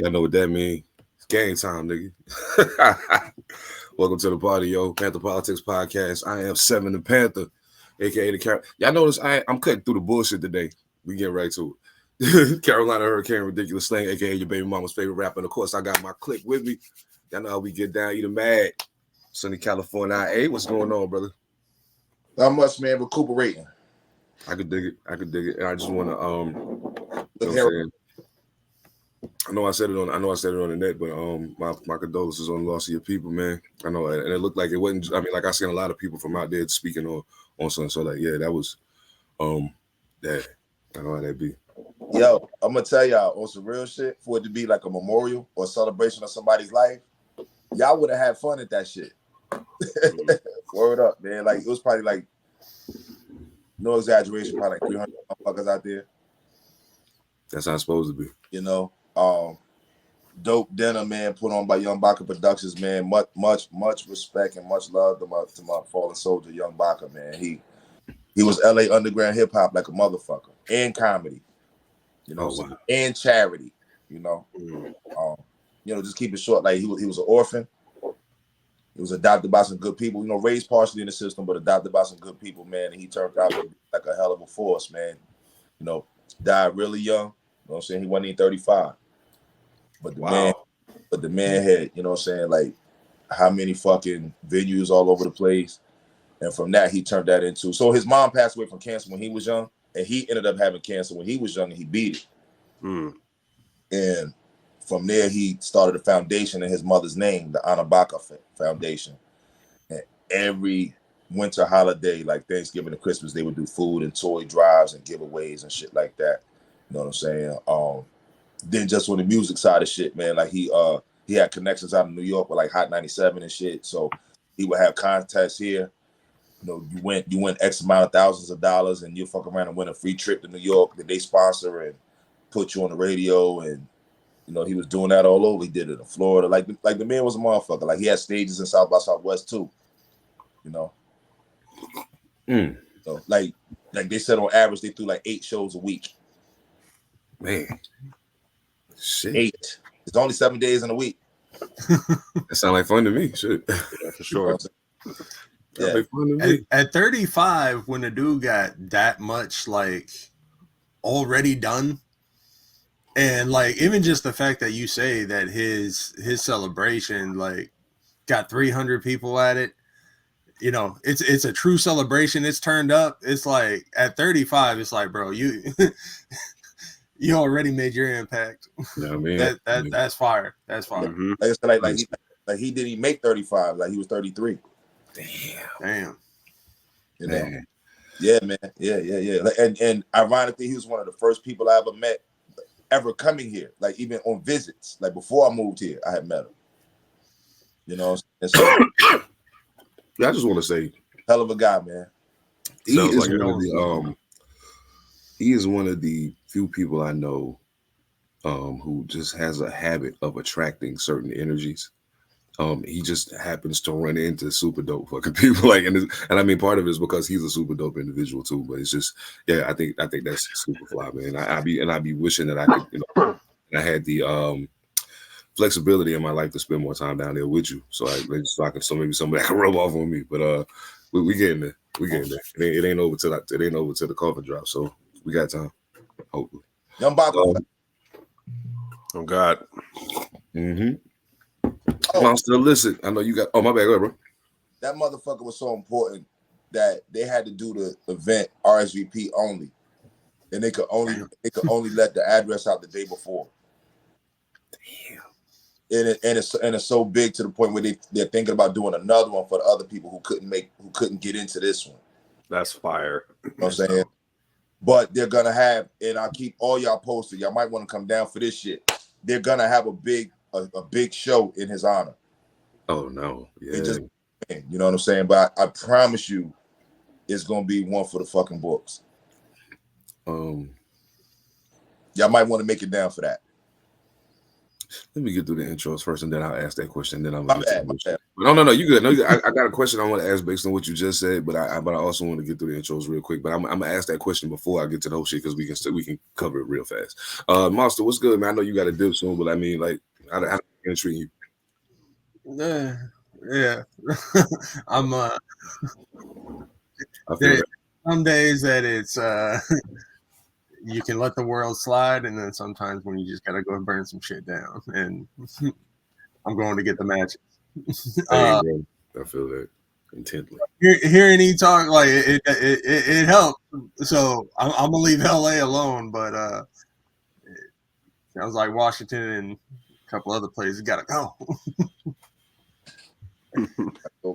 Y'all know what that means. It's game time, nigga. Welcome to the party, yo. Pantha Politix Podcast. I am Seven Da Pantha, a.k.a. the Y'all notice I'm cutting through the bullshit today. We get right to it. Carolina Hurricane Ridiculous Slang, a.k.a. your baby mama's favorite rapper. And, of course, I got my clique with me. Y'all know how we get down. Eat a mad. Sunny California. Hey, what's going on, brother? Not much, man. Recuperating. I could dig it. And I just want to, you know what I'm saying? I know I said it on the net, but my condolences on the loss of your people, man. I know, and it looked like it wasn't. I mean, like I seen a lot of people from out there speaking on something. So like, yeah, that was, that. I know how that be. Yo, I'm gonna tell y'all on some real shit. For it to be like a memorial or a celebration of somebody's life, y'all would have had fun at that shit. Word up, man. Like it was probably like, no exaggeration, probably like 300 motherfuckers out there. That's how it's supposed to be. You know. Dope dinner, man, put on by Young Baka Productions, man. Much respect and much love to my fallen soldier, Young Baka, man. He was LA underground hip hop like a motherfucker, and comedy, you know, wow. and charity, you know. Just keep it short. Like he was an orphan. He was adopted by some good people, you know, raised partially in the system, but adopted by some good people, man. And he turned out to be like a hell of a force, man. You know, died really young. You know what I'm saying? He wasn't even 35. But the man had, you know what I'm saying, like how many fucking venues all over the place. And from that, he turned that into. So his mom passed away from cancer when he was young, and he ended up having cancer when he was young, and he beat it. And from there, he started a foundation in his mother's name, the On Hoe Sh Foundation. And every winter holiday, like Thanksgiving and Christmas, they would do food and toy drives and giveaways and shit like that. You know what I'm saying? Then just on the music side of shit, man, like he had connections out in New York with like Hot 97 and shit. So he would have contests here. You know, you win X amount of thousands of dollars and you fuck around and win a free trip to New York that they sponsor and put you on the radio. And, you know, he was doing that all over. He did it in Florida. Like the man was a motherfucker. Like he had stages in South by Southwest too. You know? So like they said on average, they threw like 8 shows a week. Man. Shit. 8. It's only 7 days in a week. That sounds like fun to me. Shit. Yeah, for sure. Yeah. At 35, when the dude got that much like already done, and like even just the fact that you say that his celebration like got 300 people at it, you know, it's a true celebration. It's turned up. It's like at 35, it's like, bro, you you already made your impact. Yeah, I mean, that's fire. That's fire. Mm-hmm. Like I said, he didn't make 35. Like he was 33. Damn. You know. Man. Yeah, man. Yeah. Like, and ironically, he was one of the first people I ever met ever coming here. Like even on visits. Like before I moved here, I had met him. You know. And so, yeah, I just want to say, hell of a guy, man. He is one of the few people I know who just has a habit of attracting certain energies. He just happens to run into super dope fucking people. Like, and I mean, part of it is because he's a super dope individual too. But it's just, yeah, I think that's super fly, man. I'd be wishing that I could, you know, I had the flexibility in my life to spend more time down there with you. So maybe somebody can rub off on me. But we getting there. We getting there. It ain't over till the coffin drop. So we got time. Hopefully. Young Baka. Oh God. I'm still listening. I know you got. Oh, my bad, go ahead, bro. That motherfucker was so important that they had to do the event RSVP only, and they could only let the address out the day before. Damn. And it's so big to the point where they're thinking about doing another one for the other people who couldn't get into this one. That's fire. You know what I'm saying? But they're gonna have, and I'll keep all y'all posted. Y'all might want to come down for this shit. They're gonna have a big show in his honor. Oh no. Yeah. You know what I'm saying? But I promise you it's gonna be one for the fucking books. Y'all might want to make it down for that. Let me get through the intros first, and then I'll ask that question. Then I'm My gonna bad, get to my it. bad. No, you good. No, I got a question I want to ask based on what you just said, but I also want to get through the intros real quick. But I'm gonna ask that question before I get to the whole shit because we can cover it real fast. Monster, what's good, man? I know you got a dip soon, but I mean, like, how can treat you? Yeah. I'm I feel there. that. Some days that it's you can let the world slide, and then sometimes when you just gotta go and burn some shit down. And I'm going to get the matches. Hey, bro, I feel that intently. Hearing he talk like it helped. So I'm gonna leave LA alone, but sounds like Washington and a couple other places gotta go.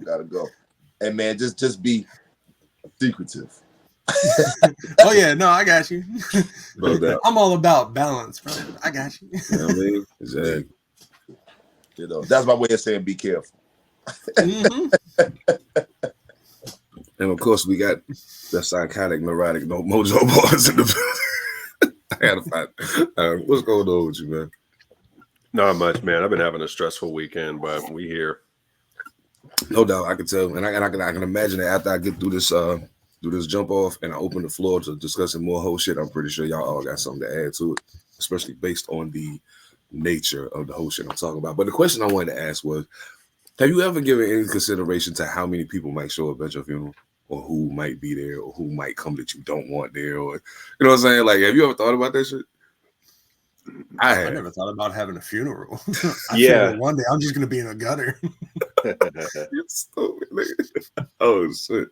Gotta go. Hey man, just be secretive. Oh yeah, no, I got you. No doubt. I'm all about balance, bro. I got you. You know what I mean? Exactly. You know, that's my way of saying be careful. Mm-hmm. And of course, we got the psychotic, neurotic, Mojo Barnes in the building. I gotta find. What's going on with you, man? Not much, man. I've been having a stressful weekend, but we here. No doubt, I can tell, and I can imagine that after I get through this jump off and I open the floor to discussing more whole shit. I'm pretty sure y'all all got something to add to it, especially based on the nature of the whole shit I'm talking about. But the question I wanted to ask was, have you ever given any consideration to how many people might show up at your funeral, or who might be there, or who might come that you don't want there, or you know what I'm saying? Like, have you ever thought about that shit? I never thought about having a funeral. Yeah. One day I'm just gonna be in a gutter. Oh shit.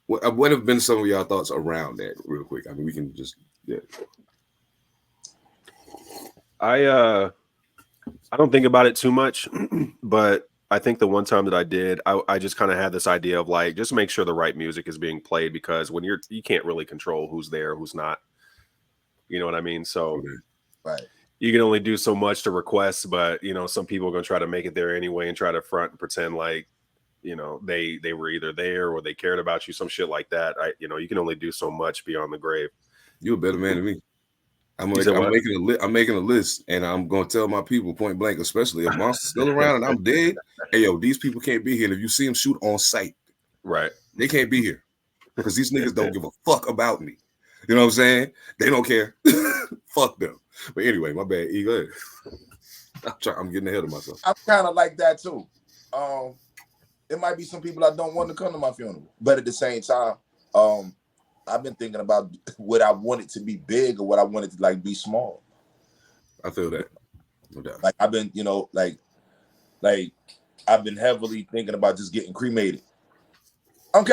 What have been some of y'all thoughts around that, real quick? I mean, we can just I don't think about it too much, but I think the one time that I did, I just kind of had this idea of like, just make sure the right music is being played, because when you can't really control who's there, who's not. You know what I mean? So right. You can only do so much to request, but you know, some people are gonna try to make it there anyway and try to front and pretend like, you know, they were either there or they cared about you, some shit like that. You can only do so much beyond the grave. You're a better man than me. I'm making a list, and I'm gonna tell my people point blank, especially if Monster's still around and I'm dead. Hey yo, these people can't be here. And if you see them shoot on sight, right, they can't be here because these niggas don't give a fuck about me. You know what I'm saying? They don't care. Fuck them. But anyway, my bad. E, go ahead. I'm getting ahead of myself. I'm kind of like that too. There might be some people I don't want to come to my funeral, but at the same time, I've been thinking about what I want it to be big or what I want it to like be small. I feel that, no doubt. Like I've been, like I've been heavily thinking about just getting cremated. I'm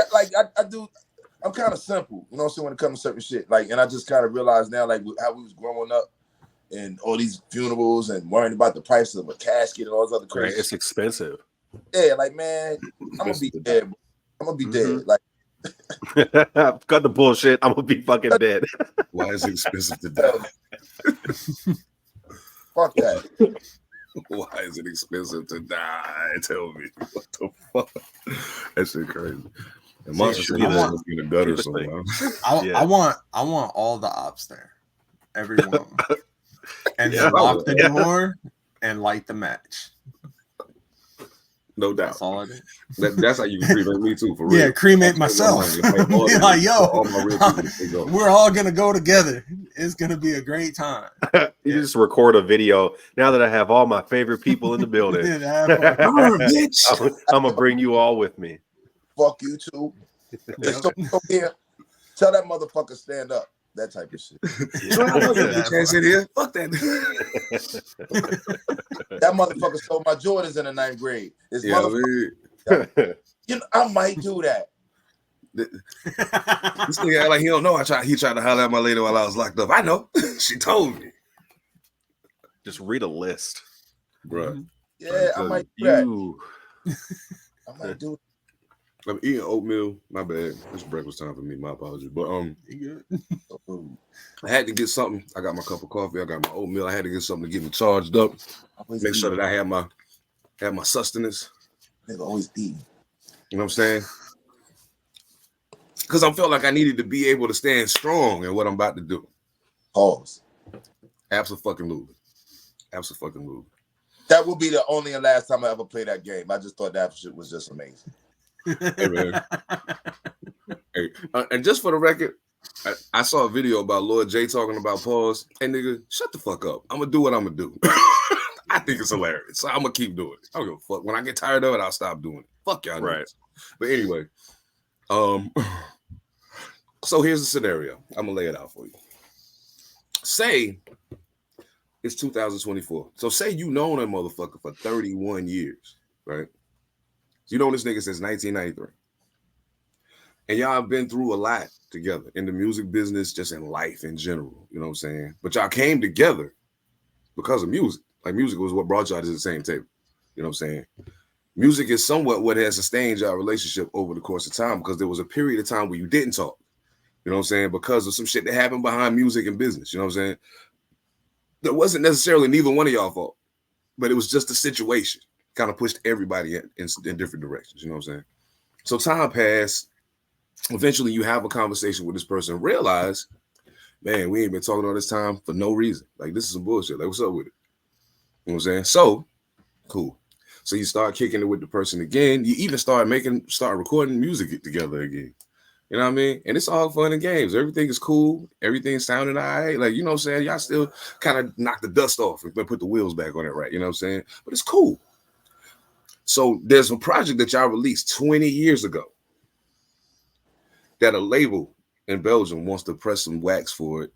kind of simple, you know what I'm saying, when it comes to certain shit. Like, and I just kind of realized now, like how we was growing up and all these funerals and worrying about the price of a casket and all this other crazy. Right, it's expensive. Yeah, like man, I'm gonna be dead. Bro. I'm gonna be dead. Like, cut the bullshit. I'm gonna be fucking dead. Why is it expensive to die? Fuck that. Why is it expensive to die? Tell me. What the fuck? That shit crazy. And Monster said he was in the gutter somewhere. I want all the ops there. Everyone. And then lock the door and light the match. No doubt. That's all I do. That's how you can cremate me too, for real. Yeah, cremate myself. Be like, yo, we're all gonna go together. It's gonna be a great time. You just record a video. Now that I have all my favorite people in the building, I'm gonna bring you all with me. Fuck you too. Here, tell that motherfucker stand up. That type of shit. Here. Fuck that. That motherfucker stole my Jordans in the 9th grade. I might do that. This nigga act like he don't know. He tried to holler at my lady while I was locked up. I know. She told me. Just read a list, bro. Yeah, I might do that. I might do it. I'm eating oatmeal. My bad. It's breakfast time for me. My apologies. But I had to get something. I got my cup of coffee. I got my oatmeal. I had to get something to get me charged up. Make sure that I have my sustenance. Nigga always eating. You know what I'm saying? Because I felt like I needed to be able to stand strong in what I'm about to do. Pause. Absolutely. Absolutely. That will be the only and last time I ever played that game. I just thought that shit was just amazing. Hey, man. Hey, and just for the record, I saw a video about Lord J talking about pause. Hey, nigga, shut the fuck up. I'm gonna do what I'm gonna do. I think it's hilarious. So I'm gonna keep doing it. I don't give a fuck. When I get tired of it, I'll stop doing it. Fuck y'all. Right. Niggas. But anyway, so here's the scenario. I'm gonna lay it out for you. Say it's 2024. So say you known that motherfucker for 31 years, right? You known this nigga since 1993. And y'all have been through a lot together in the music business, just in life in general. You know what I'm saying? But y'all came together because of music. Like music was what brought y'all to the same table. You know what I'm saying? Music is somewhat what has sustained y'all relationship over the course of time, because there was a period of time where you didn't talk. You know what I'm saying? Because of some shit that happened behind music and business. You know what I'm saying? That wasn't necessarily neither one of y'all fault, but it was just a situation. Kind of pushed everybody in different directions. You know what I'm saying? So time passed. Eventually you have a conversation with this person, realize, man, we ain't been talking all this time for no reason. Like, this is some bullshit. Like, what's up with it? You know what I'm saying? So, cool. So you start kicking it with the person again. You even start recording music together again. You know what I mean? And it's all fun and games. Everything is cool. Everything's sounding all right. Like, you know what I'm saying? Y'all still kind of knock the dust off and put the wheels back on it, right? You know what I'm saying? But it's cool. So there's a project that y'all released 20 years ago that a label in Belgium wants to press some wax for it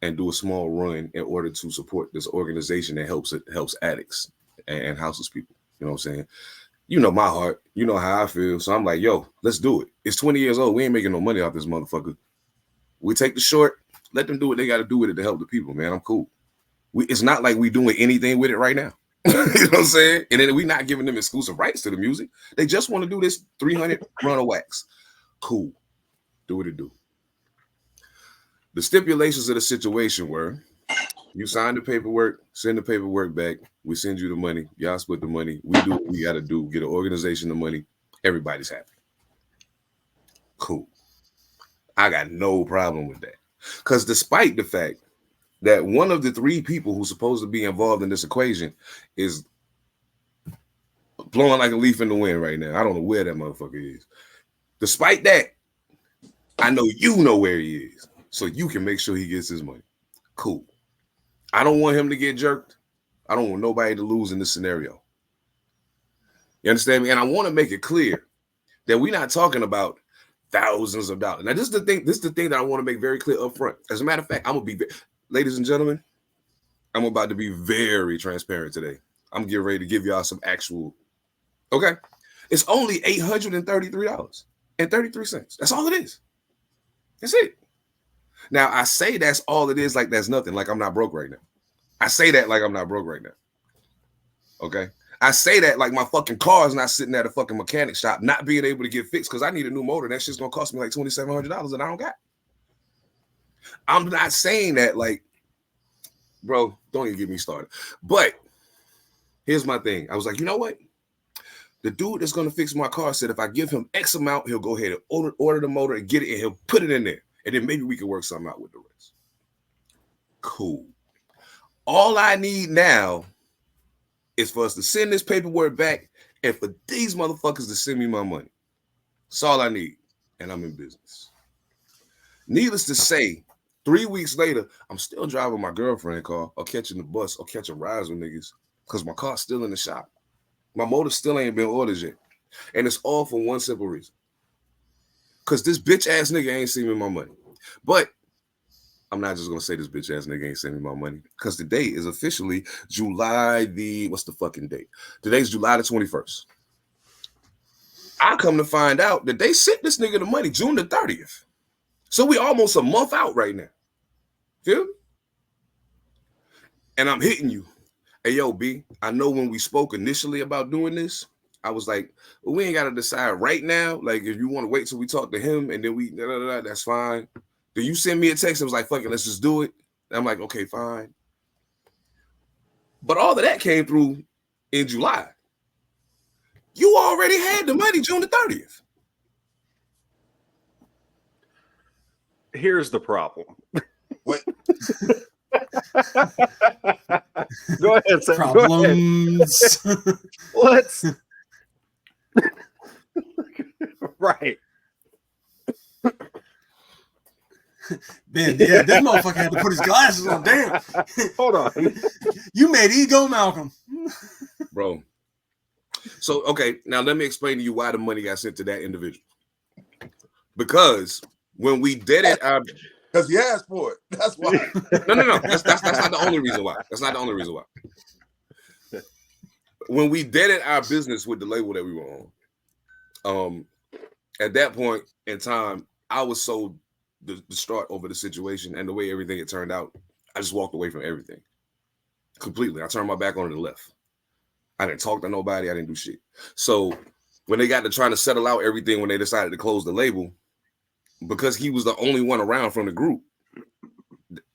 and do a small run in order to support this organization that helps addicts and houses people. You know what I'm saying? You know my heart. You know how I feel. So I'm like, yo, let's do it. It's 20 years old. We ain't making no money off this motherfucker. We take the short. Let them do what they got to do with it to help the people, man. I'm cool. It's not like we doing anything with it right now. You know what I'm saying? And then we not giving them exclusive rights to the music. They just want to do this 300 run of wax. Cool. Do what it do. The stipulations of the situation were, you sign the paperwork, send the paperwork back. We send you the money. Y'all split the money. We do what we got to do. Get an organization the money. Everybody's happy. Cool. I got no problem with that. Because despite the fact that one of the three people who's supposed to be involved in this equation is blowing like a leaf in the wind right now. I don't know where that motherfucker is. Despite that, I know you know where he is. So you can make sure he gets his money. Cool. I don't want him to get jerked. I don't want nobody to lose in this scenario. You understand me? And I want to make it clear that we're not talking about thousands of dollars. Now, this is the thing. This is the thing that I want to make very clear up front. As a matter of fact, I'm gonna be, ladies and gentlemen, I'm about to be very transparent today. I'm getting ready to give y'all some actual. Okay, it's only $833.33. That's all it is. That's it. Now I say that's all it is, like that's nothing. Like I'm not broke right now. I say that like I'm not broke right now. Okay. I say that like my fucking car is not sitting at a fucking mechanic shop, not being able to get fixed because I need a new motor. That shit's gonna cost me like $2,700 and I don't got. I'm not saying that like, bro, don't even get me started. But here's my thing. I was like, you know what? The dude that's gonna fix my car said if I give him X amount, he'll go ahead and order the motor and get it, and he'll put it in there. And then maybe we can work something out with the rest. Cool. All I need now is for us to send this paperwork back and for these motherfuckers to send me my money. That's all I need. And I'm in business. Needless to say, 3 weeks later, I'm still driving my girlfriend's car or catching the bus or catching rides with niggas because my car's still in the shop. My motor still ain't been ordered yet. And it's all for one simple reason. Because this bitch ass nigga ain't seen me my money. But I'm not just going to say this bitch ass nigga ain't send me my money. Because today is officially July the, what's the fucking date? Today's July the 21st. I come to find out that they sent this nigga the money June the 30th. So we almost a month out right now. Feel me? And I'm hitting you. Hey, yo, B, I know when we spoke initially about doing this, I was like, well, we ain't got to decide right now. Like, if you want to wait till we talk to him and then we, that's fine. Then you send me a text and was like, fuck it, let's just do it. And I'm like, okay, fine. But all of that came through in July. You already had the money June the 30th. Here's the problem. What? Go ahead, Sam. Problems. Go ahead. What? Right. Man, yeah, this motherfucker had to put his glasses on. Damn. Hold on. You made ego Malcolm. Bro. So, okay, now let me explain to you why the money got sent to that individual. Because when we did it, because he asked for it. That's why. No. That's not the only reason why. That's not the only reason why. When we did it, our business with the label that we were on, at that point in time, I was so distraught over the situation and the way everything had turned out. I just walked away from everything completely. I turned my back on it and left. I didn't talk to nobody. I didn't do shit. So when they got to trying to settle out everything, when they decided to close the label, because he was the only one around from the group,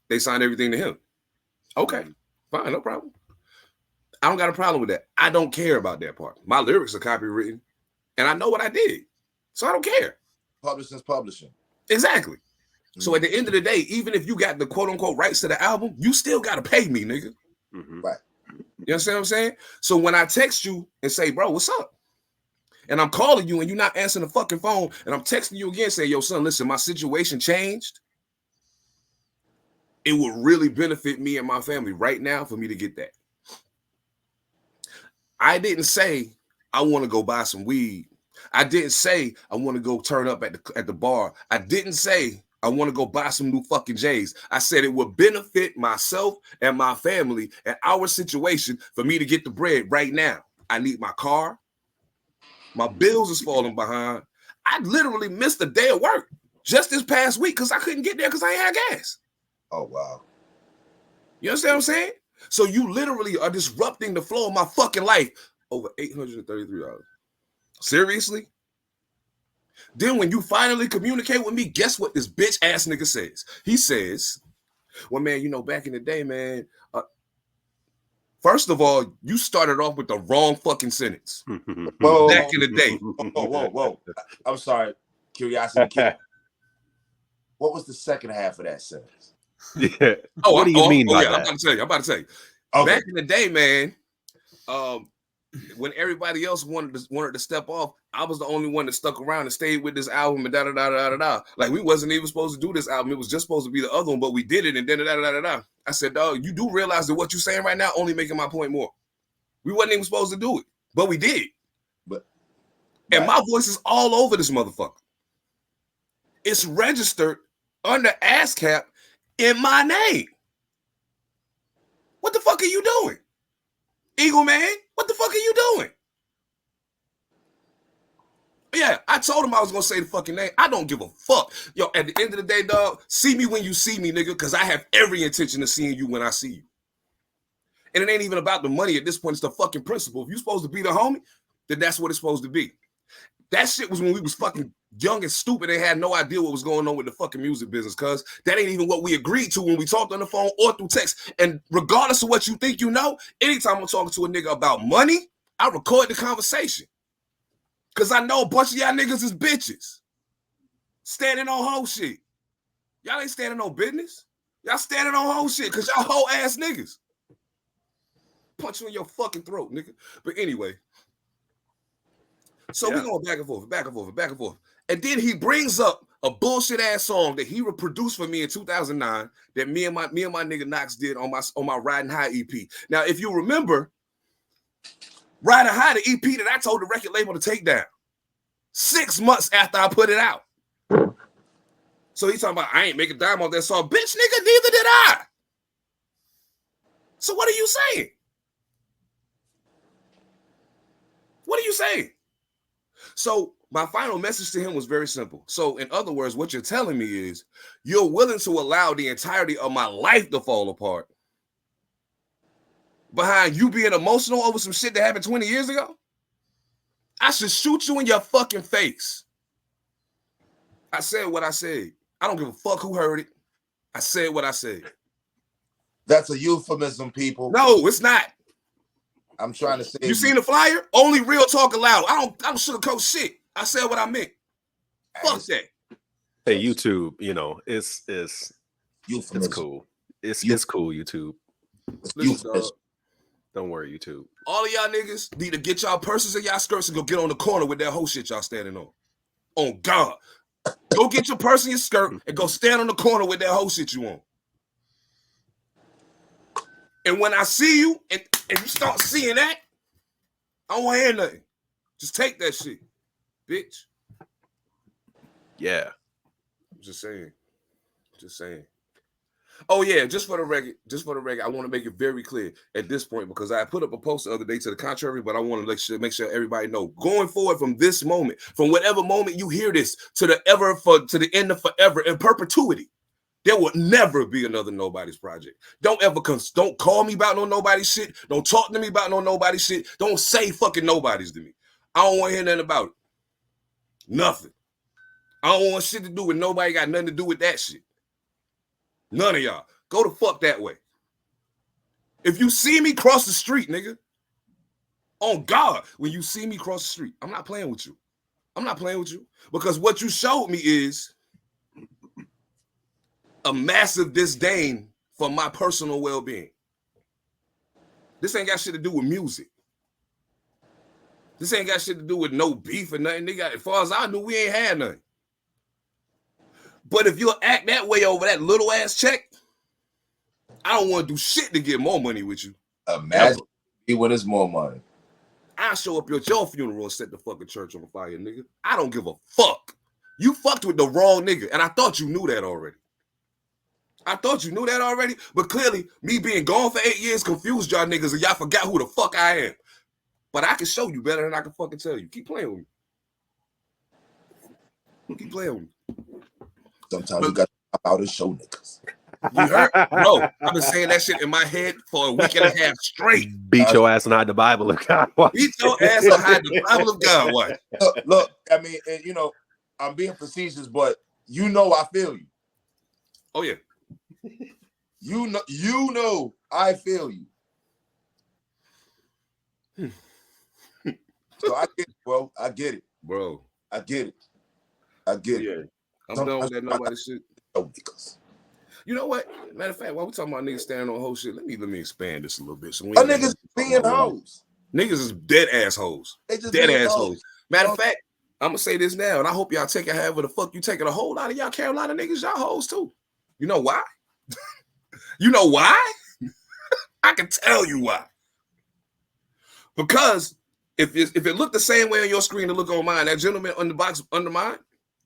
they signed everything to him. Okay, fine, no problem. I don't got a problem with that. I don't care about that part. My lyrics are copywritten, and I know what I did, so I don't care. Publishing's publishing. Exactly. Mm-hmm. So at the end of the day, even if you got the quote unquote rights to the album, you still got to pay me, nigga. Mm-hmm. Right. You understand what I'm saying? So when I text you and say, bro, what's up? And I'm calling you and you're not answering the fucking phone, and I'm texting you again saying, yo, son, listen, my situation changed. It would really benefit me and my family right now for me to get that. I didn't say I want to go buy some weed. I didn't say I want to go turn up at the bar. I didn't say I want to go buy some new fucking J's. I said it would benefit myself and my family and our situation for me to get the bread right now. I need my car. My bills is falling behind. I literally missed a day of work just this past week because I couldn't get there because I ain't had gas. Oh, wow. You understand what I'm saying? So you literally are disrupting the flow of my fucking life over $833. Seriously? Then when you finally communicate with me, guess what this bitch ass nigga says? He says, well, man, you know, back in the day, man, first of all, you started off with the wrong fucking sentence. Whoa, back in the day. Whoa. I'm sorry. Curiosity. What was the second half of that sentence? Yeah. What do you mean by that? I'm about to tell you. Okay. Back in the day, man, when everybody else wanted to step off, I was the only one that stuck around and stayed with this album and da-da-da-da-da-da. Like, we wasn't even supposed to do this album. It was just supposed to be the other one, but we did it and da-da-da-da-da-da. I said, dog, you do realize that what you're saying right now only making my point more. We wasn't even supposed to do it, but we did. And my voice is all over this motherfucker. It's registered under ASCAP in my name. What the fuck are you doing? Eagle Man, what the fuck are you doing? Yeah, I told him I was going to say the fucking name. I don't give a fuck. Yo, at the end of the day, dog, see me when you see me, nigga, because I have every intention of seeing you when I see you. And it ain't even about the money at this point. It's the fucking principle. If you're supposed to be the homie, then that's what it's supposed to be. That shit was when we was fucking young and stupid and had no idea what was going on with the fucking music business, cuz that ain't even what we agreed to when we talked on the phone or through text. And regardless of what you think you know, anytime I'm talking to a nigga about money, I record the conversation. Cause I know a bunch of y'all niggas is bitches. Standing on hoe shit. Y'all ain't standing on business. Y'all standing on hoe shit because y'all hoe ass niggas. Punch you in your fucking throat, nigga. But anyway. So we going back and forth. And then he brings up a bullshit ass song that he produced for me in 2009 that me and my nigga Knox did on my Riding High EP. Now, if you remember, Riding High, the EP that I told the record label to take down 6 months after I put it out. So he's talking about I ain't making a dime off that song. Bitch, nigga, neither did I. So what are you saying? What are you saying? So my final message to him was very simple. So in other words, what you're telling me is you're willing to allow the entirety of my life to fall apart behind you being emotional over some shit that happened 20 years ago? I should shoot you in your fucking face. I said what I said. I don't give a fuck who heard it. I said what I said. That's a euphemism, people. No, it's not. I'm trying to say. You seen the flyer? Only real talk allowed. I don't sugarcoat shit. I said what I meant. Fuck that. Hey, YouTube, you know, it's euphemism. cool. It's cool, YouTube. Listen, dog, Don't worry, YouTube. all of y'all niggas need to get y'all purses and y'all skirts and go get on the corner with that whole shit y'all standing on. On God. Go get your purse and your skirt and go stand on the corner with that whole shit you on. And when I see you and you start seeing that, I don't want to hear nothing. Just take that shit, bitch. Yeah. Just saying. Oh yeah, just for the record, I want to make it very clear at this point because I put up a post the other day to the contrary, but I want to make sure everybody know going forward from this moment, from whatever moment you hear this to the end of forever in perpetuity, there will never be another Nobody's project. Don't call me about no nobody shit. Don't talk to me about no nobody shit. Don't say fucking nobodies to me. I don't want to hear nothing about it. Nothing. I don't want shit to do with nobody. Got nothing to do with that shit. None of y'all. Go the fuck that way. If you see me cross the street, nigga, on God, when you see me cross the street, I'm not playing with you. Because what you showed me is a massive disdain for my personal well-being. This ain't got shit to do with music. This ain't got shit to do with no beef or nothing. Nigga, as far as I knew, we ain't had nothing. But if you'll act that way over that little ass check, I don't want to do shit to get more money with you. Imagine when it's more money. I'll show up at your funeral and set the fucking church on fire, nigga. I don't give a fuck. You fucked with the wrong nigga, and I thought you knew that already. But clearly, me being gone for 8 years confused y'all niggas, and y'all forgot who the fuck I am. But I can show you better than I can fucking tell you. Keep playing with me. Sometimes you got to pop out and show niggas. You heard? Bro, I've been saying that shit in my head for a week and a half straight. Beat your ass and hide the Bible of God. Beat your ass and hide the Bible of God. What? Look, I mean, you know, I'm being facetious, but you know I feel you. Oh, yeah. You know I feel you. So I get it, bro. I get it. Bro. I get it. Yeah. I'm done with that nobody shit. You know what? Matter of fact, while we talking about niggas standing on whole shit, let me expand this a little bit. So niggas being hoes. Niggas is dead assholes. Dead assholes. Matter of fact, I'm gonna say this now, and I hope y'all take it however the fuck you taking. A whole lot of y'all Carolina niggas, y'all hoes too. You know why? You know why? I can tell you why. Because if it looked the same way on your screen to look on mine, that gentleman on the box under mine,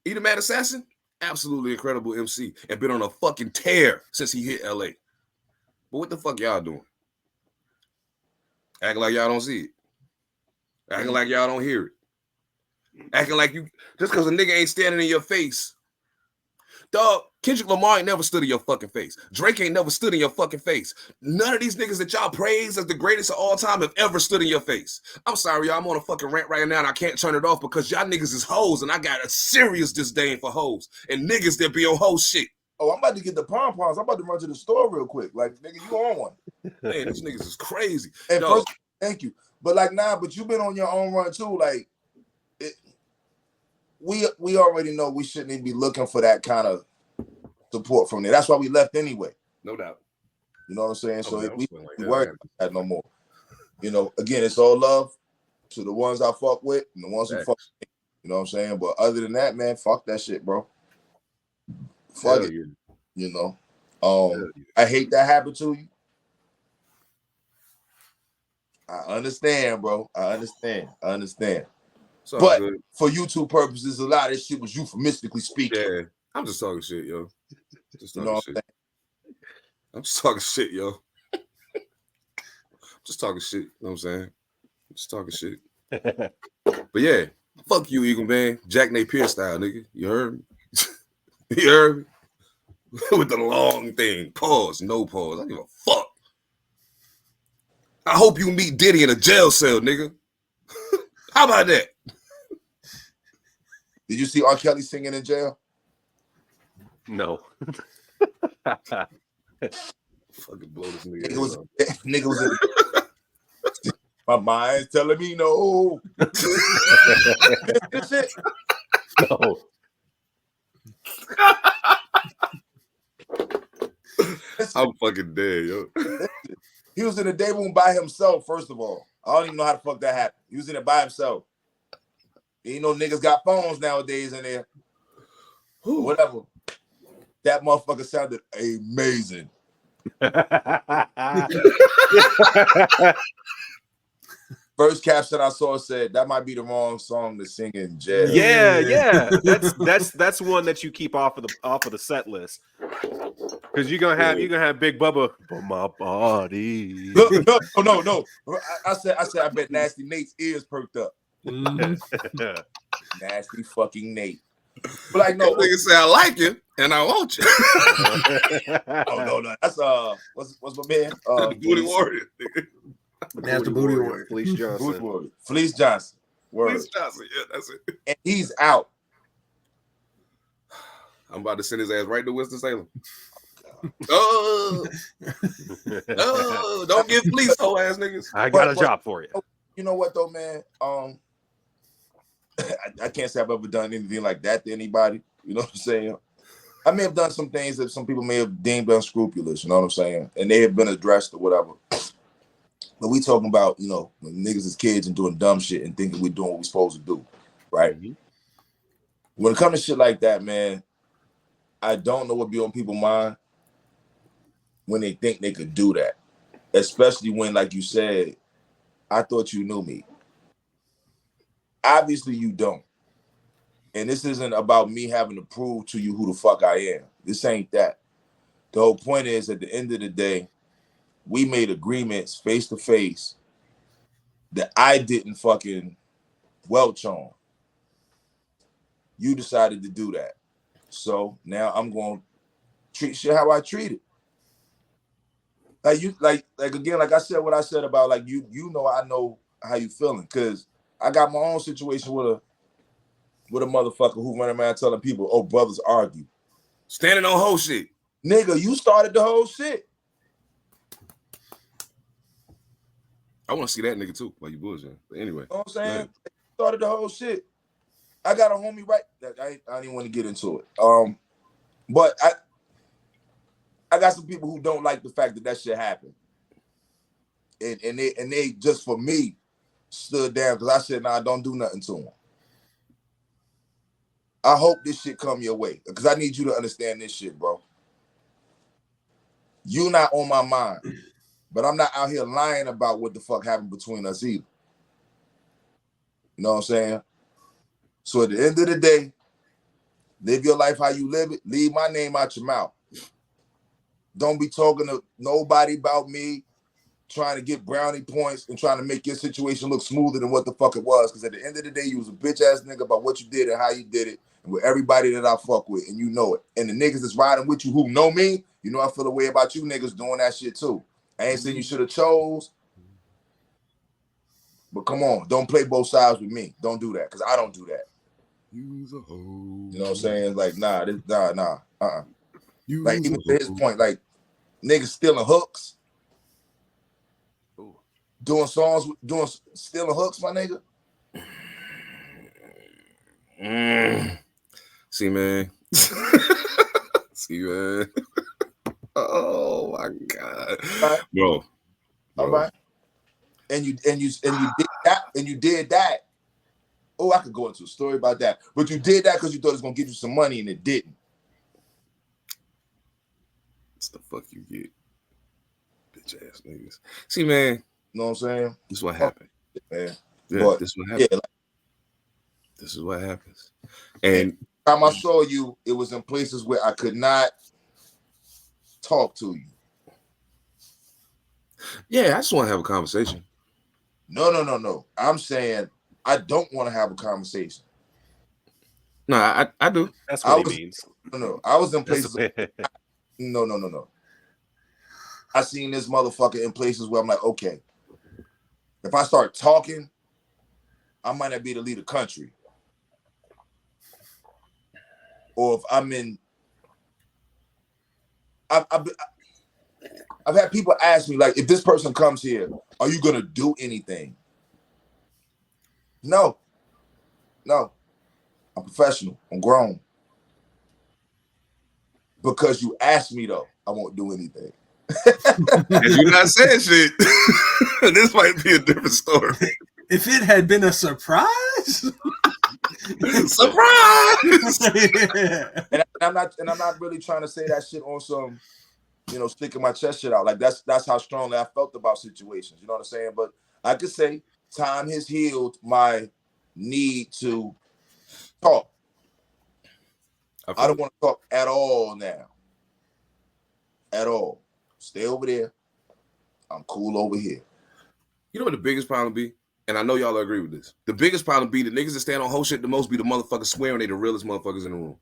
ethemadassassin, absolutely incredible MC, and been on a fucking tear since he hit LA. But what the fuck y'all doing? Acting like y'all don't see it. Acting like y'all don't hear it. Acting like you, just because a nigga ain't standing in your face. Dog, Kendrick Lamar ain't never stood in your fucking face. Drake ain't never stood in your fucking face. None of these niggas that y'all praise as the greatest of all time have ever stood in your face. I'm sorry, y'all. I'm on a fucking rant right now and I can't turn it off because y'all niggas is hoes and I got a serious disdain for hoes and niggas that be on hoe shit. Oh, I'm about to get the pom-poms. I'm about to run to the store real quick. Like, nigga, you on one. Man, these niggas is crazy. And first, thank you. But like, but you've been on your own run too. Like, we already know we shouldn't even be looking for that kind of support from there. That's why we left anyway. No doubt. You know what I'm saying? So we worry about that no more. You know, again, it's all love to the ones I fuck with and the ones who fuck with me. You know what I'm saying? But other than that, man, fuck that shit, bro. Fuck it. Yeah. You know. I hate that happened to you. I understand, bro. I understand. But good. For YouTube purposes, a lot of this shit was euphemistically speaking. Yeah, I'm just talking shit, yo. I'm just talking shit, yo. Just talking shit. You know what I'm saying? Just talking shit. But yeah, fuck you, Eagle Man. Jack Napier style, nigga. You heard me? You heard me? With the long thing. Pause. No pause. I don't give a fuck. I hope you meet Diddy in a jail cell, nigga. How about that? Did you see R. Kelly singing in jail? No. Fucking blow this nigga. Nigga was in my mind's telling me no. This shit. No. I'm fucking dead, yo. He was in the day room by himself, first of all. I don't even know how the fuck that happened. He was in it by himself. You know, niggas got phones nowadays in there. Whatever. That motherfucker sounded amazing. First caption I saw said that might be the wrong song to sing in jail. Yeah. That's one that you keep off of the set list. Because you're gonna have Big Bubba for my body. No. I said I bet Nasty Nate's ears perked up. Nasty fucking Nate. But like no, nigga say I like you and I want you. no. That's what's my man? Booty Warrior. Nasty Booty Warrior. Fleece Johnson. Fleece Johnson. Word. Fleece Johnson. Yeah, that's it. And he's out. I'm about to send his ass right to Winston-Salem. Oh, don't get Fleece, whole ass niggas. I got a job for you. You know what though, man? I can't say I've ever done anything like that to anybody. You know what I'm saying? I may have done some things that some people may have deemed unscrupulous. You know what I'm saying? And they have been addressed or whatever. But we talking about, you know, when niggas is kids and doing dumb shit and thinking we're doing what we're supposed to do, right? Mm-hmm. When it comes to shit like that, man, I don't know what be on people's mind when they think they could do that. Especially when, like you said, I thought you knew me. Obviously you don't. And this isn't about me having to prove to you who the fuck I am. This ain't that. The whole point is, at the end of the day, we made agreements face to face that I didn't fucking welch on. You decided to do that. So now I'm going to treat shit how I treat it. Like you, like again, like I said, what I said about like you know, I know how you feeling, because I got my own situation with a motherfucker who run around telling people, oh, brothers argue. Standing on whole shit. Nigga, you started the whole shit. I want to see that nigga too, while you bullshitting. But anyway. You know what I'm saying? Right. Started the whole shit. I got a homie right. I don't even want to get into it. But I got some people who don't like the fact that shit happened. And they just for me stood down because I said, nah, don't do nothing to him. I hope this shit come your way because I need you to understand this shit, bro. You not on my mind, but I'm not out here lying about what the fuck happened between us either. You know what I'm saying? So at the end of the day, live your life how you live it. Leave my name out your mouth. Don't be talking to nobody about me, trying to get brownie points and trying to make your situation look smoother than what the fuck it was. Because at the end of the day, you was a bitch ass nigga about what you did and how you did it, and with everybody that I fuck with, and you know it. And the niggas that's riding with you who know me, you know I feel a way about you niggas doing that shit too. I ain't saying you should have chose, but come on, don't play both sides with me. Don't do that, because I don't do that. Use a hoe. You know what I'm saying? Like, nah. Like, even to his point, like, niggas stealing hooks. Ooh. Doing songs, stealing hooks, my nigga. See, man. See, man. Oh my God, right. Bro. All right. And you did that. Oh, I could go into a story about that. But you did that because you thought it was gonna get you some money and it didn't. What's the fuck you get? Bitch ass niggas. See, man. You know what I'm saying? This is what happened. Man. Yeah, but, this is what happens. Yeah, this is what happens. And the time I saw you, it was in places where I could not talk to you. Yeah, I just want to have a conversation. No. I'm saying I don't want to have a conversation. No, I do. That's what he means. No. I was in places. No. I seen this motherfucker in places where I'm like, okay, if I start talking, I might not be able to lead a country. Or if I'm in, I've had people ask me, like, if this person comes here, are you gonna do anything? No. I'm professional. I'm grown. Because you asked me though. I won't do anything. As you're not saying shit, this might be a different story. If it had been a surprise, surprise. Yeah. And I'm not really trying to say that shit on some, sticking my chest shit out. Like that's how strongly I felt about situations. You know what I'm saying? But I could say time has healed my need to talk. I don't want to talk at all now. At all. Stay over there. I'm cool over here. You know what the biggest problem be? And I know y'all agree with this. The biggest problem be the niggas that stand on whole shit the most be the motherfuckers swearing they the realest motherfuckers in the room.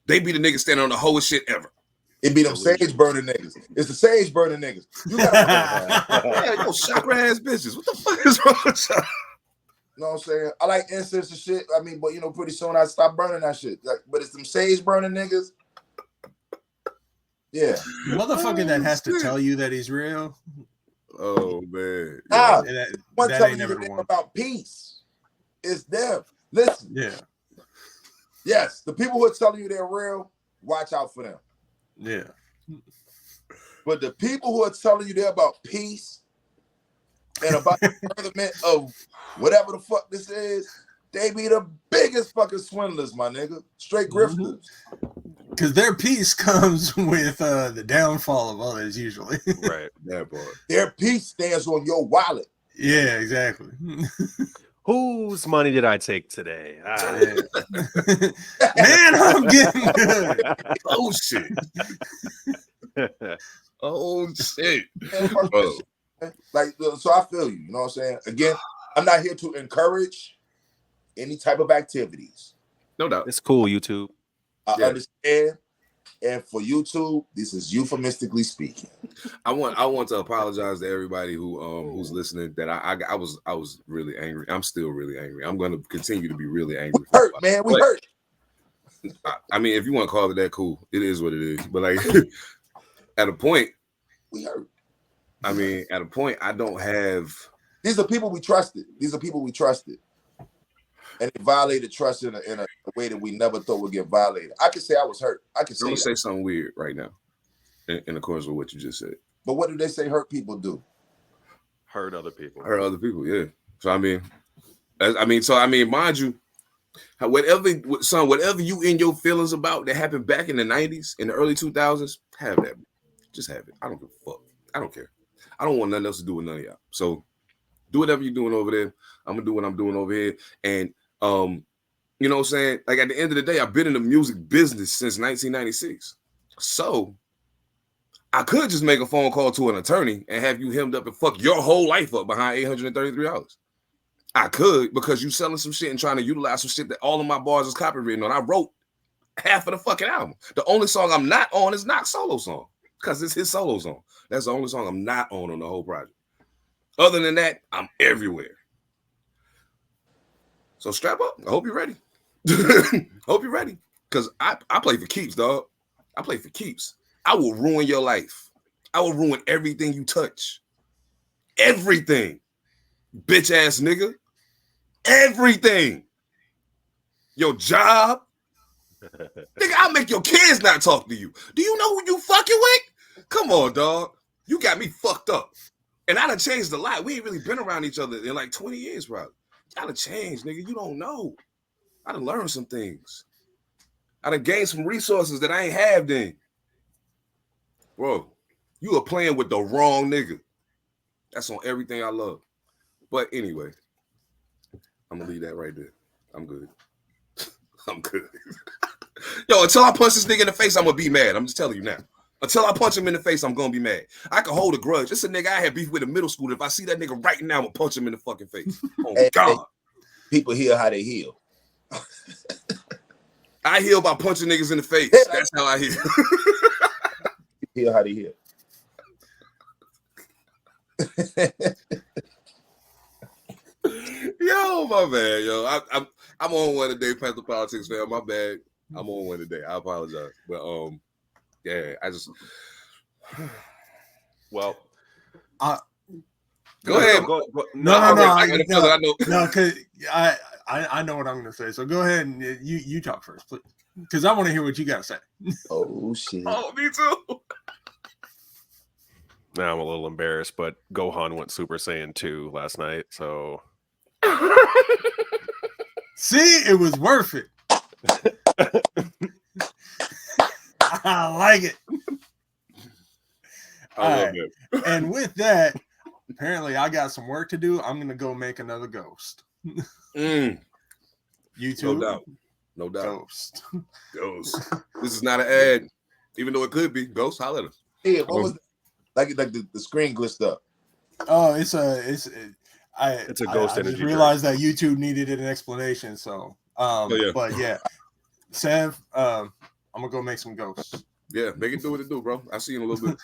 They be the niggas standing on the whole shit ever. It be them sage burning niggas. It's the sage burning niggas. You gotta yo, chakra ass bitches. What the fuck is wrong with y'all? You know what I'm saying? I like incense and shit. I mean, but pretty soon I stop burning that shit. Like, but it's them sage burning niggas. Yeah. The motherfucker that has to tell you that he's real. Oh man. Ah, one that telling ain't you never the one. about peace. It's them. Listen. Yeah. Yes, the people who are telling you they're real, watch out for them. Yeah. But the people who are telling you they're about peace and about the furtherment of whatever the fuck this is, they be the biggest fucking swindlers, my nigga. Straight grifters. Because their peace comes with the downfall of others, usually. Right. That part. Their peace stands on your wallet. Yeah, exactly. Whose money did I take today? Man, I'm getting good. Oh shit. Oh shit. Like, so I feel you. You know what I'm saying? Again, I'm not here to encourage any type of activities. No doubt. It's cool, YouTube. I understand. And for YouTube, this is euphemistically speaking. I want to apologize to everybody who's listening. That I was really angry. I'm still really angry. I'm going to continue to be really angry. We hurt, man. We hurt. I mean, if you want to call it that, cool. It is what it is. But like, at a point, we hurt. I mean, at a point, I don't have. These are people we trusted. And they violated trust in a way that we never thought would get violated. I can say I was hurt. I can say. I'm gonna say something weird right now, in accordance with what you just said. But what do they say hurt people do? Hurt other people. Hurt other people, yeah. So I mean, mind you, whatever you in your feelings about that happened back in the 90s, in the early 2000s, have that. Just have it. I don't give a fuck. I don't care. I don't want nothing else to do with none of y'all. So do whatever you're doing over there. I'm gonna do what I'm doing over here. And you know what I'm saying? Like at the end of the day, I've been in the music business since 1996. So I could just make a phone call to an attorney and have you hemmed up and fuck your whole life up behind $833. I could, because you selling some shit and trying to utilize some shit that all of my bars is copywritten on. I wrote half of the fucking album. The only song I'm not on is not solo song, because it's his solo song. That's the only song I'm not on the whole project. Other than that, I'm everywhere. So strap up. I hope you're ready. Hope you're ready. Because I play for keeps, dog. I play for keeps. I will ruin your life. I will ruin everything you touch. Everything. Bitch ass nigga. Everything. Your job. Nigga, I'll make your kids not talk to you. Do you know who you fucking with? Come on, dog. You got me fucked up. And I done changed a lot. We ain't really been around each other in like 20 years, probably. I done changed, nigga. You don't know. I done learned some things. I done gained some resources that I ain't have then. Bro, you are playing with the wrong nigga. That's on everything I love. But anyway, I'm gonna leave that right there. I'm good. I'm good. Yo, until I punch this nigga in the face, I'm gonna be mad. I'm just telling you now. Until I punch him in the face, I'm gonna be mad. I can hold a grudge. It's a nigga I had beef with in middle school. If I see that nigga right now, I'm gonna punch him in the fucking face. Oh God. Hey, people heal how they heal. I heal by punching niggas in the face. That's how I heal. Heal how they heal. Yo, my bad, yo. I'm on one today, Pantha Politix, man. My bad. I'm on one today. I apologize. But yeah, I just well go ahead. No, because I know what I'm gonna say. So go ahead and you talk first, please. Because I want to hear what you gotta say. Oh shit. Oh, me too. Now I'm a little embarrassed, but Gohan went Super Saiyan 2 last night, so See, it was worth it. I like it. I love it. And with that, apparently I got some work to do. I'm gonna go make another ghost. Mm, YouTube, no doubt. No doubt. ghost. Ghost. This is not an ad, even though it could be. Ghost, holler at us. Yeah, what was like the screen glitched up? Oh, it's a ghost I energy just realized that YouTube needed an explanation. So, yeah. But yeah, Sev, I'm gonna go make some ghosts. Yeah, make it do what it do, bro. I'll see you in a little bit.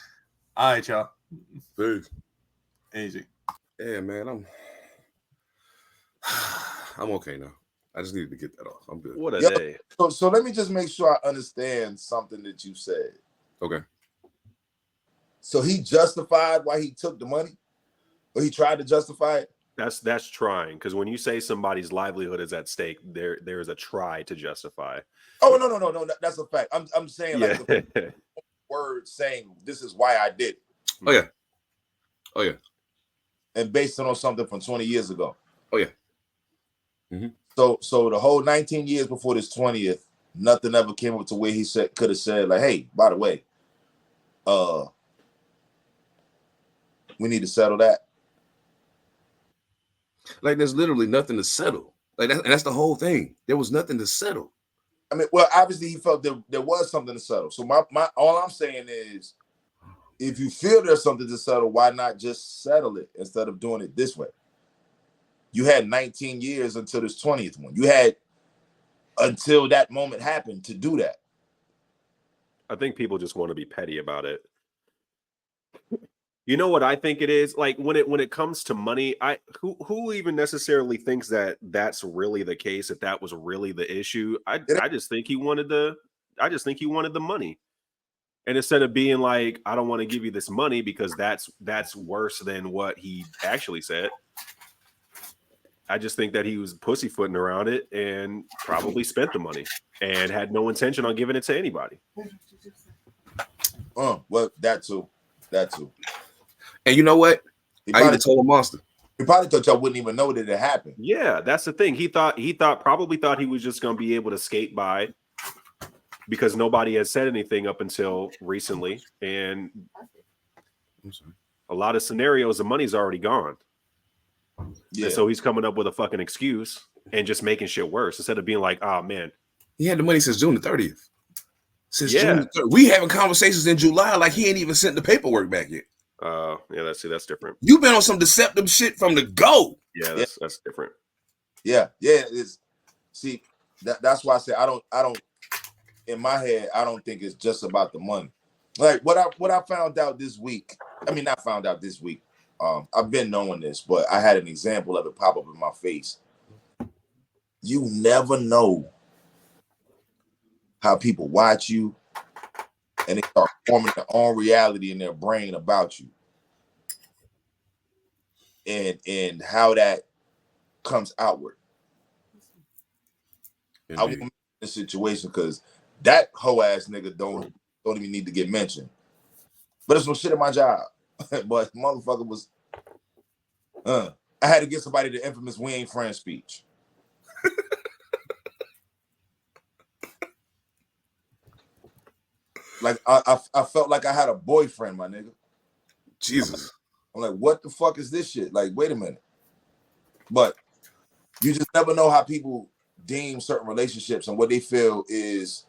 All right, y'all. Peace. Easy. Yeah, man, I'm okay now. I just needed to get that off. I'm good. What a day. So let me just make sure I understand something that you said. Okay. So he justified why he took the money, or he tried to justify it. That's trying, because when you say somebody's livelihood is at stake, there is a try to justify. Oh no, that's a fact. I'm saying like Yeah. the word saying this is why I did it. Oh yeah. And based it on something from 20 years ago. Oh yeah. Mm-hmm. So the whole 19 years before this 20th, nothing ever came up to where he could have said like, hey, by the way, we need to settle that. Like there's literally nothing to settle. Like that's the whole thing. There was nothing to settle. I mean, well, obviously he felt there was something to settle. So my all I'm saying is, if you feel there's something to settle, why not just settle it instead of doing it this way? You had 19 years until this 20th one. You had until that moment happened to do that. I think people just want to be petty about it. You know what I think it is? Like when it comes to money, who even necessarily thinks that that's really the case, if that was really the issue? I just think he wanted the money. And instead of being like, I don't want to give you this money because that's worse than what he actually said. I just think that he was pussyfooting around it and probably spent the money and had no intention on giving it to anybody. Well, that too. And you know what? I even told a monster. He probably thought y'all wouldn't even know that it happened. Yeah, that's the thing. He probably thought he was just going to be able to skate by because nobody has said anything up until recently. And a lot of scenarios, the money's already gone. Yeah. And so he's coming up with a fucking excuse and just making shit worse instead of being like, oh man. He had the money since June the 30th. June the 30th. We having conversations in July like he ain't even sent the paperwork back yet. Yeah, that's different. You've been on some deceptive shit from the go. Yeah, that's different. Yeah. It's that's why I say I don't in my head, I don't think it's just about the money. Like what I found out this week. I mean, not found out this week. I've been knowing this, but I had an example of it pop up in my face. You never know how people watch you and they start forming their own reality in their brain about you. And how that comes outward. Indeed. I won't mention the situation because that hoe ass nigga don't even need to get mentioned. But it's no shit at my job. But motherfucker was I had to get somebody the infamous "We ain't friends" speech. Like I felt like I had a boyfriend, my nigga. Jesus. I'm like, what the fuck is this shit? Like, wait a minute. But you just never know how people deem certain relationships and what they feel is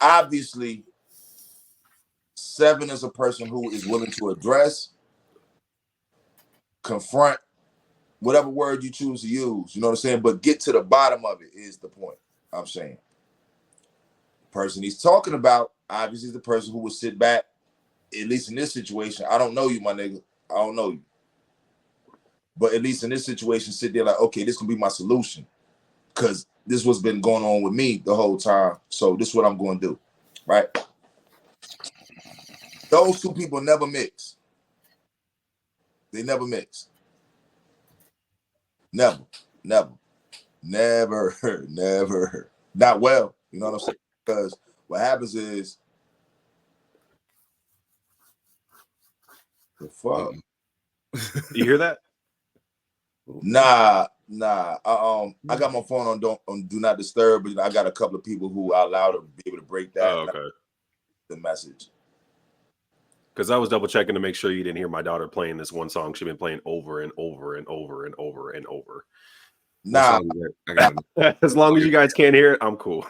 obviously Seven is a person who is willing to address, confront, whatever word you choose to use, you know what I'm saying? But get to the bottom of it is the point I'm saying. The person he's talking about, obviously, is the person who would sit back, at least in this situation. I don't know you, my nigga. I don't know you. But at least in this situation, sit there like, okay, this can be my solution. Because this is what's been going on with me the whole time. So this is what I'm going to do. Right? Those two people never mix. They never mix. Never. Not well. You know what I'm saying? Because what happens is The fuck? You hear that? Nah. I got my phone on do not disturb, but I got a couple of people who are allowed to be able to break that. Oh, okay. The message. Because I was double checking to make sure you didn't hear my daughter playing this one song she's been playing over and over and over and over and over. Nah. As long as you guys can't hear it, I'm cool.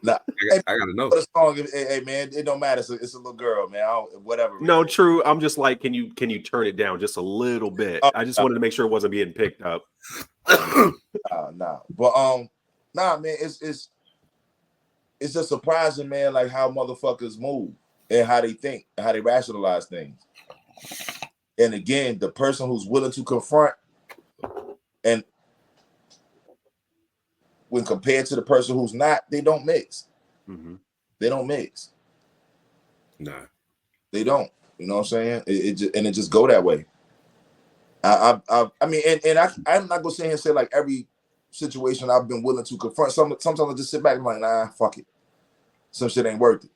Nah. I gotta know. The song, hey man, it don't matter. It's a little girl, man. Whatever. Man. No, true. I'm just like, can you turn it down just a little bit? I just wanted to make sure it wasn't being picked up. Nah. But nah, man, it's just surprising, man, like how motherfuckers move and how they think and how they rationalize things. And again, the person who's willing to confront, and when compared to the person who's not, they don't mix. Mm-hmm. They don't mix. Nah, they don't. You know what I'm saying? It just go that way. I mean, I'm not gonna sit here and say like every situation I've been willing to confront. Sometimes I just sit back and I'm like, nah, fuck it. Some shit ain't worth it.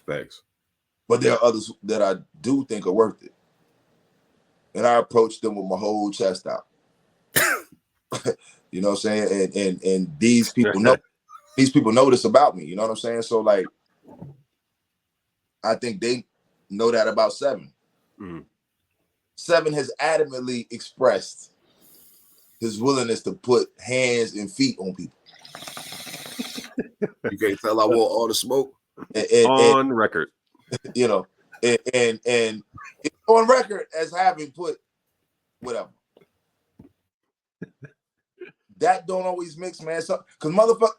Thanks. But there are others that I do think are worth it. And I approach them with my whole chest out. You know what I'm saying? And these people know this about me. You know what I'm saying? So like, I think they know that about Seven. Mm. Seven has adamantly expressed his willingness to put hands and feet on people. You can't tell I want all the smoke. And record. You know, and it's on record as having put whatever. That don't always mix, man. So, cause motherfucker,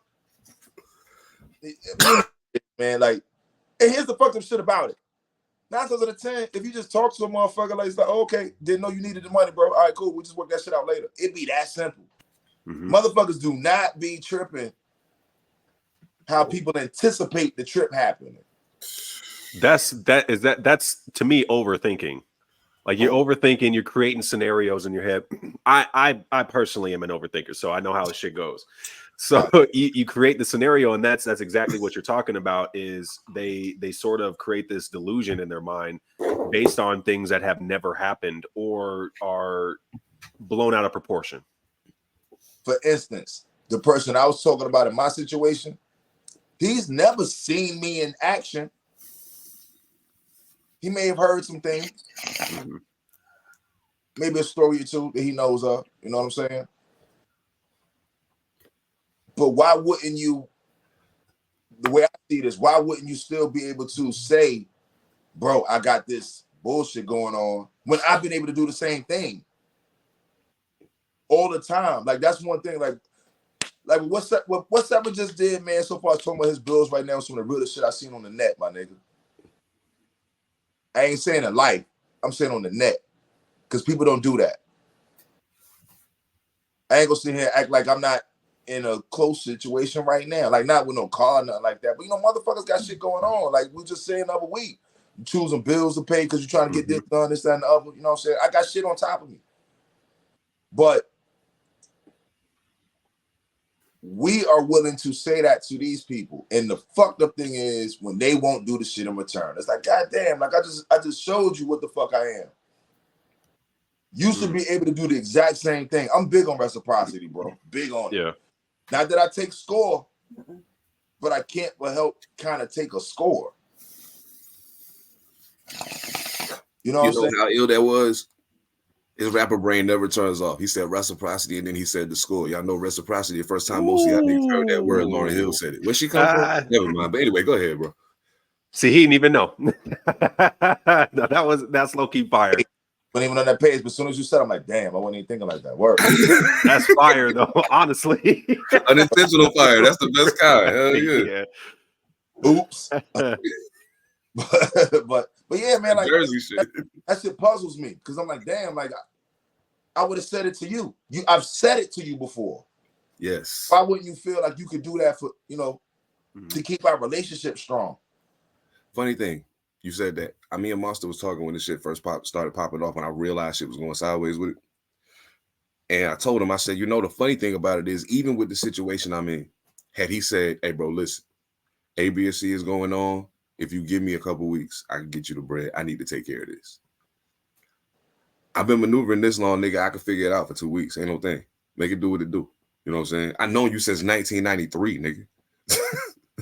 man, like, and here's the fucked up shit about it. 9 times out of 10, if you just talk to a motherfucker like, it's like, oh, okay, didn't know you needed the money, bro. All right, cool. We'll just work that shit out later. It be that simple. Mm-hmm. Motherfuckers do not be tripping how people anticipate the trip happening. That's to me overthinking. Like you're overthinking, you're creating scenarios in your head. I personally am an overthinker, so I know how this shit goes. So you create the scenario, and that's exactly what you're talking about. Is they sort of create this delusion in their mind based on things that have never happened or are blown out of proportion. For instance, the person I was talking about in my situation, he's never seen me in action. He may have heard some things, maybe a story or two that he knows of. You know what I'm saying? But why wouldn't you, the way I see this, why wouldn't you still be able to say, bro, I got this bullshit going on, when I've been able to do the same thing all the time? Like, that's one thing. Like what Seven just did, man, so far, talking about his bills right now, some of the realest shit I seen on the net, my nigga. I ain't saying in life, I'm saying on the net, because people don't do that. I ain't gonna sit here and act like I'm not in a close situation right now, like not with no car, nothing like that. But you know, motherfuckers got shit going on. Like we just saying the other week, you choosing bills to pay because you're trying to get this done, this, that, and the other. You know what I'm saying? I got shit on top of me. But we are willing to say that to these people. And the fucked up thing is when they won't do the shit in return. It's like, God damn, like I just showed you what the fuck I am. You should be able to do the exact same thing. I'm big on reciprocity, bro. Big on it. Yeah. Not that I take score, but I can't but help kind of take a score. You know what I'm saying? How ill that was? His rapper brain never turns off. He said reciprocity, and then he said the score. Y'all know reciprocity. The first time most of y'all niggas heard that word, Lauryn Hill said it. Where she come from? Never mind. But anyway, go ahead, bro. See, he didn't even know. No, that's low-key fire. Wasn't even on that page, but as soon as you said, I'm like, damn, I wasn't even thinking like that. Word. That's fire, though. Honestly, unintentional fire. That's the best kind. Hell yeah. Oops. but yeah, man, like Jersey shit. That shit puzzles me because I'm like, damn, like I would have said it to you. I've said it to you before. Yes. Why wouldn't you feel like you could do that for, to keep our relationship strong? Funny thing, you said that. Me and Monster was talking when this shit first started popping off, and I realized shit was going sideways with it. And I told him, I said, the funny thing about it is, even with the situation I'm in, had he said, hey, bro, listen, A, B, and C is going on. If you give me a couple weeks, I can get you the bread. I need to take care of this. I've been maneuvering this long, nigga. I can figure it out for 2 weeks. Ain't no thing. Make it do what it do. You know what I'm saying? I known you since 1993, nigga.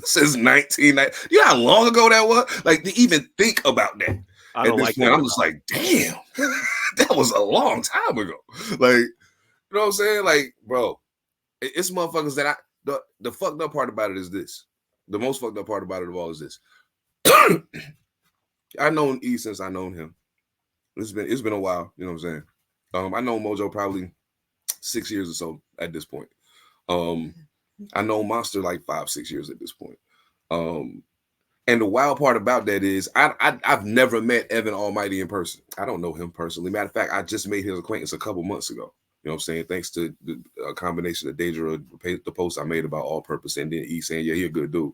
Since 1990. You know how long ago that was? Like, to even think about that. I don't like point, that. I'm just like, damn, that was a long time ago. Like, you know what I'm saying? Like, bro, it's motherfuckers that the fucked up part about it is this. The most fucked up part about it of all is this. I've known E since I known him. It's been a while, you know what I'm saying? I know Mojo probably 6 years or so at this point. I know Monster like 5-6 years at this point. And the wild part about that is I've never met Evan Almighty in person. I don't know him personally. Matter of fact, I just made his acquaintance a couple months ago. You know what I'm saying? Thanks to the combination of Deidre, the post I made about All Purpose, and then E saying, yeah, he a good dude.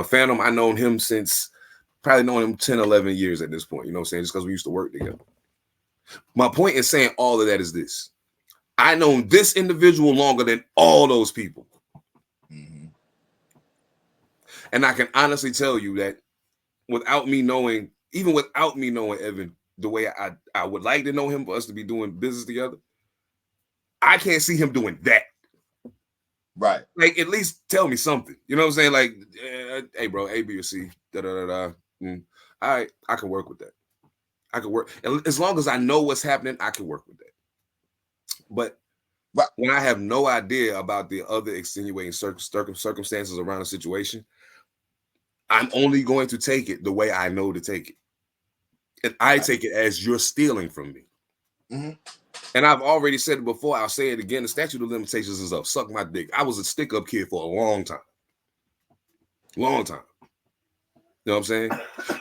Phantom, I known him since probably known him 10, 11 years at this point. You know what I'm saying? Just because we used to work together. My point in saying all of that is this. I known this individual longer than all those people. Mm-hmm. And I can honestly tell you that without me knowing Evan the way I would like to know him for us to be doing business together, I can't see him doing that. Right. Like, at least tell me something. You know what I'm saying? Like, hey, bro, A, B, or C. All right, I can work with that. I can work. As long as I know what's happening, I can work with that. But when I have no idea about the other extenuating circumstances around the situation, I'm only going to take it the way I know to take it. And I take it as you're stealing from me. Mm-hmm. And I've already said it before. I'll say it again. The statute of limitations is up. Suck my dick. I was a stick-up kid for a long time. Long time. You know what I'm saying?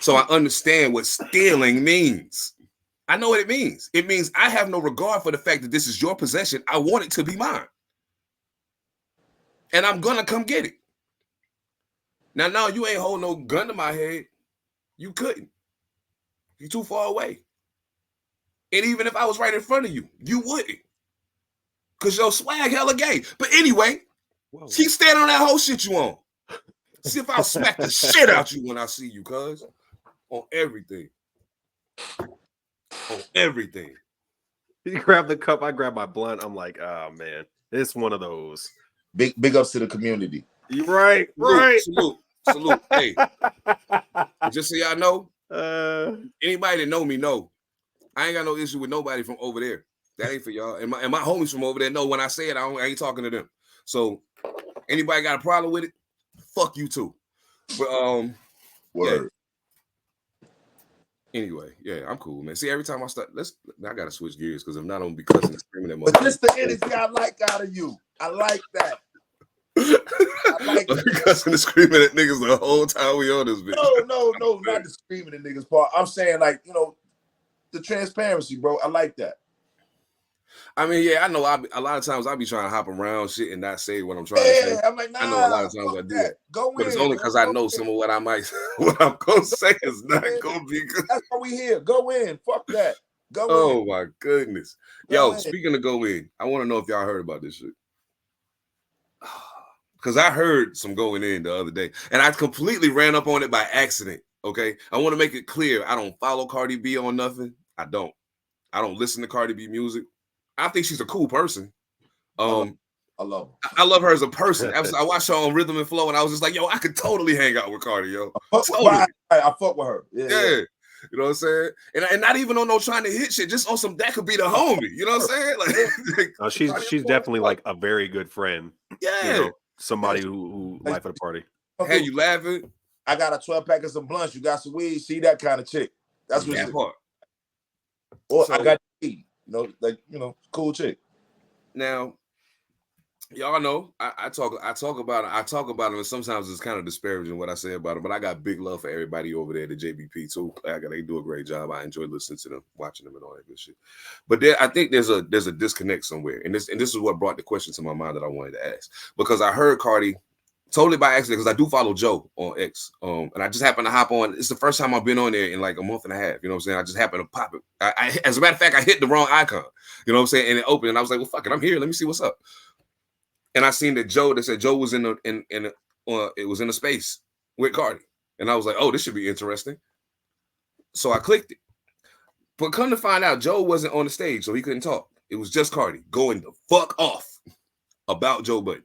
So I understand what stealing means. I know what it means. It means I have no regard for the fact that this is your possession. I want it to be mine. And I'm going to come get it. Now, you ain't holding no gun to my head. You couldn't. You're too far away. And even if I was right in front of you, you wouldn't. Because your swag hella gay. But anyway, keep standing on that whole shit you on. See if I'll smack the shit out you when I see you, cuz. On everything. On everything. You grab the cup, I grab my blunt. I'm like, oh, man. It's one of those. Big ups to the community. You're right. Right. Salute. Hey. Just so y'all know, anybody that know me know, I ain't got no issue with nobody from over there. That ain't for y'all. And my homies from over there know when I say it, I ain't talking to them. So anybody got a problem with it? Fuck you too. But Word. Yeah. Anyway, yeah, I'm cool, man. See, every time I start, I gotta switch gears because if not, I'm gonna be cussing and screaming at my. But this the energy I like out of you. I like that. I like that. Cussing and screaming at niggas the whole time we on this bitch. No, not the screaming at niggas part. I'm saying, like, you know, the transparency, bro. I like that. I mean, yeah, I know. A lot of times I be trying to hop around shit and not say what I'm trying to say. I'm like, nah, I know a lot of times I do that. But it's only because I know some of what I might, what I'm gonna say is not gonna be good. That's why we here. Go in. Fuck that. Go in. Oh my goodness. Yo, speaking of go in, I want to know if y'all heard about this shit. Because I heard some going in the other day, and I completely ran up on it by accident. Okay, I want to make it clear. I don't follow Cardi B on nothing. I don't listen to Cardi B music. I think she's a cool person. I love her as a person. I watched her on Rhythm and Flow, and I was just like, yo, I could totally hang out with Cardi, yo. Totally. I fuck with her. Yeah. You know what I'm saying? And not even on no trying to hit shit, just on some that could be the homie. You know what I'm saying? Like, she's definitely like a very good friend. Yeah. You know, somebody who life at a party. Hey, you laughing? I got a 12-pack of some blunts. You got some weed? See that kind of chick. That's what that part. Or I got weed. You know, like, you know, cool chick. Now, y'all know I talk about it, and sometimes it's kind of disparaging what I say about it, but I got big love for everybody over there at the JBP too. They do a great job. I enjoy listening to them, watching them, and all that good shit. But I think there's a disconnect somewhere, and this is what brought the question to my mind that I wanted to ask, because I heard Cardi totally by accident, because I do follow Joe on X, and I just happened to hop on. It's the first time I've been on there in like a month and a half. You know what I'm saying? I just happened to pop it. As a matter of fact, I hit the wrong icon. You know what I'm saying? And it opened, and I was like, well, fuck it, I'm here. Let me see what's up. And I seen that Joe was it was in a space with Cardi. And I was like, oh, this should be interesting. So I clicked it. But come to find out, Joe wasn't on the stage, so he couldn't talk. It was just Cardi going the fuck off about Joe Budden.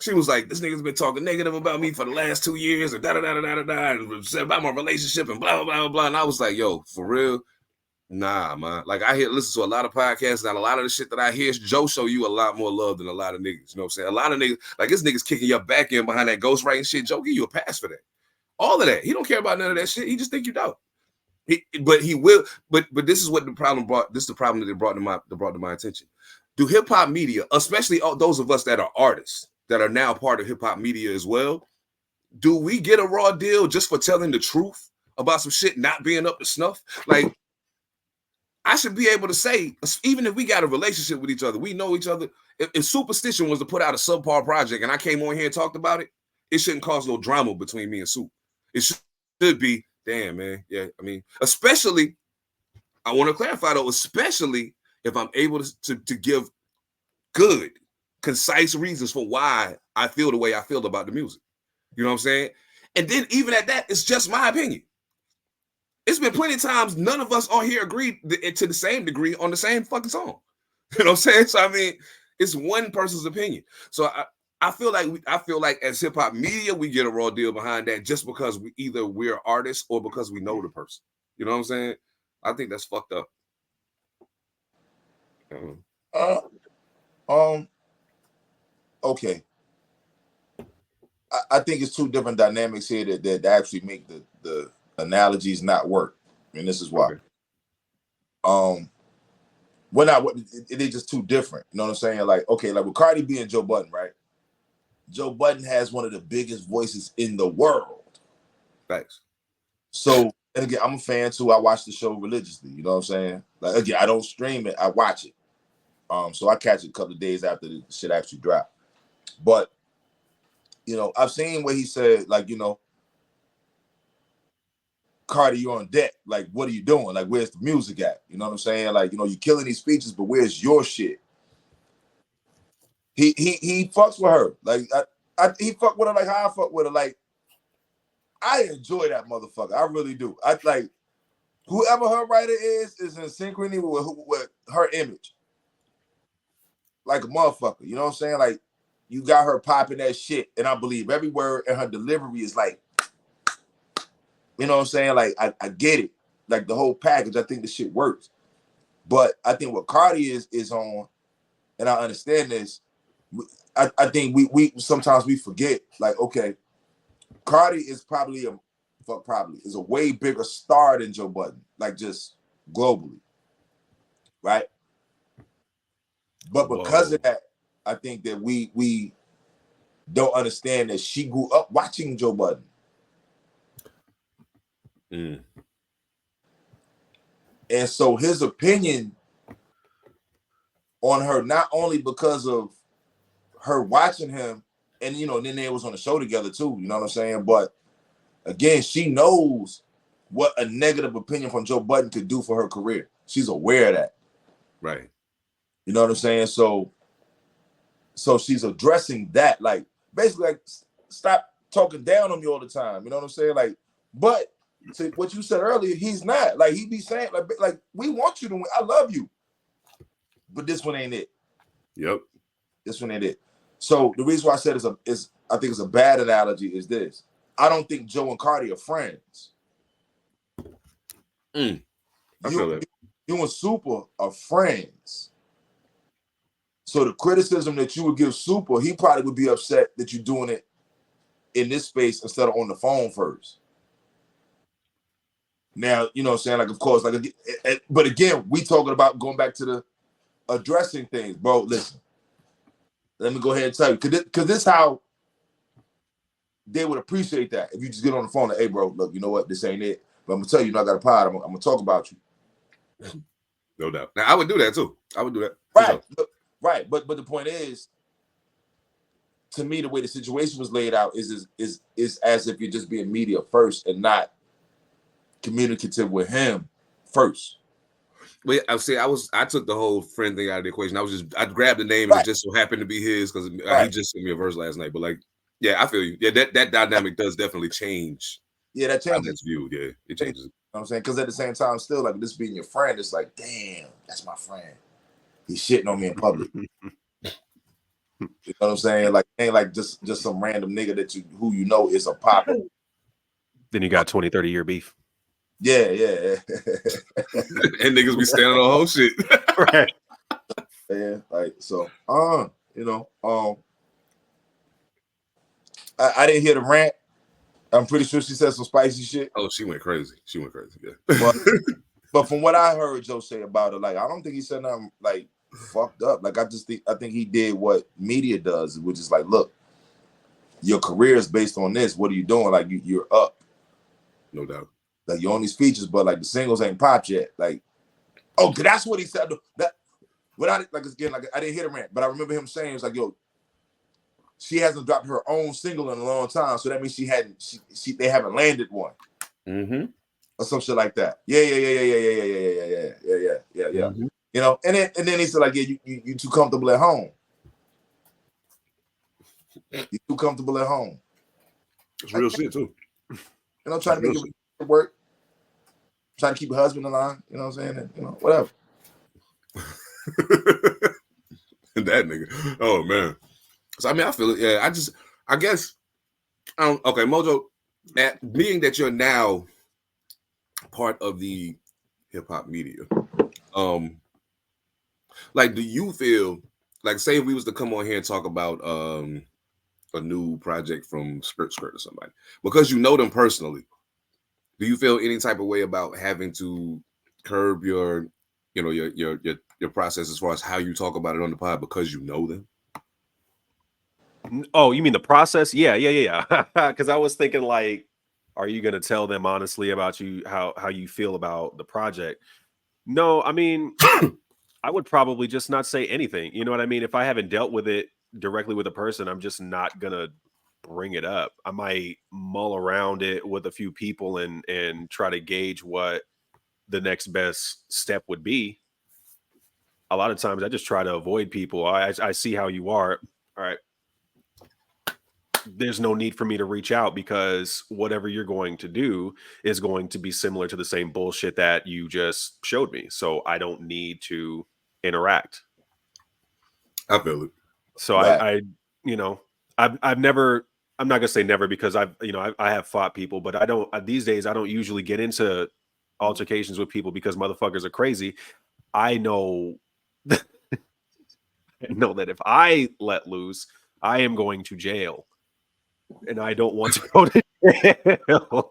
She was like, this nigga's been talking negative about me for the last 2 years, and and about my relationship, and blah, blah, blah, blah. And I was like, yo, for real? Nah, man. Like, I listen to a lot of podcasts, and a lot of the shit that I hear, Joe show you a lot more love than a lot of niggas. You know what I'm saying? A lot of niggas, like, this nigga's kicking your back end behind that ghostwriting shit. Joe give you a pass for that. All of that. He don't care about none of that shit. He just think you don't. But he will. But this is what the problem brought. This is the problem that it brought to my attention. Do hip hop media, especially those of us that are artists, that are now part of hip hop media as well, do we get a raw deal just for telling the truth about some shit not being up to snuff? Like, I should be able to say, even if we got a relationship with each other, we know each other. If Superstition was to put out a subpar project and I came on here and talked about it, it shouldn't cause no drama between me and Soup. It should be, damn, man. Yeah, I mean, especially, I want to clarify though, especially if I'm able to give good, concise reasons for why I feel the way I feel about the music. You know what I'm saying? And then even at that, it's just my opinion. It's been plenty of times none of us on here agreed to the same degree on the same fucking song. You know what I'm saying? So I mean, it's one person's opinion. So I feel like as hip hop media, we get a raw deal behind that just because we're artists or because we know the person. You know what I'm saying? I think that's fucked up. Okay. I think it's two different dynamics here that actually make the analogies not work, and this is why. Okay. They're just too different. You know what I'm saying? Like, okay, like with Cardi B and Joe Budden, right? Joe Budden has one of the biggest voices in the world. Thanks. So, and again, I'm a fan too. I watch the show religiously. You know what I'm saying? Like, again, I don't stream it. I watch it. So I catch it a couple of days after the shit actually dropped. But, you know, I've seen where he said, like, you know, Cardi, you're on deck. Like, what are you doing? Like, where's the music at? You know what I'm saying? Like, you know, you're killing these features, but where's your shit? He fucks with her. Like, he fuck with her like how I fuck with her. Like, I enjoy that motherfucker. I really do. I like whoever her writer is in synchrony with her image. Like a motherfucker. You know what I'm saying? Like, you got her popping that shit, and I believe every word, and her delivery is like, you know what I'm saying? Like, I get it. Like, the whole package, I think the shit works. But I think what Cardi is on, and I understand this, I think we sometimes we forget, like, okay, Cardi is is a way bigger star than Joe Budden, like, just globally, right? But because of that, I think that we don't understand that she grew up watching Joe Budden. And so his opinion on her, not only because of her watching him, and, you know, then they was on the show together too, you know what I'm saying? But again, she knows what a negative opinion from Joe Budden could do for her career. She's aware of that. Right. You know what I'm saying? So she's addressing that, like, basically, like, stop talking down on me all the time. You know what I'm saying? Like, but to what you said earlier, he's not. Like, he be saying, like we want you to win. I love you. But this one ain't it. Yep. This one ain't it. So the reason why I said I think it's a bad analogy is this. I don't think Joe and Cardi are friends. I feel that. You and Super are friends. So the criticism that you would give Super, he probably would be upset that you're doing it in this space instead of on the phone first. Now, you know what I'm saying? Like, of course, like, but again, we talking about going back to the addressing things. Bro, listen. Let me go ahead and tell you. Because this is how they would appreciate that. If you just get on the phone and, hey, bro, look, you know what? This ain't it. But I'm going to tell you, I got a pod. I'm going to talk about you. No doubt. Now, I would do that, too. I would do that. Right. Sure. Right. But the point is, to me, the way the situation was laid out is as if you're just being media first and not communicative with him first. But I took the whole friend thing out of the equation. I grabbed the name and it just so happened to be his because he just sent me a verse last night. But, like, yeah, I feel you. Yeah, that dynamic does definitely change. Yeah, that changes. That's viewed. Yeah, it changes. what I'm saying? Because at the same time, still, like, this being your friend, it's like, damn, that's my friend. He's shitting on me in public. You know what I'm saying? Like, ain't like just some random nigga that who you know is a popper. Then you got 20, 30 year beef. Yeah. And niggas be standing on whole shit. Right. Yeah, like, so, you know, I didn't hear the rant. I'm pretty sure she said some spicy shit. Oh, she went crazy. Yeah. But from what I heard Joe say about it, like, I don't think he said nothing like fucked up. Like, I think he did what media does, which is like, look, your career is based on this. What are you doing? Like, you're up. No doubt. Like, you're on these features, but like the singles ain't popped yet. Like, oh, that's what he said. That without like, again, like, I didn't hear the rant, but I remember him saying, it's like, yo, she hasn't dropped her own single in a long time, so that means they haven't landed one. Mm-hmm. Or some shit like that. Yeah. Mm-hmm. You know, and then he said, like, yeah, you too comfortable at home. You too comfortable at home. It's real shit too. You know, trying to make it work. Trying to keep your husband alive. You know what I'm saying? And, you know, whatever. That nigga. Oh man. So I mean, I feel it. Yeah, I guess. Okay, Mojo. Being that you're now part of the hip hop media, like, do you feel like, say if we was to come on here and talk about a new project from Skirt or somebody, because you know them personally, do you feel any type of way about having to curb your process as far as how you talk about it on the pod because you know them? Oh, you mean the process? Yeah. Because I was thinking, like, are you going to tell them honestly about how you feel about the project? No, I mean, I would probably just not say anything. You know what I mean? If I haven't dealt with it directly with a person, I'm just not going to bring it up. I might mull around it with a few people and try to gauge what the next best step would be. A lot of times I just try to avoid people. I see how you are. All right. There's no need for me to reach out because whatever you're going to do is going to be similar to the same bullshit that you just showed me. So I don't need to interact. I feel it. So right. I've never, I'm not gonna say never because I have fought people, but I don't, these days, I don't usually get into altercations with people because motherfuckers are crazy. I know that if I let loose, I am going to jail. And I don't want to go to jail.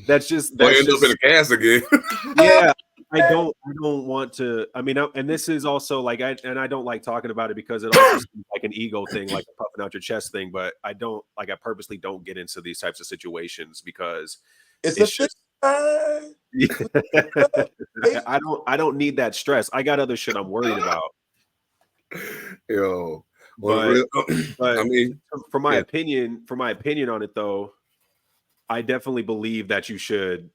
That's end up in a cast again. Yeah, I don't want to. I mean, and this is also like, I don't like talking about it because it also seems like an ego thing, like a puffing out your chest thing. But I purposely don't get into these types of situations because it's just. I don't need that stress. I got other shit I'm worried about. Yo. But I mean, for my opinion on it, though, I definitely believe that you should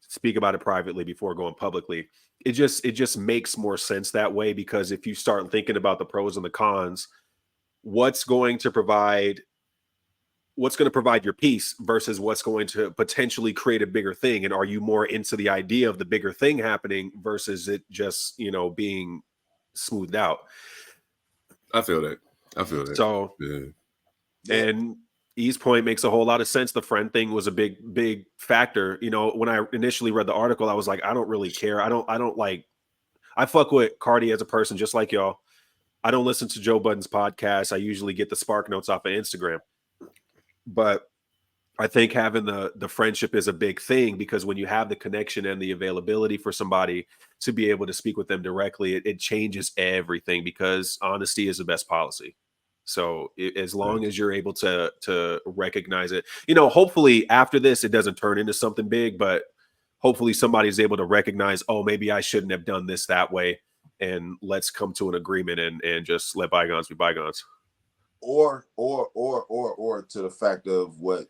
speak about it privately before going publicly. It just makes more sense that way because if you start thinking about the pros and the cons, what's going to provide your peace versus what's going to potentially create a bigger thing, and are you more into the idea of the bigger thing happening versus it just being smoothed out? I feel that. So, yeah. And E's point makes a whole lot of sense. The friend thing was a big factor. When I initially read the article, I was like, I don't really care. I fuck with Cardi as a person, just like y'all. I don't listen to Joe Budden's podcast. I usually get the Spark Notes off of Instagram. But I think having the friendship is a big thing because when you have the connection and the availability for somebody to be able to speak with them directly, it changes everything because honesty is the best policy. So as long as you're able to recognize it, hopefully after this, it doesn't turn into something big, but hopefully somebody's able to recognize, oh, maybe I shouldn't have done this that way. And let's come to an agreement and just let bygones be bygones. Or to the fact of what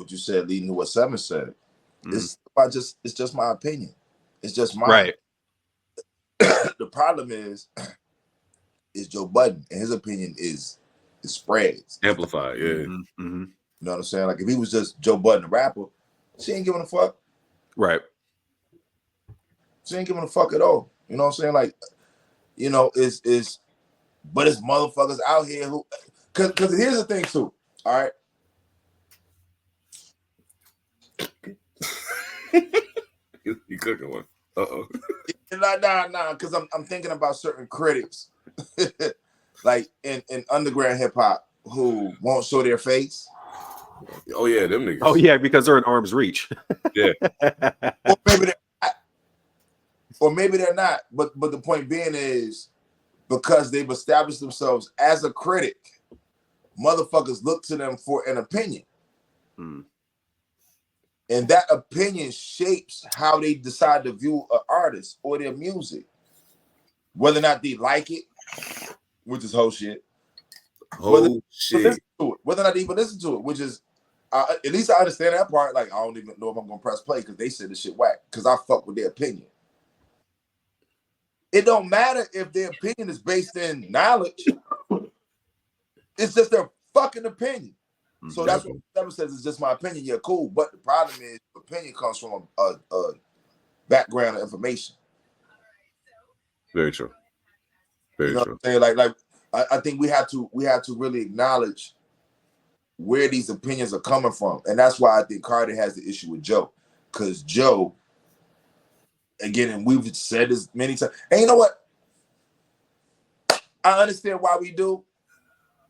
you said, leading to what Seven said. Mm-hmm. It's just my opinion. It's just mine. Right. The problem is Joe Budden, and his opinion is spreads. Amplified, yeah. Mm-hmm. You know what I'm saying? Like if he was just Joe Budden, the rapper, She ain't giving a fuck. Right. She ain't giving a fuck at all. You know what I'm saying? Like, you know, but it's motherfuckers out here who, because here's the thing too. All right. You cooking one? Uh-oh. Nah. Because I'm thinking about certain critics, like in underground hip hop, who won't show their face. Oh yeah, them niggas. Oh yeah, because they're in arm's reach. Yeah. Or maybe they're not. But the point being is, because they've established themselves as a critic, motherfuckers look to them for an opinion. Hmm. And that opinion shapes how they decide to view an artist or their music. Whether or not they like it, which is whole shit. Whole shit. Whether or not they even listen to it, which is, at least I understand that part. Like, I don't even know if I'm going to press play because they said the shit whack. Because I fuck with their opinion. It don't matter if their opinion is based in knowledge. It's just their fucking opinion. So that's what Seven says. It's just my opinion. Yeah, cool. But the problem is, opinion comes from a background of information. Very true. Very true. What I'm saying? Like I think we have to really acknowledge where these opinions are coming from, and that's why I think Carter has the issue with Joe, because Joe, again, and we've said this many times. And you know what? I understand why we do,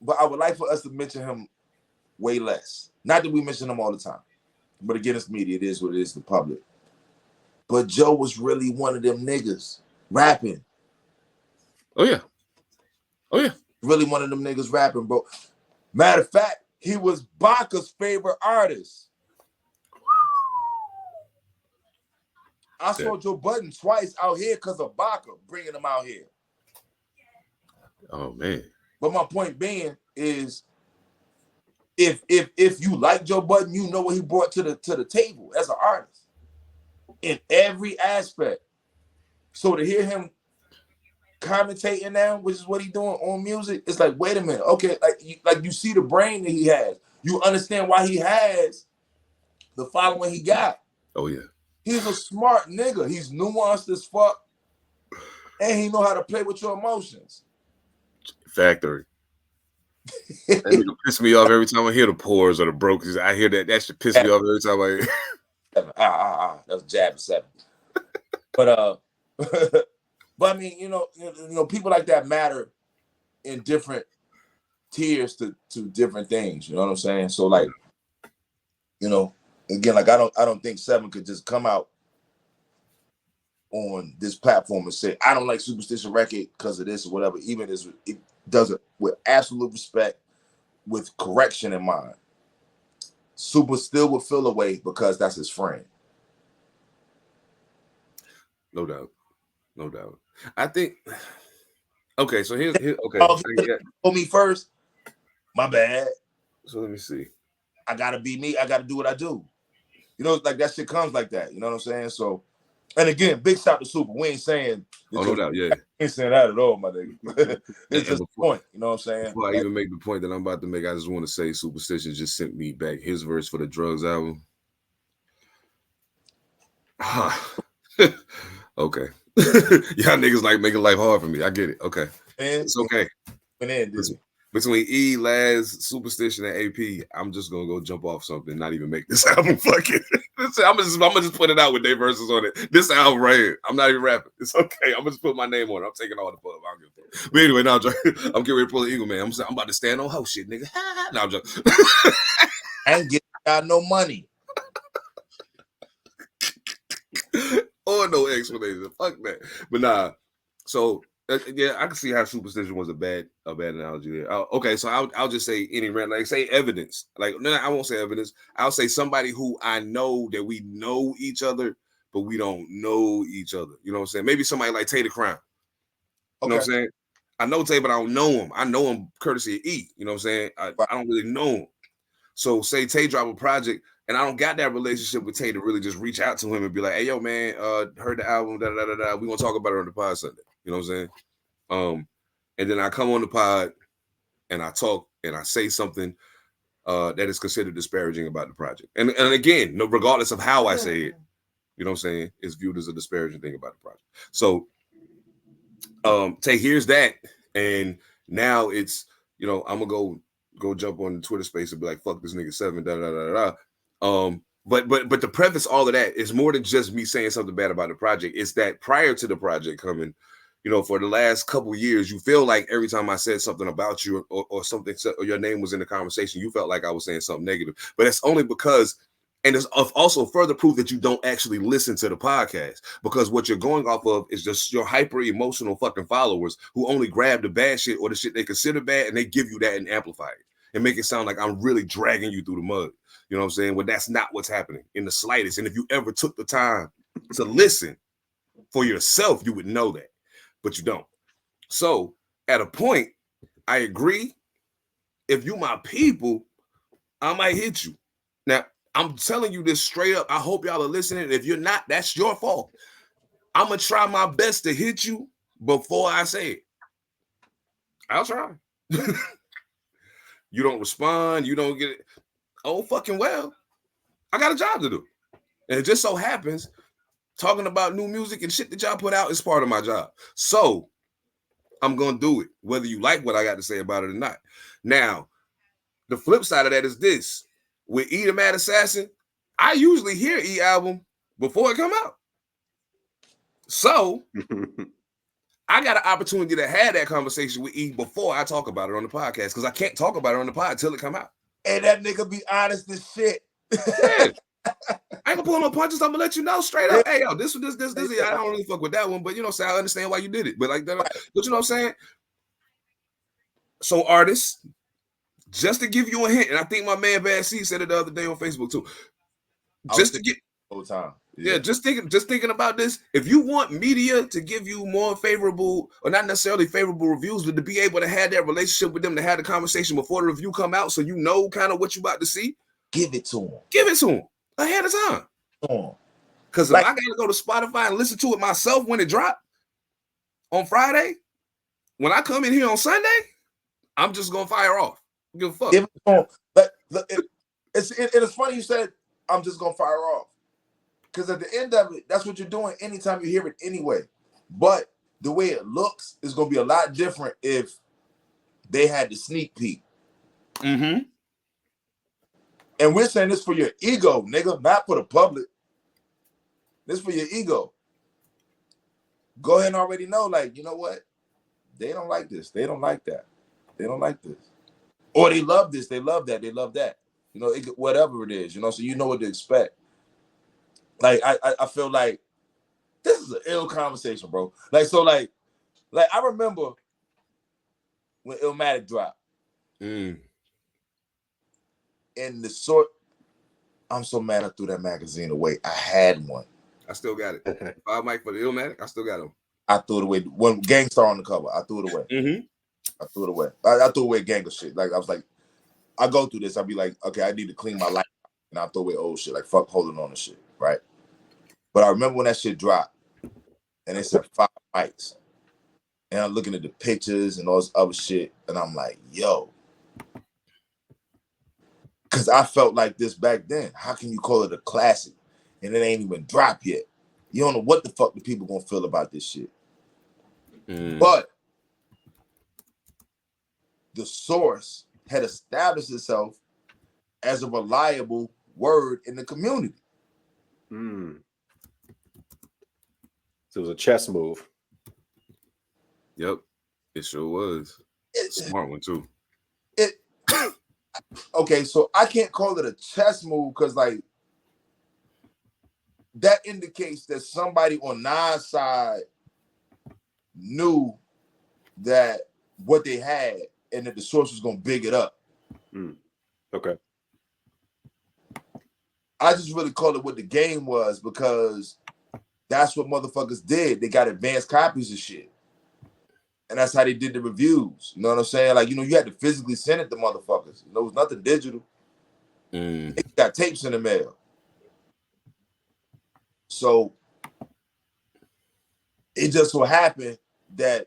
but I would like for us to mention him way less. Not that we mention him all the time, but again, it's media. It is what it is, the public. But Joe was really one of them niggas rapping. Oh yeah. Really one of them niggas rapping, bro. Matter of fact, he was Baca's favorite artist. I saw Joe Budden twice out here because of Baca bringing him out here. Oh man. But my point being is, if you like Joe Budden, you know what he brought to the table as an artist in every aspect. So to hear him commentating now, which is what he's doing on music, it's like, wait a minute, okay, like you see the brain that he has. You understand why he has the following he got. Oh yeah. He's a smart nigga. He's nuanced as fuck, and he know how to play with your emotions. Factory. That nigga piss me off every time I hear the pores or the brokers. I hear that should piss me off every time I hear. That's jab 7. But but I mean, you know, people like that matter in different tiers to different things. You know what I'm saying? So like, you know, again, like I don't think Seven could just come out on this platform and say, I don't like Superstition Record because of this or whatever, even as it does it with absolute respect, with correction in mind. Super still would feel away because that's his friend. No doubt. I think. Okay, so here's okay. For me first, my bad. So let me see. I gotta be me. I gotta do what I do. You know, like that shit comes like that. You know what I'm saying? So, and again, big shout to Super. We ain't saying. No doubt, yeah. We ain't saying that at all, my nigga. It's just a point. You know what I'm saying? Before I even make the point that I'm about to make, I just want to say Superstition just sent me back his verse for the Drugs album. Okay. Y'all niggas like making life hard for me. I get it. Okay. It's okay. Between E, Laz, Superstition, and AP, I'm just gonna go jump off something, not even make this album. Fuck it. I'm gonna just put it out with their verses on it. This album right here. I'm not even rapping. It's okay. I'm gonna just put my name on it. I'm taking all the pub. I don't give a fuck. But anyway, now I'm getting ready to pull the Eagle, man. I'm about to stand on hoe shit, nigga. Now I'm just I ain't getting out no money. Or no explanation. Fuck that. But nah. So yeah, I can see how Superstition was a bad analogy there. Okay, so I'll just say any rant, like say evidence. Like no, I won't say evidence. I'll say somebody who I know that we know each other, but we don't know each other. You know what I'm saying? Maybe somebody like Tay the Crown. You know what I'm saying? I know Tay, but I don't know him. I know him courtesy of E. You know what I'm saying? I don't really know him. So say Tay drop a project, and I don't got that relationship with Tay to really just reach out to him and be like, hey, yo, man, heard the album, da-da-da-da-da. We're going to talk about it on the pod Sunday. You know what I'm saying? And then I come on the pod, and I talk, and I say something that is considered disparaging about the project. And again, no, regardless of how I say it, you know what I'm saying, it's viewed as a disparaging thing about the project. So here's that, and now it's, you know, I'm gonna go jump on the Twitter space and be like, fuck this nigga Seven, da da da da. But to preface all of that is more than just me saying something bad about the project. It's that prior to the project coming, you know, for the last couple of years, you feel like every time I said something about you or something, or your name was in the conversation, you felt like I was saying something negative. But it's only because, and it's also further proof that you don't actually listen to the podcast, because what you're going off of is just your hyper emotional fucking followers who only grab the bad shit or the shit they consider bad, and they give you that and amplify it and make it sound like I'm really dragging you through the mud. You know what I'm saying? Well, that's not what's happening in the slightest. And if you ever took the time to listen for yourself, you would know that, but you don't. So at a point, I agree. If you my people, I might hit you. Now, I'm telling you this straight up. I hope y'all are listening. If you're not, that's your fault. I'm going to try my best to hit you before I say it. I'll try. You don't respond. You don't get it. Oh, fucking well. I got a job to do. And it just so happens, talking about new music and shit that y'all put out is part of my job. So I'm going to do it, whether you like what I got to say about it or not. Now, the flip side of that is this. With ethemadassassin, I usually hear E album before it come out. So I got an opportunity to have that conversation with E before I talk about it on the podcast, because I can't talk about it on the pod until it come out. Hey, that nigga be honest as shit. Yeah. I ain't gonna pull no punches. I'm gonna let you know straight up. Hey, yo, this. I don't really fuck with that one, but you know, say I understand why you did it. But like that, but you know what I'm saying? So artists, just to give you a hint, and I think my man Bad C said it the other day on Facebook too. Just to get whole time. Yeah, just thinking about this. If you want media to give you more favorable, or not necessarily favorable reviews, but to be able to have that relationship with them, to have the conversation before the review come out, so you know kind of what you about to see, give it to them. Give it to them ahead of time. Because if I gotta go to Spotify and listen to it myself when it dropped on Friday, when I come in here on Sunday, I'm just gonna fire off. Give a fuck. Give it to them. It's funny you said I'm just gonna fire off. Because at the end of it, that's what you're doing anytime you hear it anyway. But the way it looks is going to be a lot different if they had the sneak peek. Mm-hmm. And we're saying this for your ego, nigga, not for the public. This for your ego. Go ahead and already know, like, you know what? They don't like this. They don't like that. They don't like this. Or they love this. They love that. They love that. You know, whatever it is, you know, so you know what to expect. Like I feel like this is an ill conversation, bro. Like I remember when Illmatic dropped. Mm. And I'm so mad I threw that magazine away. I had one. I still got it. Five mic for the Illmatic, I still got them. I threw it away. One Gangstar on the cover. I threw it away. Mm-hmm. I threw it away. I threw away gang of shit. Like I was like, I go through this. I'll be like, okay, I need to clean my life, and I'll throw away old shit. Like fuck holding on to shit, right? But I remember when that shit dropped, and it said 5 mics, and I'm looking at the pictures and all this other shit, and I'm like, yo, because I felt like this back then. How can you call it a classic, and it ain't even dropped yet? You don't know what the fuck the people gonna feel about this shit. But the source had established itself as a reliable word in the community. So it was a chess move. Yep, it sure was. Smart one too. Okay, so I can't call it a chess move because like that indicates that somebody on Nas side knew that what they had and that the source was gonna big it up. Okay. I just really call it what the game was because that's what motherfuckers did. They got advanced copies of shit. And that's how they did the reviews. You know what I'm saying? Like, you know, you had to physically send it to motherfuckers. You know, it was nothing digital. They got tapes in the mail. So it just so happened that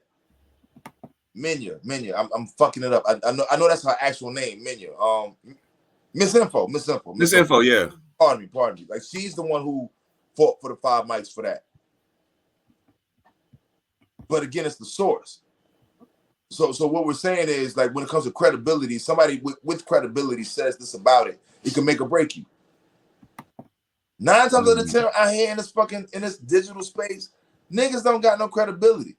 Minya, I'm fucking it up. I know that's her actual name, Minya. Misinfo. Yeah. Pardon me. Like she's the one who fought for the 5 mics for that. But again, it's the source. So what we're saying is, like, when it comes to credibility, somebody with credibility says this about it, it can make or break you. 9 times out of 10 out here in this digital space, niggas don't got no credibility.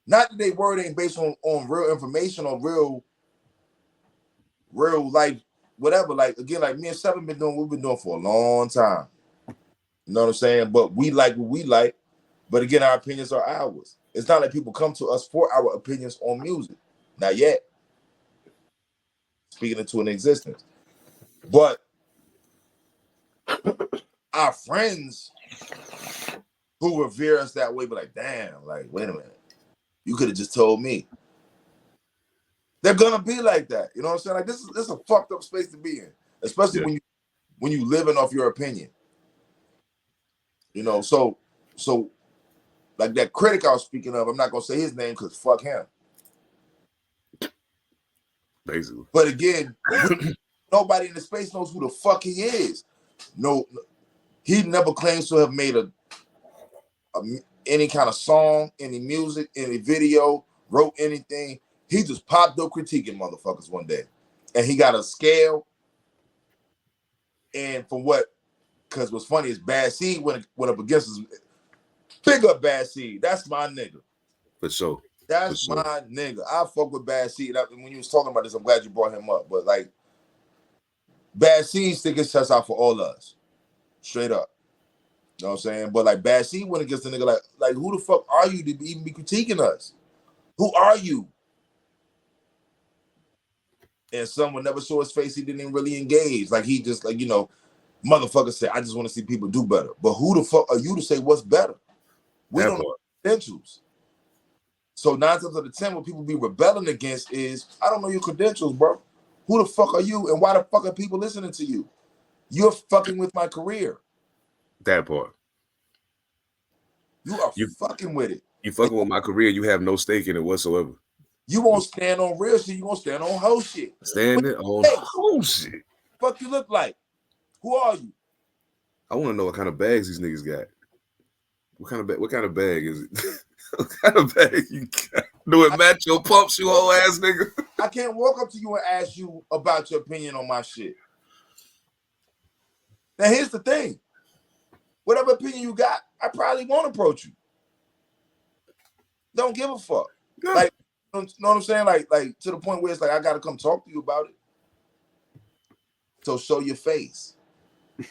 Not that they word ain't based on real information, on real life, whatever. Like, again, like me and Seven we've been doing for a long time. You know what I'm saying? But we like what we like. But again, our opinions are ours. It's not like people come to us for our opinions on music. Not yet. Speaking into an existence. But our friends who revere us that way be like, damn, like, wait a minute. You could have just told me. They're gonna be like that. You know what I'm saying? Like, this is a fucked up space to be in. Especially when you living off your opinion. You know, so like that critic I was speaking of, I'm not gonna say his name because fuck him. Basically. But again, nobody in the space knows who the fuck he is. No, he never claims to have made any kind of song, any music, any video, wrote anything. He just popped up critiquing motherfuckers one day. And he got a scale. And because what's funny is Bad Seed went up against us. Big up Bad Seed. That's my nigga. For sure. That's my nigga. I fuck with Bad Seed. When you was talking about this, I'm glad you brought him up. But like, Bad Seed stick his chest out for all of us. Straight up. You know what I'm saying? But like, Bad Seed went against the nigga like who the fuck are you to even be critiquing us? Who are you? And someone never saw his face. He didn't even really engage. Like, he just, like, you know, motherfucker said, I just want to see people do better. But who the fuck are you to say what's better? We don't know credentials. So 9 times out of 10, what people be rebelling against is, I don't know your credentials, bro. Who the fuck are you? And why the fuck are people listening to you? You're fucking with my career. That part. You are fucking with it. You fucking with my career. You have no stake in it whatsoever. You won't stand on real shit. You won't stand on hoe shit. Standing on hoe shit. Fuck you look like? Who are you? I want to know what kind of bags these niggas got. What kind of bag is it? What kind of bag you got? Do it match your pumps, you whole ass nigga? I can't walk up to you and ask you about your opinion on my shit. Now here's the thing. Whatever opinion you got, I probably won't approach you. Don't give a fuck. Yeah. Like, you know what I'm saying? Like to the point where it's like, I gotta come talk to you about it. So show your face.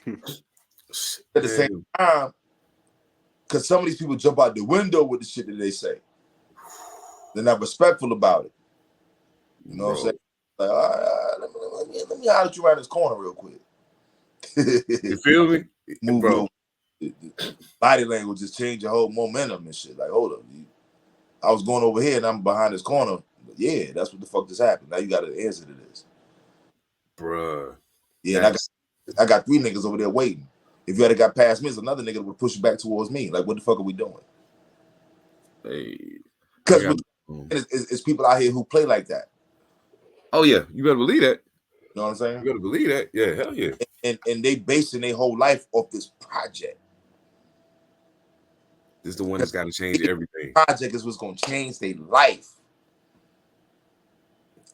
At the same time, because some of these people jump out the window with the shit that they say. They're not respectful about it. You know what I'm saying? Like, all right, let me holler at you around this corner real quick. You feel me? Bro. Body language just changed your whole momentum and shit. Like, hold up. I was going over here and I'm behind this corner. But yeah, that's what the fuck just happened. Now you got to answer to this. Bruh. Yeah, and I got 3 niggas over there waiting. If you had got past me, there's another nigga that would push you back towards me. Like, what the fuck are we doing? Hey. Because it's people out here who play like that. Oh, yeah. You better believe that. You know what I'm saying? You better believe that. Yeah, hell yeah. And they basing their whole life off this project. This is the one that's got to change everything. Project is what's going to change their life.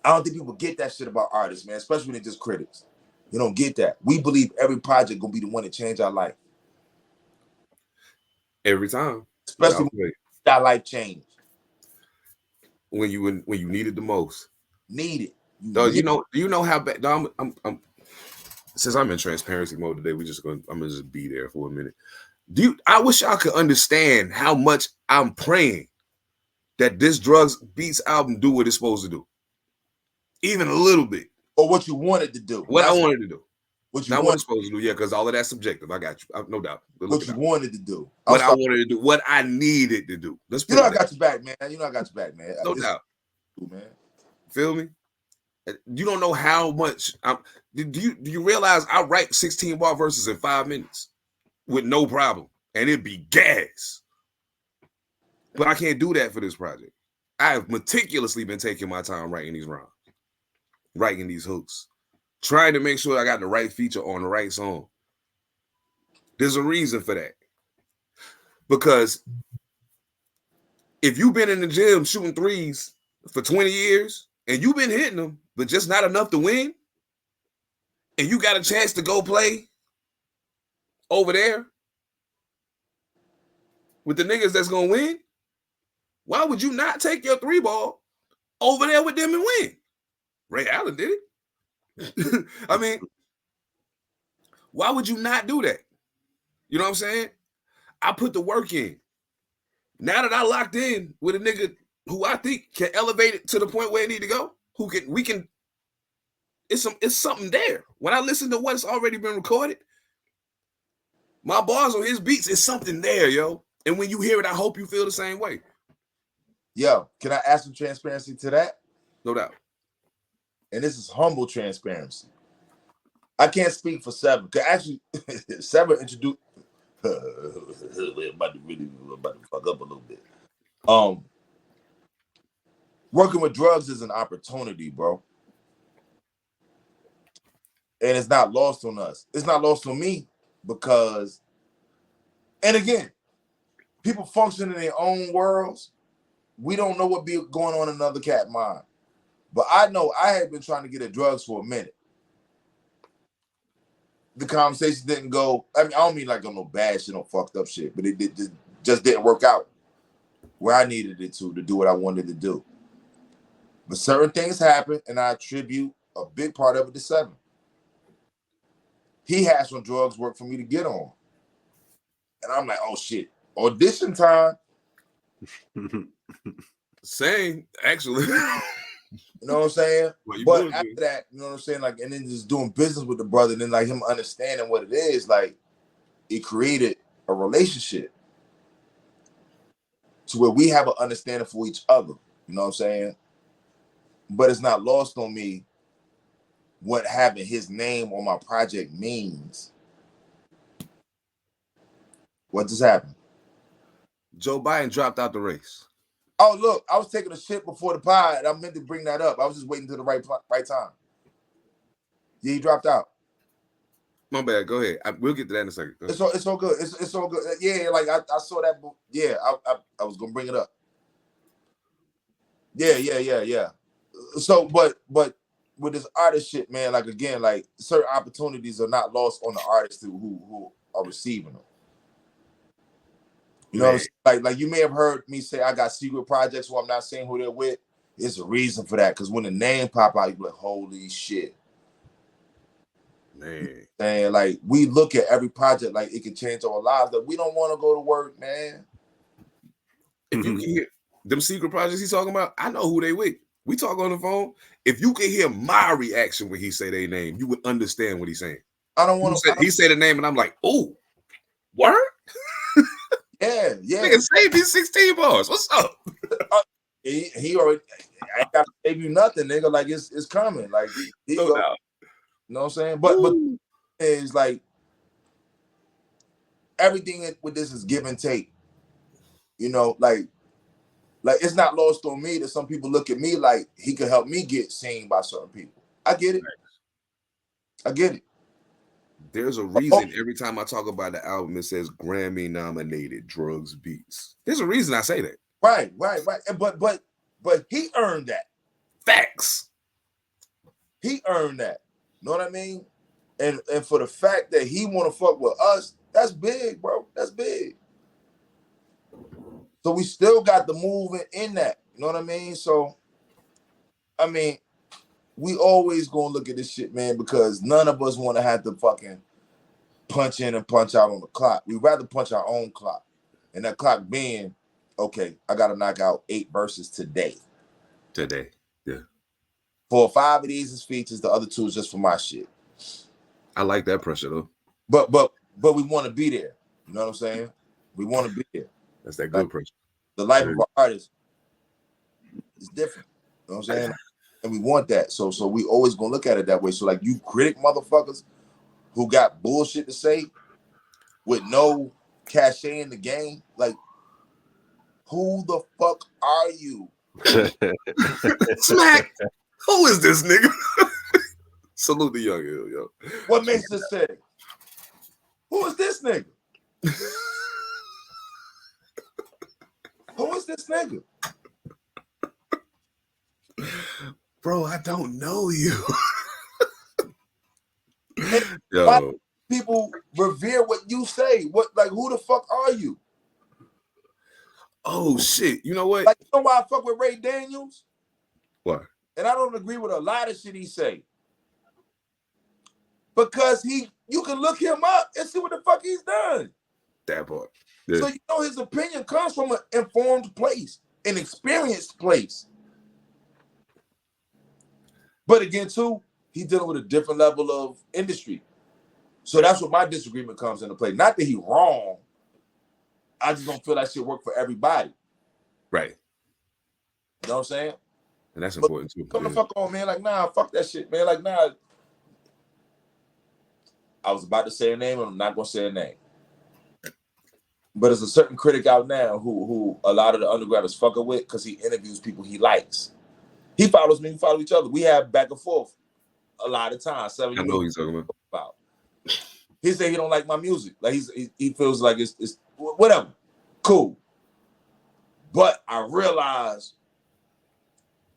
I don't think people get that shit about artists, man, especially when they're just critics. You don't get that. We believe every project going to be the one that change our life. Every time. Especially when our life changed. When you need it the most. Need it. Do you know how bad? I'm since I'm in transparency mode today, I'm gonna just be there for a minute. I wish y'all could understand how much I'm praying that this Drugs Beats album do what it's supposed to do. Even a little bit. Or what you wanted to do. What I wanted to do. What it's supposed to do, yeah, because all of that's subjective. I got you. No doubt. What you wanted to do. What I wanted to do. What I needed to do. I got your back, man. I got your back, man. No doubt. Man. Feel me? You don't know how much. Do you realize I write 16 bar verses in 5 minutes with no problem, and it'd be gas. But I can't do that for this project. I have meticulously been taking my time writing these rhymes. writing these hooks, trying to make sure I got the right feature on the right song. There's a reason for that. Because if you've been in the gym shooting threes for 20 years and you've been hitting them, but just not enough to win, and you got a chance to go play over there with the niggas that's going to win, why would you not take your three ball over there with them and win? Ray Allen did it. I mean, why would you not do that? You know what I'm saying? I put the work in. Now that I locked in with a nigga who I think can elevate it to the point where it need to go, it's something there. When I listen to what's already been recorded, my bars on his beats is something there, yo. And when you hear it, I hope you feel the same way. Yo, can I add some transparency to that? No doubt. And this is humble transparency. I can't speak for Seven. Cause actually, Seven introduced. We're about to fuck up a little bit. Working with drugs is an opportunity, bro. And it's not lost on us. It's not lost on me because, and again, people function in their own worlds. We don't know what be going on in another cat mind. But I know I had been trying to get at drugs for a minute. The conversation didn't go. I mean, I don't mean like on no bad shit, no fucked up shit, but it just didn't work out where I needed it to do what I wanted to do. But certain things happened, and I attribute a big part of it to Seven. He had some drugs work for me to get on. And I'm like, oh shit, audition time. Same, actually. You know what I'm saying? Well, but after that, you know what I'm saying? Like, and then just doing business with the brother, and then like him understanding what it is, like it created a relationship to where we have an understanding for each other. You know what I'm saying? But it's not lost on me what having his name on my project means. What just happened? Joe Biden dropped out the race. Oh, look, I was taking a shit before the pod, and I meant to bring that up. I was just waiting till the right time. Yeah, he dropped out. My bad. Go ahead. We'll get to that in a second. It's all good. It's all good. Yeah, like I saw that. Yeah, I was gonna bring it up. Yeah. So, but with this artist shit, man, like again, like certain opportunities are not lost on the artists who are receiving them. You know what I'm saying? Like you may have heard me say I got secret projects where I'm not saying who they're with. It's a reason for that. Because when the name pop out, you're like, holy shit. Man. And like we look at every project like it can change our lives. That we don't want to go to work, man. If you can hear them secret projects he's talking about, I know who they with. We talk on the phone. If you can hear my reaction when he say their name, you would understand what he's saying. I don't want to. He said the name, and I'm like, oh, word? Yeah. Nigga, save these 16 bars. What's up? He already. I ain't got to save you nothing, nigga. Like it's coming. Like he No go, doubt. you know what I'm saying? But it's like everything with this is give and take. You know, like it's not lost on me that some people look at me like he could help me get seen by certain people. I get it. I get it. There's a reason every time I talk about the album, it says Grammy nominated Drugs Beats. There's a reason I say that. Right. But he earned that. Facts. He earned that. You know what I mean? And for the fact that he want to fuck with us, that's big, bro. That's big. So we still got the movement in that. You know what I mean? So, I mean, we always gonna look at this shit, man, because none of us want to have to fucking punch in and punch out on the clock. We'd rather punch our own clock. And that clock being, okay, I gotta knock out 8 verses today. Yeah. 4 or 5 of these is features, the other 2 is just for my shit. I like that pressure though. But we want to be there. You know what I'm saying? We want to be there. That's that good pressure. The life of an artist is different. You know what I'm saying? And we want that. So we always gonna look at it that way. So like you critic motherfuckers who got bullshit to say with no cachet in the game, like who the fuck are you? Smack. Who is this nigga? Salute the young ill, yo. What makes us say? Who is this nigga? Who is this nigga? Bro, I don't know you. Yo. People revere what you say. What, like, who the fuck are you? Oh shit! You know what? Like, you know why I fuck with Ray Daniels? Why? And I don't agree with a lot of shit he say. Because you can look him up and see what the fuck he's done. That part. Yeah. So you know his opinion comes from an informed place, an experienced place. But again, too, he's dealing with a different level of industry. So that's what my disagreement comes into play. Not that he's wrong. I just don't feel that shit work for everybody. Right. You know what I'm saying? And that's important too. Come the fuck on, man. Like, nah, fuck that shit, man. Like, nah. I was about to say a name, and I'm not gonna say a name. But there's a certain critic out now who a lot of the underground is fucking with because he interviews people he likes. He follows me, we follow each other. We have back and forth a lot of times. I know what he's talking about. He said he don't like my music. Like he feels like it's whatever. Cool. But I realize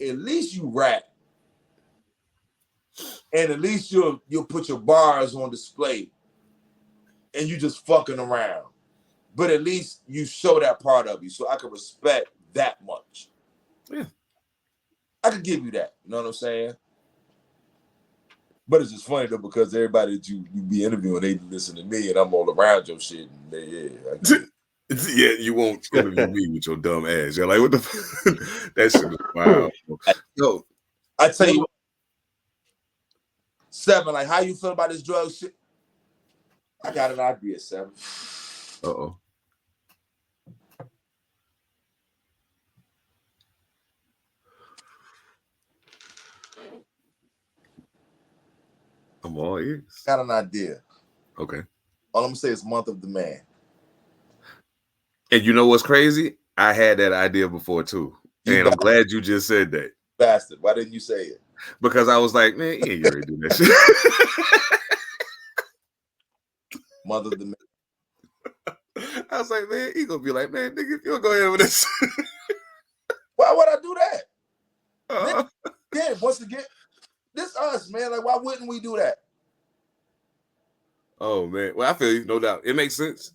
at least you rap. And at least you'll put your bars on display and you just fucking around. But at least you show that part of you. So I can respect that much. Yeah. I could give you that. You know what I'm saying? But it's just funny though, because everybody that you be interviewing, they listen to me and I'm all around your shit. And yeah, you won't interview me with your dumb ass. You're like, what the that shit was wild. Yo, I tell you what, Seven, like, how you feel about this drug shit? I got an idea, Seven. Uh-oh. I'm all ears. Got an idea. Okay. All I'm gonna say is month of the man. And you know what's crazy? I had that idea before too. And I'm glad you just said that. Bastard. Why didn't you say it? Because I was like, man, you already do that shit. Month of the man. I was like, man, he gonna be like, man, nigga, you'll go ahead with this. Why would I do that? Yeah, once again, this us, man. Like, why wouldn't we do that? Oh man, well, I feel you, no doubt. It makes sense.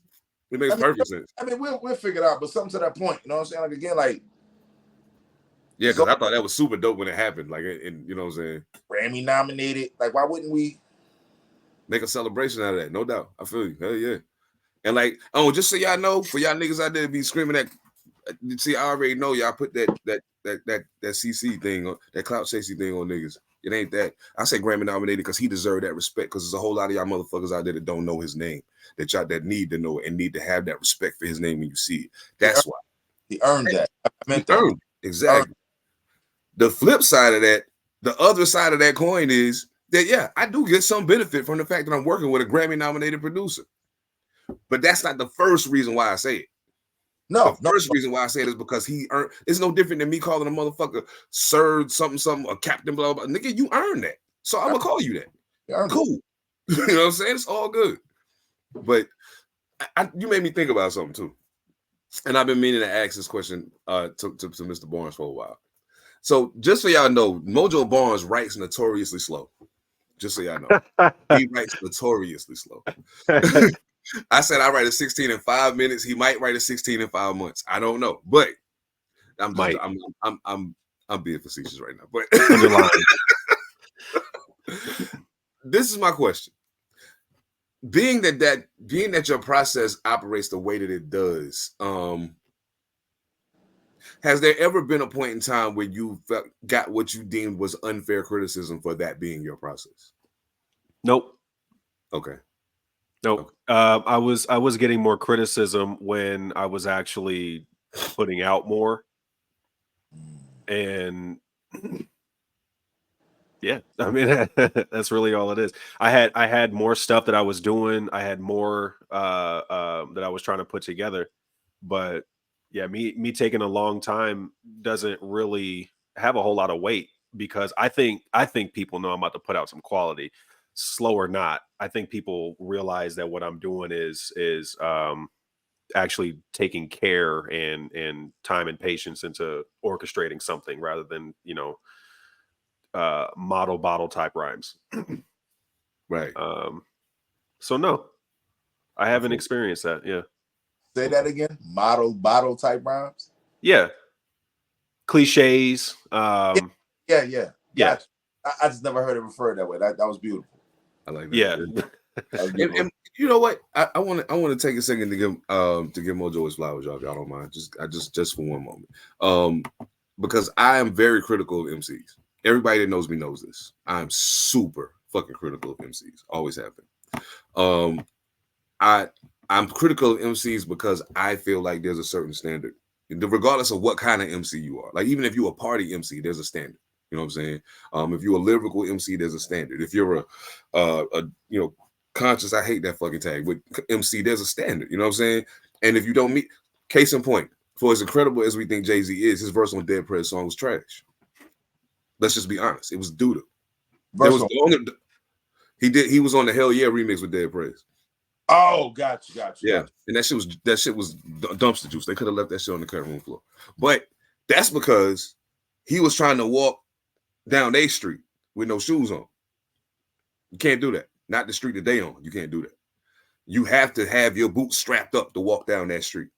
It makes perfect sense. I mean, we'll figure it out, but something to that point, you know what I'm saying? Like, again, like, yeah, because I thought that was super dope when it happened. Like, and you know what I'm saying? Grammy nominated. Like, why wouldn't we make a celebration out of that? No doubt. I feel you. Hell yeah. And like, oh, just so y'all know, for y'all niggas out there be screaming at, see, I already know y'all put that CC thing on, that clout chasing thing on niggas. It ain't that. I say Grammy nominated because he deserved that respect. Because there's a whole lot of y'all motherfuckers out there that don't know his name, that need to know and need to have that respect for his name when you see it. That's why he earned that. I meant he earned it. Exactly. The flip side of that, the other side of that coin is that, yeah, I do get some benefit from the fact that I'm working with a Grammy nominated producer. But that's not the first reason why I say it. No, the first reason why I say it is because he earned. It's no different than me calling a motherfucker Sir something, a captain, blah, blah, blah. Nigga, you earned that. So I'm going to call you that. Cool. You know what I'm saying? It's all good. But you made me think about something too. And I've been meaning to ask this question to Mr. Barnes for a while. So just so y'all know, Mojo Barnes writes notoriously slow. Just so y'all know. He writes notoriously slow. I said I write a 16 in 5 minutes. He might write a 16 in 5 months. I don't know. But I'm being facetious right now. But this is my question. Being that your process operates the way that it does, has there ever been a point in time where you got what you deemed was unfair criticism for that being your process? Nope. Okay. Nope. Okay. I was getting more criticism when I was actually putting out more, and yeah, I mean that's really all it is. I had more stuff that I was doing. I had more that I was trying to put together, but yeah, me taking a long time doesn't really have a whole lot of weight because I think people know I'm about to put out some quality, slow or not. I think people realize that what I'm doing is actually taking care and time and patience into orchestrating something rather than, model bottle type rhymes. Right. So no, I haven't experienced that. Yeah. Say that again. Model bottle type rhymes. Yeah. Cliches. Yeah. Yeah. Gotcha. I just never heard it referred that way. That was beautiful. I like that. Yeah. That was beautiful. And you know what? I want to take a second to give Mojo his flowers, y'all. If y'all don't mind, just for one moment, because I am very critical of MCs. Everybody that knows me knows this. I'm super fucking critical of MCs. Always have been. I'm critical of MCs because I feel like there's a certain standard, regardless of what kind of MC you are. Like even if you're a party MC, there's a standard. You know what I'm saying? If you're a lyrical MC, there's a standard. If you're a conscious, I hate that fucking tag, with MC, there's a standard. You know what I'm saying? And if you don't meet, case in point, for as incredible as we think Jay-Z is, his verse on Dead Prez song was trash. Let's just be honest. It was doo-doo. He was on the Hell Yeah remix with Dead Prez. Oh, gotcha. Yeah, and that shit was dumpster juice. They could have left that shit on the cutting room floor. But that's because he was trying to walk down A Street with no shoes on. You can't do that. Not the street that they on. You can't do that. You have to have your boots strapped up to walk down that street.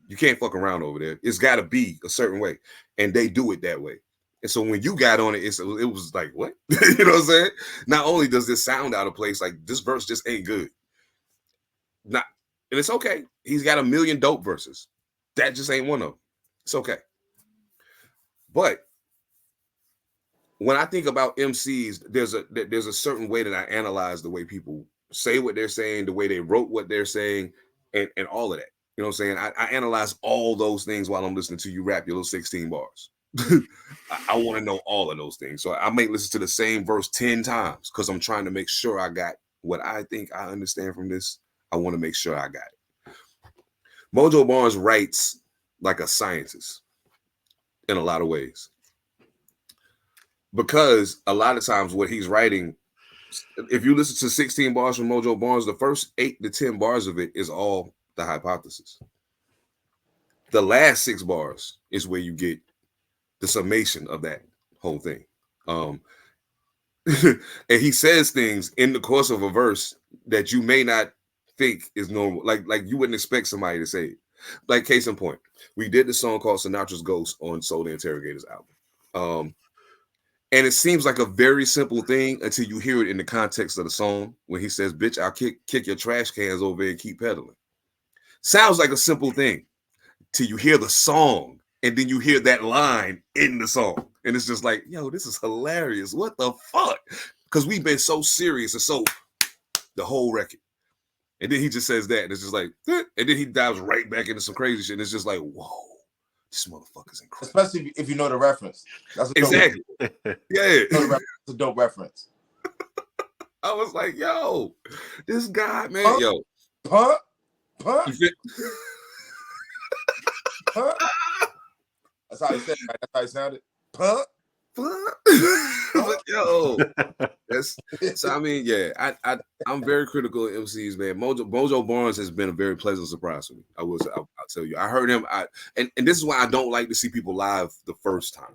You can't fuck around over there. It's got to be a certain way, and they do it that way. And so when you got on it, it was like, what? You know what I'm saying? Not only does this sound out of place, like this verse just ain't good. And it's okay. He's got a million dope verses. That just ain't one of them. It's okay. But when I think about MCs, there's a certain way that I analyze the way people say what they're saying, the way they wrote what they're saying, and all of that. You know what I'm saying? I analyze all those things while I'm listening to you rap your little 16 bars. I want to know all of those things. So I may listen to the same verse 10 times because I'm trying to make sure I got what I think I understand from this. I want to make sure I got it. Mojo Barnes writes like a scientist in a lot of ways. Because a lot of times what he's writing, if you listen to 16 bars from Mojo Barnes, the first 8 to 10 bars of it is all the hypothesis. The last 6 bars is where you get the summation of that whole thing. And he says things in the course of a verse that you may not think is normal. Like you wouldn't expect somebody to say it. Like case in point, we did the song called Sinatra's Ghost on Soul the Interrogator's album. And it seems like a very simple thing until you hear it in the context of the song when he says, bitch, I'll kick your trash cans over and keep pedaling. Sounds like a simple thing till you hear the song and then you hear that line in the song. And it's just like, yo, this is hilarious. What the fuck? Because we've been so serious and so the whole record. And then he just says that and it's just like, and then he dives right back into some crazy shit. And it's just like, whoa. This motherfucker's incredible. Especially if you know the reference. That's a exactly. Yeah. It's a dope reference. I was like, yo, this guy, man, yo. Punt. That's how he said it, right? That's how he sounded. Punt. Yo, so I mean, yeah, I'm very critical of MCs, man. Mojo Barnes has been a very pleasant surprise for me. I'll tell you. I heard him, and this is why I don't like to see people live the first time.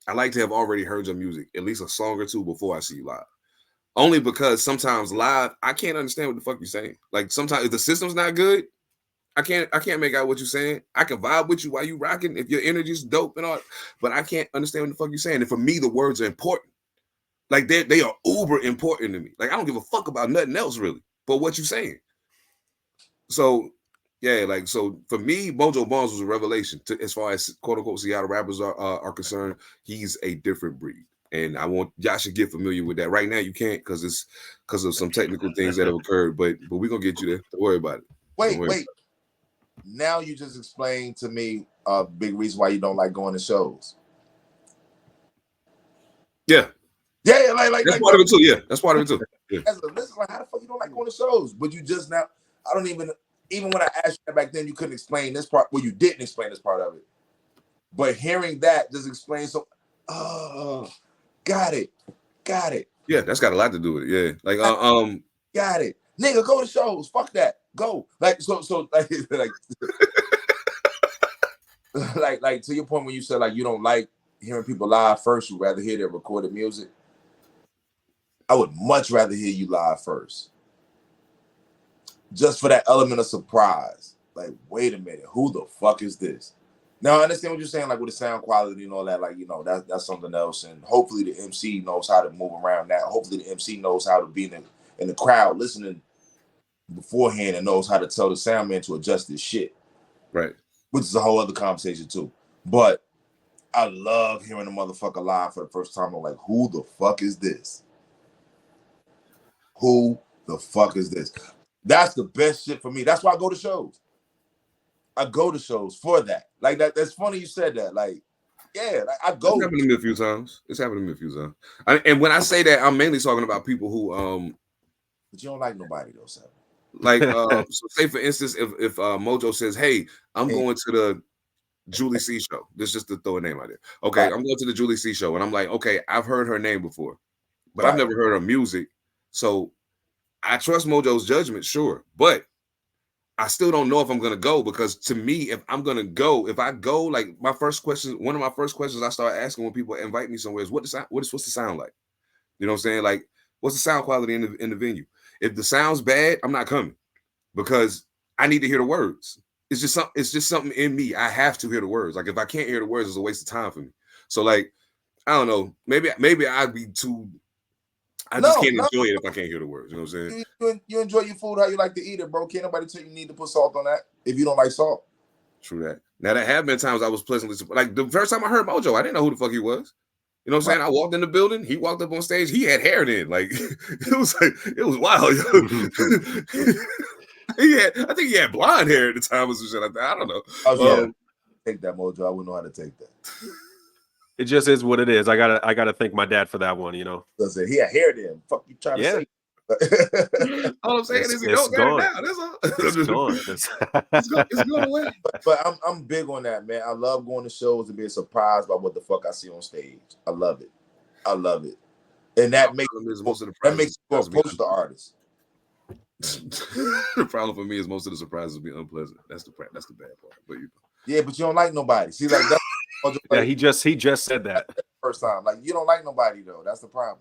I like to have already heard your music, at least a song or two before I see you live. Only because sometimes live, I can't understand what the fuck you're saying. Like sometimes if the system's not good, I can't make out what you're saying. I can vibe with you while you rocking if your energy's dope and all, but I can't understand what the fuck you're saying. And for me, the words are important. Like they are uber important to me. Like I don't give a fuck about nothing else really, but what you're saying. So yeah, like so for me, Mojo Barnes was a revelation as far as quote unquote Seattle rappers are concerned. He's a different breed. And I want y'all should get familiar with that. Right now you can't because of some technical things that have occurred, but we're gonna get you there. Don't worry about it. Wait. Now you just explained to me a big reason why you don't like going to shows. Yeah, like that's part of it too. Yeah, that's part of it too. Yeah. Listen, like how the fuck you don't like going to shows? But you just now, I don't even when I asked you that back then, you couldn't explain this part. Well, you didn't explain this part of it. But hearing that just explains so. Got it. Yeah, that's got a lot to do with it. Yeah, like Got it. Nigga, go to shows. Fuck that. Go. Like so like to your point when you said like you don't like hearing people live first, you'd rather hear their recorded music. I would much rather hear you live first. Just for that element of surprise. Like, wait a minute, who the fuck is this? Now I understand what you're saying, like with the sound quality and all that, like, you know, that's something else. And hopefully the MC knows how to move around that. Hopefully the MC knows how to be in the crowd listening beforehand and knows how to tell the sound man to adjust his shit. Right. Which is a whole other conversation too. But I love hearing a motherfucker live for the first time. I'm like, who the fuck is this? Who the fuck is this? That's the best shit for me. That's why I go to shows. I go to shows for that. Like that's funny you said that. Like, yeah, like I go. It's happened to me a few times. And when I say that, I'm mainly talking about people who But you don't like nobody though, Seven. like so say for instance, if Mojo says, "Hey, I'm going to the Julie C show." This just to throw a name out there. Okay, right. I'm going to the Julie C show, and I'm like, okay, I've heard her name before, but I've never heard her music. So I trust Mojo's judgment, sure, but I still don't know if I'm gonna go, because to me, if I go, like one of my first questions I start asking when people invite me somewhere is what's the sound like? You know what I'm saying? Like, what's the sound quality in the venue? If the sound's bad, I'm not coming, because I need to hear the words. It's just something in me. I have to hear the words. Like, if I can't hear the words, it's a waste of time for me. So like, I don't know. Maybe I'd be too. I just can't enjoy it if I can't hear the words. You know what I'm saying? You enjoy your food how you like to eat it, bro. Can't nobody tell you need to put salt on that if you don't like salt. True that. Now, there have been times I was pleasantly surprised. Like, the first time I heard Mojo, I didn't know who the fuck he was. You know what I'm saying? I walked in the building. He walked up on stage. He had hair then. Like, it was wild. I think he had blonde hair at the time or some shit like that. I don't know. Take that, Mojo. I wouldn't know how to take that. It just is what it is. I gotta thank my dad for that one, you know. He had hair then. Fuck you trying to say? All I'm saying is he don't got it now. That's all. It's gone. It's going away. But I'm big on that, man. I love going to shows and being surprised by what the fuck I see on stage. I love it. And that makes you approach the artist. The problem for me is most of the surprises will be unpleasant. That's the bad part. But yeah, but you don't like nobody. See, like that. Yeah, he just said that first time. Like, you don't like nobody though. That's the problem.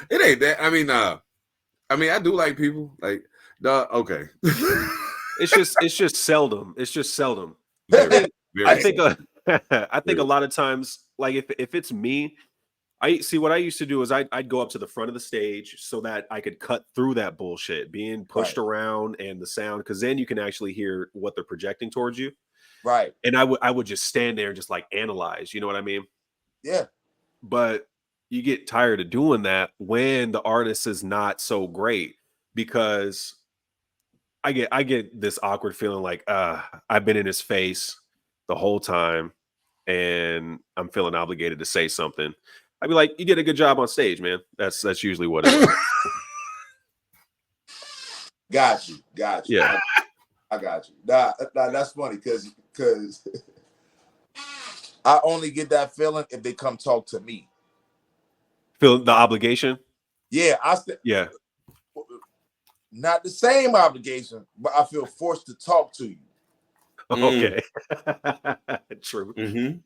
It ain't that. I mean, I do like people. Like, okay. It's just seldom. Very, I think a lot of times, like if it's me, what I used to do is I'd go up to the front of the stage so that I could cut through that bullshit being pushed around and the sound, because then you can actually hear what they're projecting towards you. Right. And I would just stand there and just like analyze, you know what I mean? Yeah. But you get tired of doing that when the artist is not so great, because I get this awkward feeling like I've been in his face the whole time and I'm feeling obligated to say something. I'd be like, you did a good job on stage, man. That's usually what it is. Got you. Yeah. I got you. Nah, that's funny because I only get that feeling if they come talk to me. Feel the obligation? Yeah, yeah. Not the same obligation, but I feel forced to talk to you. Okay. True. Mm-hmm.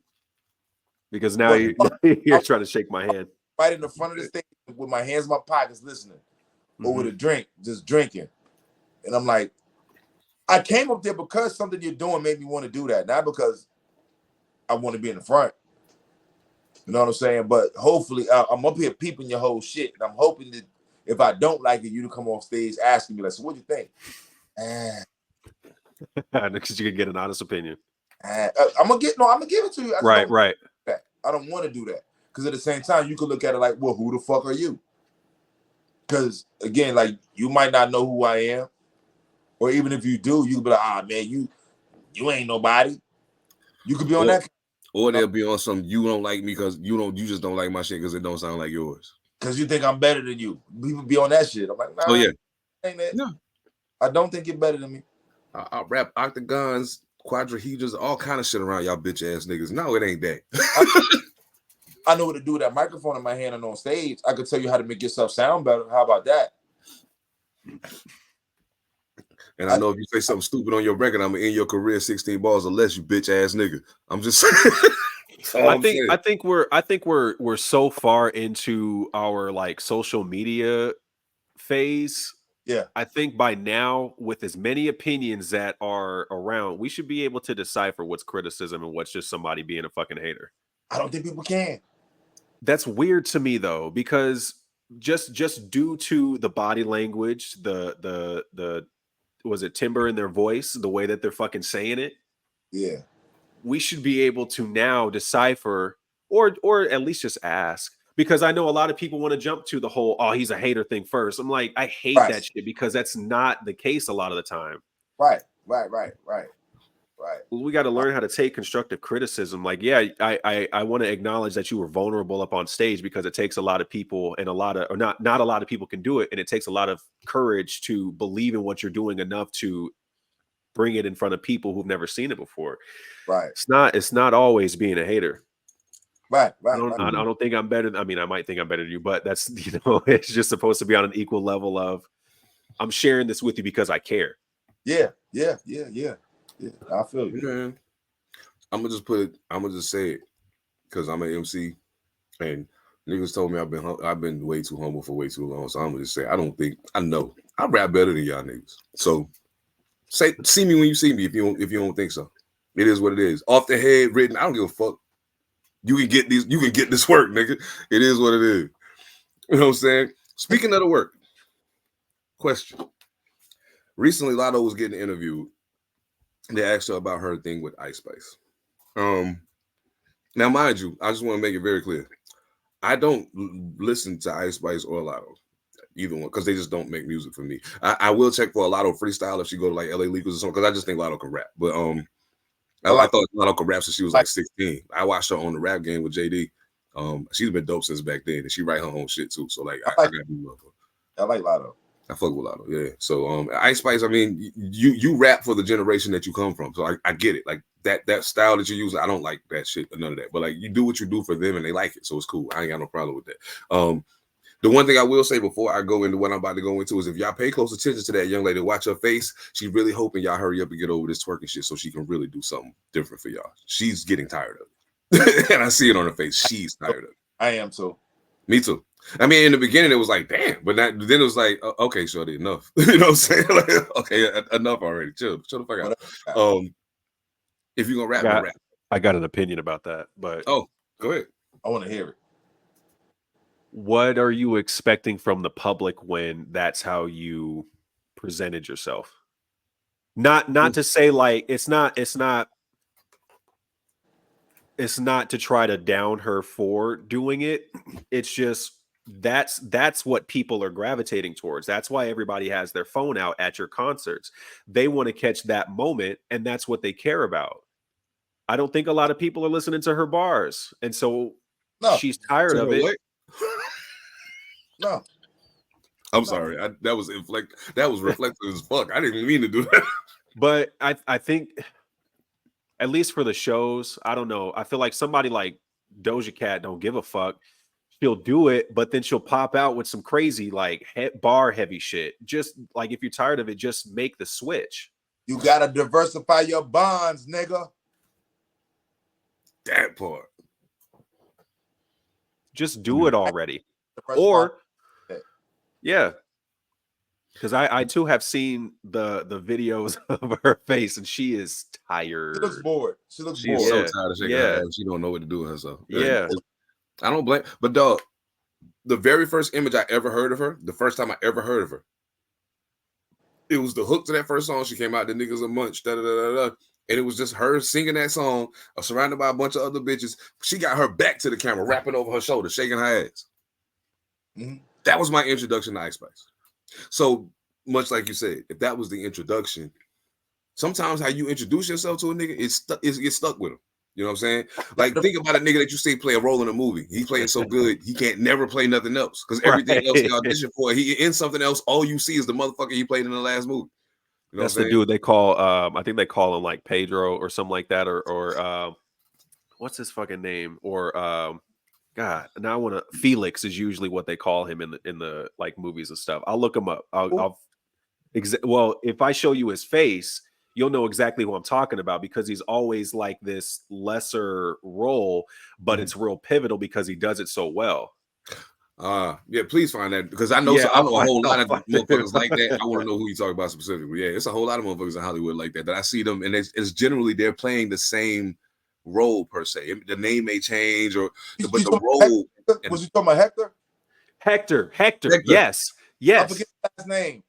Because now you're trying to shake my hand. Right in the front of the stage with my hands in my pockets listening. Or with a drink, just drinking. And I'm like, I came up there because something you're doing made me want to do that. Not because I want to be in the front. You know what I'm saying? But hopefully, I'm up here peeping your whole shit. And I'm hoping that if I don't like it, you to come off stage asking me, like, so what do you think? Because you can get an honest opinion. I'm gonna give it to you. Right. I don't want to do that. Because at the same time, you could look at it like, well, who the fuck are you? Because again, like, you might not know who I am. Or even if you do, you could be like, man, you ain't nobody. You could be on that. Or they'll be on some, you don't like me because you just don't like my shit because it don't sound like yours. Because you think I'm better than you. People be on that shit. I'm like, nah, oh yeah, ain't that. No. I don't think you're better than me. I rap octagons, quadrahedrons, all kind of shit around y'all bitch ass niggas. No, it ain't that. I know what to do with that microphone in my hand and on stage. I could tell you how to make yourself sound better. How about that? And I know if you say something stupid on your record, I'm gonna end your career 16 balls or less, you bitch ass nigga. I'm just saying. I think we're so far into our like social media phase. Yeah. I think by now, with as many opinions that are around, we should be able to decipher what's criticism and what's just somebody being a fucking hater. I don't think people can. That's weird to me though, because just due to the body language, the was it timbre in their voice, the way that they're fucking saying it. Yeah. We should be able to now decipher or at least just ask, because I know a lot of people want to jump to the whole, oh, he's a hater thing first. I'm like, I hate that shit because that's not the case a lot of the time. Right. We got to learn how to take constructive criticism. Like, yeah, I want to acknowledge that you were vulnerable up on stage because it takes a lot of people and not a lot of people can do it. And it takes a lot of courage to believe in what you're doing enough to bring it in front of people who've never seen it before. Right. It's not always being a hater. Right. I don't think I'm better. I mean, I might think I'm better than you, but that's, it's just supposed to be on an equal level of, I'm sharing this with you because I care. Yeah. I feel you. Yeah. I'm gonna just say it because I'm an MC and niggas told me I've been way too humble for way too long. So I'm gonna just say I know I rap better than y'all niggas. So see me when you see me if you don't think so. It is what it is. Off the head written, I don't give a fuck. You can get this work, nigga. It is what it is. You know what I'm saying? Speaking of the work, question. Recently, Lotto was getting interviewed. They asked her about her thing with Ice Spice. Now, mind you, I just want to make it very clear. I don't listen to Ice Spice or Lotto, either one, because they just don't make music for me. I will check for a Lotto freestyle if she go to like LA Legals or something, because I just think Lotto can rap. But I thought Lotto could rap since she was like 16. I watched her on the Rap Game with JD. She's been dope since back then, and she write her own shit too. So like, I gotta do love her. I like Lotto. I fuck with Lotto, yeah. So Ice Spice, I mean, you rap for the generation that you come from. So I get it. Like that style that you use, I don't like that shit or none of that. But like you do what you do for them and they like it. So it's cool. I ain't got no problem with that. The one thing I will say before I go into what I'm about to go into is if y'all pay close attention to that young lady, watch her face. She's really hoping y'all hurry up and get over this twerking shit so she can really do something different for y'all. She's getting tired of it. And I see it on her face. She's tired of it. I am too. Me too. I mean, in the beginning, it was like, damn. But then it was like, okay, shorty, enough. You know what I'm saying? Like, okay, enough already. Chill the fuck out. If you're going to rap, rap. I got an opinion about that. But oh, go ahead. I want to hear it. What are you expecting from the public when that's how you presented yourself? Not to say like it's not to try to down her for doing it. It's just that's what people are gravitating towards. That's why everybody has their phone out at your concerts. They want to catch that moment, and that's what they care about. I don't think a lot of people are listening to her bars, and so she's tired of it. No, I'm sorry. That was reflective as fuck. I didn't mean to do that. But I think, at least for the shows, I don't know. I feel like somebody like Doja Cat don't give a fuck. She'll do it, but then she'll pop out with some crazy like bar heavy shit. Just like if you're tired of it, just make the switch. You gotta diversify your bonds, nigga. That part. Just do it already. Or yeah. Because I too have seen the videos of her face, and she is tired. She looks bored. She's so tired of shaking her ass. She don't know what to do with herself. Yeah. I don't blame. But dog, the very first image I ever heard of her, the first time I ever heard of her, it was the hook to that first song. She came out, the niggas a munch, da da da da, and it was just her singing that song, surrounded by a bunch of other bitches. She got her back to the camera, rapping over her shoulder, shaking her ass. Mm-hmm. That was my introduction to Ice Spice. So much like you said, if that was the introduction, sometimes how you introduce yourself to a nigga, it gets stuck with him. You know what I'm saying? Like, think about a nigga that you see play a role in a movie. He's playing so good, he can't never play nothing else. Because everything else he auditioned for, he in something else, all you see is the motherfucker he played in the last movie. You know that's the dude they call, I think they call him like Pedro or something like that, or what's his fucking name? Or God, now I want to. Felix is usually what they call him in the like movies and stuff. I'll look him up. Well, if I show you his face, you'll know exactly who I'm talking about because he's always like this lesser role, but it's real pivotal because he does it so well. Yeah, please find that because I know Yeah, I know a whole I'll lot of find motherfuckers it. like that. I want to know who you talk about specifically. Yeah, it's a whole lot of motherfuckers in Hollywood like that I see them, and it's generally they're playing the same role per se. The name may change, but the role. Was you talking about Hector? Hector. Yes. I forget his last name.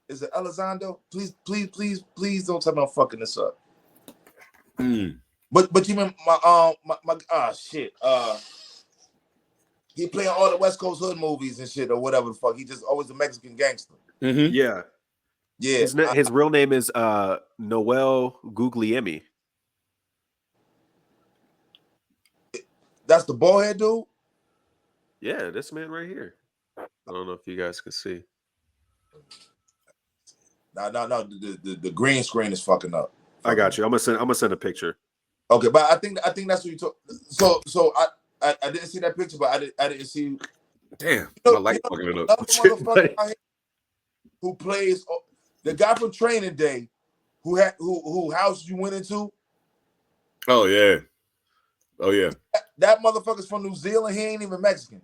Is it Elizondo? Please don't tell me I'm fucking this up. But you mean my shit. He playing all the West Coast hood movies and shit or whatever the fuck. He just always a Mexican gangster. Yeah. His real name is Noel Guglielmi. That's the bald head dude? Yeah, this man right here. I don't know if you guys can see. No. The green screen is fucking up. I got you. I'm gonna send a picture. Okay, but I think that's what you took. So I didn't see that picture, but I didn't see. Damn, my light fucking it up. Motherfucker who plays the guy from Training Day, who house you went into? Oh yeah. That motherfucker's from New Zealand. He ain't even Mexican.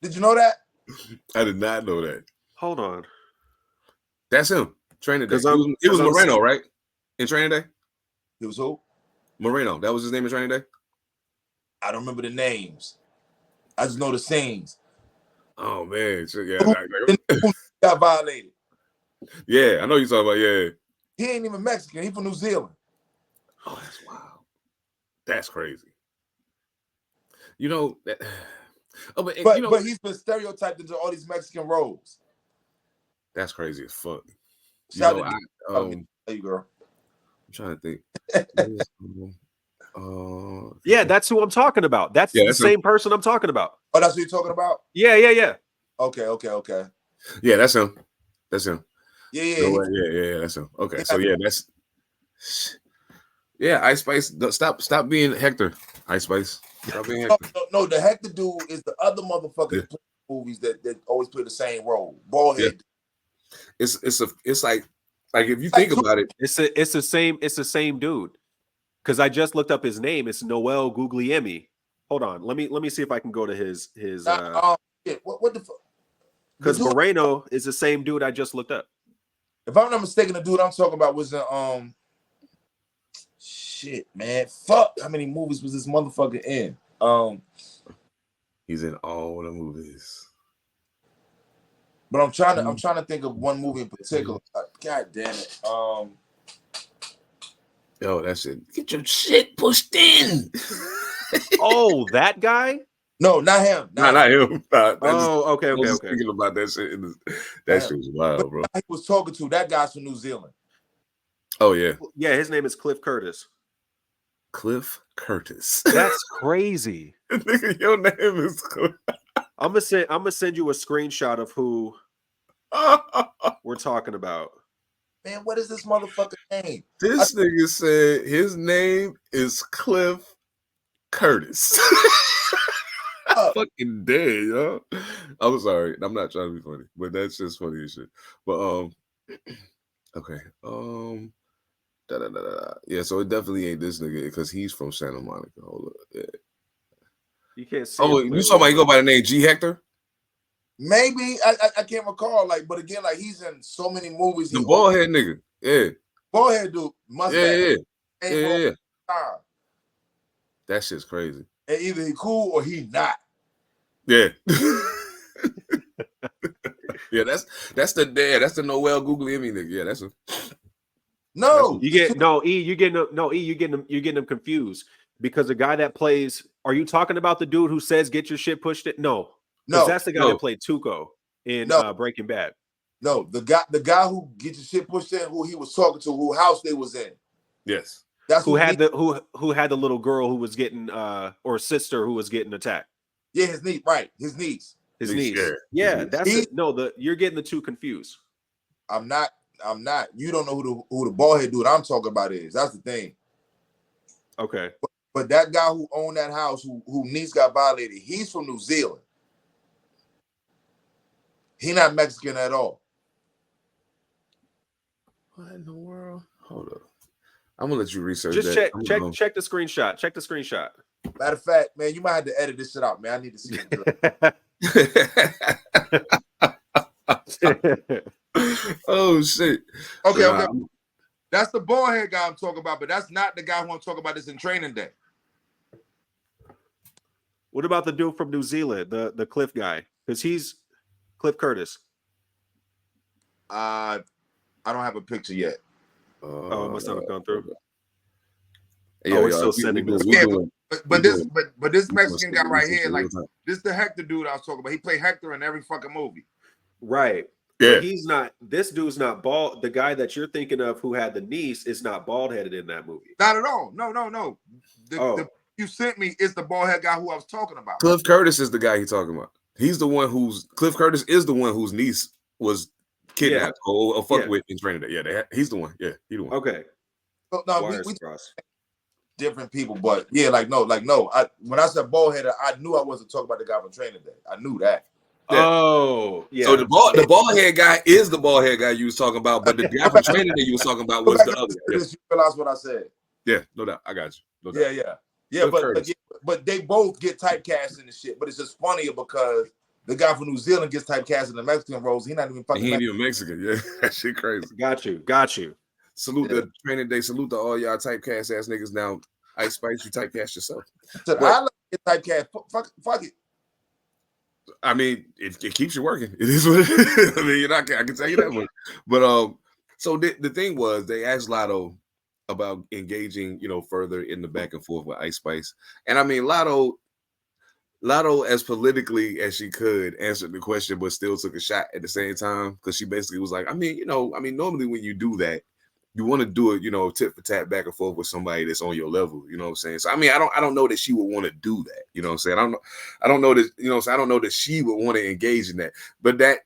Did you know that? I did not know that. Hold on. That's him. Training Day. It was Moreno, right? In Training Day? It was who? Moreno. That was his name in Training Day? I don't remember the names. I just know the scenes. Oh, man. Yeah. Who got violated? Yeah, I know you're talking about, yeah. He ain't even Mexican. He from New Zealand. Oh, that's wild. That's crazy. You know, but he's been stereotyped into all these Mexican roles. That's crazy as fuck. Shout out to you, girl. I'm trying to think. Yeah, that's who I'm talking about. That's the same person I'm talking about. Oh, that's what you're talking about? Yeah. Okay. Yeah, that's him. Yeah. Yeah, that's him. Okay, so yeah, that's Ice Spice. Stop being Hector. Ice Spice. Stop being Hector. No, the Hector dude is the other motherfucker that play movies that always play the same role. Bald head. It's like if you think about it, it's the same dude. Because I just looked up his name. It's Noel Guglielmi. Hold on. Let me see if I can go to his what the fuck? Because Moreno is the same dude I just looked up. If I'm not mistaken, the dude I'm talking about was in shit, man. Fuck, how many movies was this motherfucker in? He's in all the movies. But I'm trying to think of one movie in particular. God damn it. Yo, that's it. Get your shit pushed in. Oh, that guy? No, not him. Not him. Okay. I was thinking about that shit. That shit was wild, bro. He was talking to that guy's from New Zealand. Oh yeah. Yeah, his name is Cliff Curtis. Cliff Curtis. That's crazy. Nigga, your name is Cliff. I'm gonna send you a screenshot of who we're talking about. Man, what is this motherfucker name? This nigga said his name is Cliff Curtis. Fucking dead, yo. I'm sorry. I'm not trying to be funny, but that's just funny as shit. But okay. Yeah, so it definitely ain't this nigga because he's from Santa Monica. Hold up. Yeah. You can't see. Oh, you talking about he go by the name G Hector? Maybe I can't recall. But again, he's in so many movies. The bald head nigga, yeah. Bald head dude, mustache. Yeah. That shit's crazy. And either he cool or he not. Yeah. Yeah, that's the Noel Guglielmi nigga. Yeah, that's a. No, you're getting them confused because the guy that plays. Are you talking about the dude who says "Get your shit pushed"? No, that's the guy that played Tuco in Breaking Bad. No, the guy who get your shit pushed in, who he was talking to, who house they was in. Yes, that's who had the little girl who was getting or sister who was getting attacked. Yeah, his niece, right? His niece. Yeah, that's it. No, you're getting the two confused. I'm not. You don't know who the bald head dude I'm talking about is. That's the thing. Okay. But that guy who owned that house, who niece got violated, he's from New Zealand. He not Mexican at all. What in the world? Hold up. I'm gonna let you research Just that. check the screenshot. Check the screenshot. Matter of fact, man, you might have to edit this shit out, man. I need to see it. Oh shit. Okay, So, okay. That's the bald head guy I'm talking about, but that's not the guy who I'm talking about. This in Training Day. What about the dude from New Zealand, the Cliff guy? Because he's Cliff Curtis. I don't have a picture yet. Oh, it must not have gone through. Yeah, it's still sending this. But this Mexican guy right here, like this the Hector dude I was talking about. He played Hector in every fucking movie. Right. Yeah. But he's not. This dude's not bald. The guy that you're thinking of who had the niece is not bald headed in that movie. Not at all. No. The you sent me is the bald head guy who I was talking about. Cliff Curtis is the guy he's talking about. He's the one Cliff Curtis is the one whose niece was kidnapped or fucked with in Training Day. Yeah, he's the one. Yeah, he the one. Okay. No, we different people, but yeah, no. When I said bald head, I knew I wasn't talking about the guy from Training Day. I knew that. Yeah. Oh, yeah. So the bald head guy is the bald head guy you was talking about, but the guy from Training Day you was talking about was the other. Yeah. You realize what I said? Yeah, no doubt. I got you. No doubt. Yeah. But they both get typecast in the shit. But it's just funnier because the guy from New Zealand gets typecast in the Mexican roles. He's not even fucking. He ain't even Mexican. Yeah, that shit crazy. Got you. Salute the Training Day. Salute to all y'all typecast ass niggas. Now, Ice Spice, you typecast yourself. So I like to get typecast. Fuck it. I mean, it keeps you working. It is what it is. I mean, I can tell you that one. But so the thing was, they asked Lotto about engaging, further in the back and forth with Ice Spice, and I mean, Lotto, as politically as she could, answered the question, but still took a shot at the same time because she basically was like, normally when you do that, you want to do it, tit for tat back and forth with somebody that's on your level, you know what I'm saying? So I mean, I don't know that she would want to do that, you know what I'm saying? I don't know that, so I don't know that she would want to engage in that. But that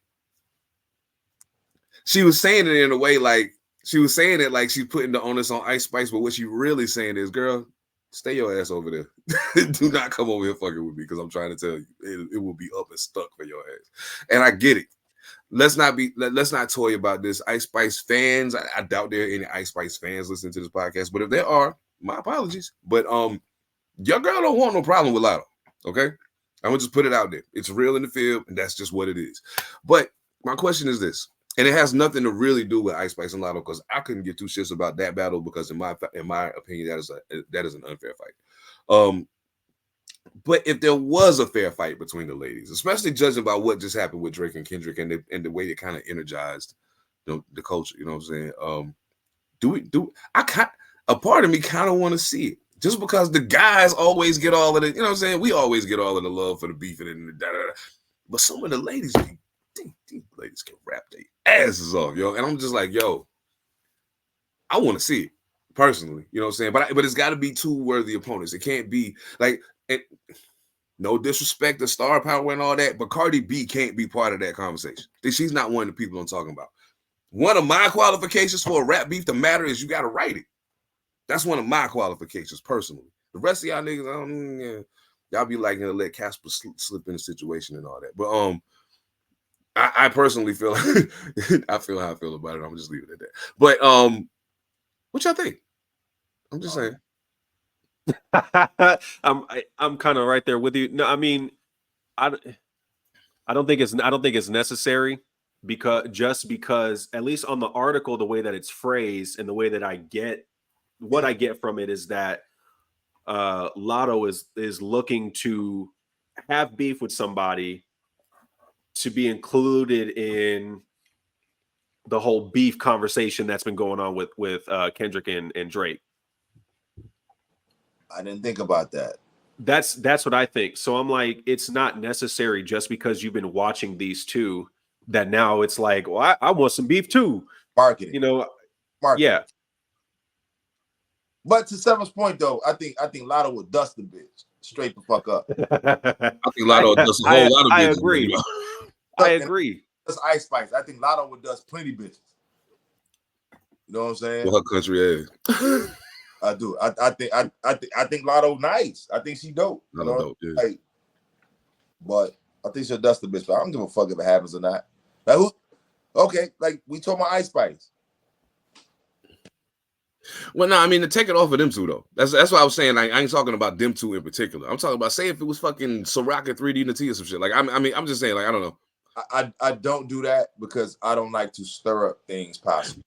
she was saying it in a way like she's putting the onus on Ice Spice, but what she really saying is, girl, stay your ass over there. Do not come over here fucking with me because I'm trying to tell you, it will be up and stuck for your ass. And I get it. Let's not toy about this. Ice Spice fans, I doubt there are any Ice Spice fans listening to this podcast, but if there are, my apologies. But your girl don't want no problem with Lotto, okay? I'm gonna just put it out there. It's real in the field, and that's just what it is. But my question is this, and it has nothing to really do with Ice Spice and Lotto because I couldn't give two shits about that battle because in my opinion, that is an unfair fight. But if there was a fair fight between the ladies, especially judging by what just happened with Drake and Kendrick and the way they kind of energized the culture, you know what I'm saying? A part of me kind of want to see it just because the guys always get all of it, you know what I'm saying? We always get all of the love for the beef and the da-da-da. But some of the ladies, these ladies can rap their asses off, yo. And I'm just like, yo, I want to see it personally, you know what I'm saying? But it's got to be two worthy opponents. It can't be like, no disrespect to star power and all that, but Cardi B can't be part of that conversation. She's not one of the people I'm talking about. One of my qualifications for a rap beef to matter is you got to write it. That's one of my qualifications personally. The rest of y'all niggas, y'all be like, let Casper slip in the situation and all that. But I personally feel I feel how I feel about it. I'm just leave it at that. But what y'all think? I'm just saying. I'm kind of right there with you. No, I mean, I don't think it's necessary because at least on the article, the way that it's phrased and the way that I get from it is that Lotto is looking to have beef with somebody to be included in the whole beef conversation that's been going on with Kendrick and Drake. I didn't think about that. That's what I think. So I'm like, it's not necessary just because you've been watching these two that now it's like, well, I want some beef too. Marketing. Marketing. Yeah. But to Seven's point though, I think Lotto would dust the bitch straight the fuck up. I think Lotto would dust a whole lot of bitches. I agree. I agree. That's Ice Spice. I think Lotto would dust plenty bitches. You know what I'm saying? Well, her country ass. I do. I think Lotto nice. I think she dope. Lotto dope, yeah. Like, but I think she'll dust the bitch. But I don't give a fuck if it happens or not. Like who? Okay, like we talking about Ice Spice. Well, no, I mean to take it off of them two though. That's what I was saying. Like, I ain't talking about them two in particular. I'm talking about say if it was fucking Soraka 3D and T or some shit. Like I'm just saying, like, I don't know. I don't do that because I don't like to stir up things possible.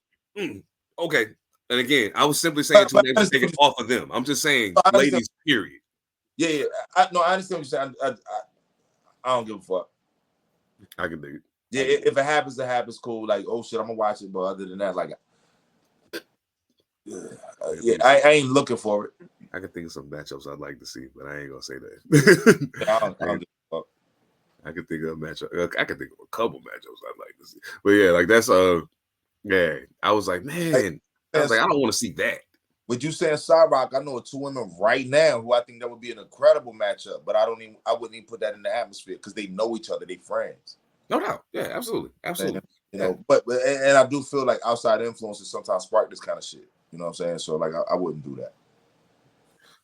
Okay. And again, I was simply saying to take it off of them. I'm just saying, ladies, period. Yeah. I understand what you're saying. I don't give a fuck. I can dig it. Yeah, if it happens, it happens. Cool. Like, oh shit, I'm gonna watch it. But other than that, like, I ain't looking for it. I can think of some matchups I'd like to see, but I ain't gonna say that. I don't give a fuck. I can think of a matchup. I can think of a couple matchups I'd like to see. But yeah, like that's yeah. I was like, man, I was like, I don't want to see that. But you saying Cyrock, I know two women right now who I think that would be an incredible matchup, but I wouldn't even put that in the atmosphere because they know each other, they friends. No doubt. Yeah, absolutely. Absolutely. And, you know, but I do feel like outside influences sometimes spark this kind of shit. You know what I'm saying? So like I wouldn't do that.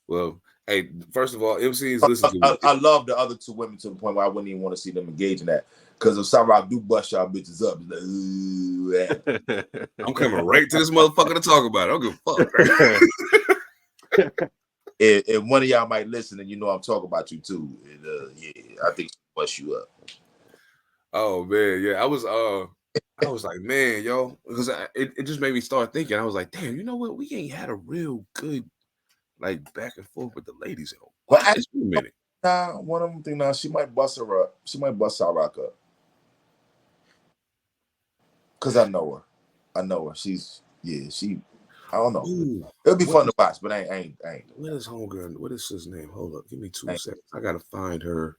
Well, hey, first of all, MCs listen to me. I love the other two women to the point where I wouldn't even want to see them engage in that. Because if Cyrock do bust y'all bitches up, like, I'm coming right to this motherfucker to talk about it. I don't give a fuck. If one of y'all might listen and you know I'm talking about you too, yeah, I think she'll bust you up. Oh man, yeah, I was like, man, yo, because it just made me start thinking. I was like, damn, you know what? We ain't had a real good like back and forth with the ladies. Well, it's been a minute. One of them think now she might bust her up. She might bust Cyrock up. Cause I know her. She's I don't know. Ooh, it'll be fun to watch, but I ain't. What is homegirl? What is his name? Hold up, give me 2 seconds. I gotta find her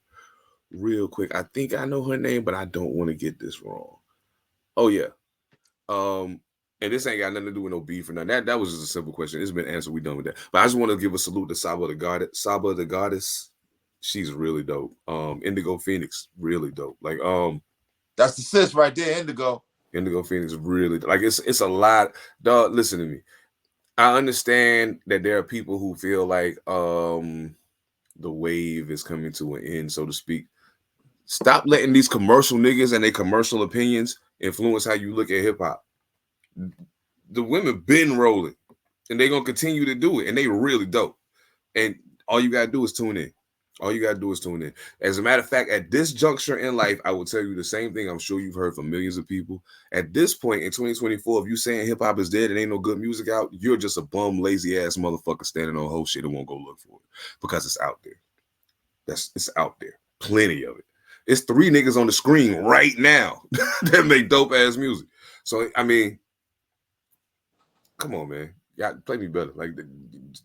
real quick. I think I know her name, but I don't want to get this wrong. Oh yeah. And this ain't got nothing to do with no beef or nothing. That was just a simple question. It's been answered. We done with that. But I just want to give a salute to Saba the Goddess. She's really dope. Indigo Phoenix, really dope. Like that's the sis right there, Indigo Phoenix, really like it's a lot. Dog, listen to me. I understand that there are people who feel like the wave is coming to an end, so to speak. Stop letting these commercial niggas and their commercial opinions influence how you look at hip hop. The women been rolling, and they gonna continue to do it, and they really dope. And all you gotta do is tune in. As a matter of fact, at this juncture in life, I will tell you the same thing I'm sure you've heard from millions of people. At this point in 2024, if you saying hip hop is dead and ain't no good music out, you're just a bum, lazy ass motherfucker standing on whole shit and won't go look for it because it's out there. It's out there, plenty of it. It's 3 niggas on the screen right now that make dope ass music. So I mean, come on, man. Yeah, play me better. Like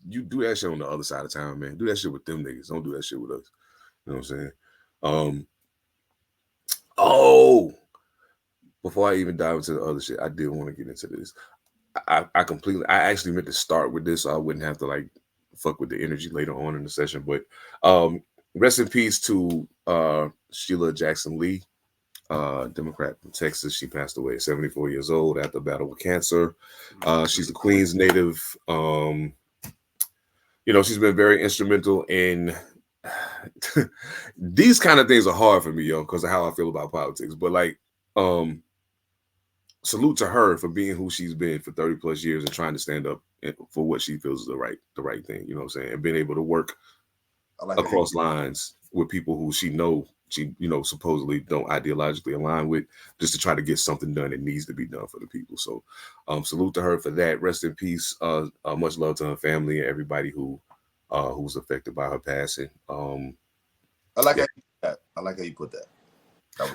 you do that shit on the other side of town, man. Do that shit with them niggas. Don't do that shit with us. You know what I'm saying? Before I even dive into the other shit, I did want to get into this. I actually meant to start with this so I wouldn't have to like fuck with the energy later on in the session. But rest in peace to Sheila Jackson Lee. Democrat from Texas. She passed away at 74 years old after a battle with cancer. She's the Queens native. She's been very instrumental in these kind of things are hard for me, yo, because of how I feel about politics. But like, salute to her for being who she's been for 30 plus years and trying to stand up for what she feels is the right thing. You know what I'm saying? And being able to work across lines with people who she supposedly don't ideologically align with, just to try to get something done that needs to be done for the people. So salute to her for that. Rest in peace. Much love to her family and everybody who was affected by her passing. I like how you put that.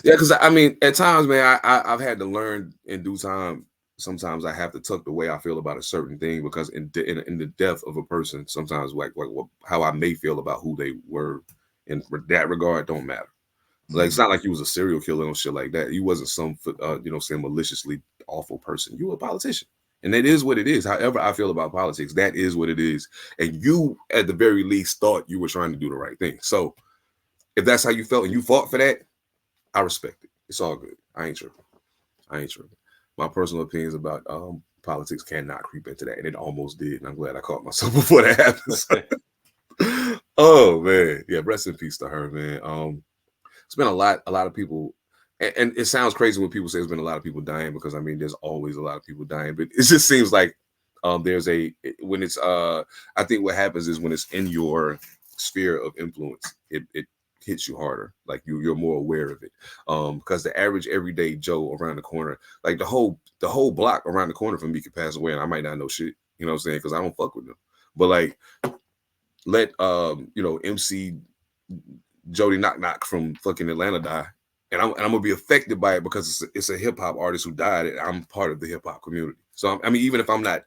Yeah, because I mean, at times, man, I've had to learn in due time. Sometimes I have to tuck the way I feel about a certain thing because in the death of a person, sometimes like how I may feel about who they were in that regard don't matter. Like, it's not like you was a serial killer and shit like that. You wasn't some, maliciously awful person. You were a politician. And that is what it is. However I feel about politics, that is what it is. And you, at the very least, thought you were trying to do the right thing. So if that's how you felt and you fought for that, I respect it. It's all good. I ain't tripping. My personal opinions about politics cannot creep into that, and it almost did. And I'm glad I caught myself before that happened. Oh man, yeah. Rest in peace to her, man. It's been a lot of people, and it sounds crazy when people say there's been a lot of people dying, because I mean there's always a lot of people dying, but it just seems like there's when it's I think what happens is when it's in your sphere of influence, it hits you harder. Like you're more aware of it. Because the average everyday Joe around the corner, like the whole block around the corner from me could pass away and I might not know shit. You know what I'm saying? Because I don't fuck with them. But like let MC Jody Knock Knock from fucking Atlanta die, and I'm gonna be affected by it because it's a hip hop artist who died, and I'm part of the hip hop community. So I mean, even if I'm not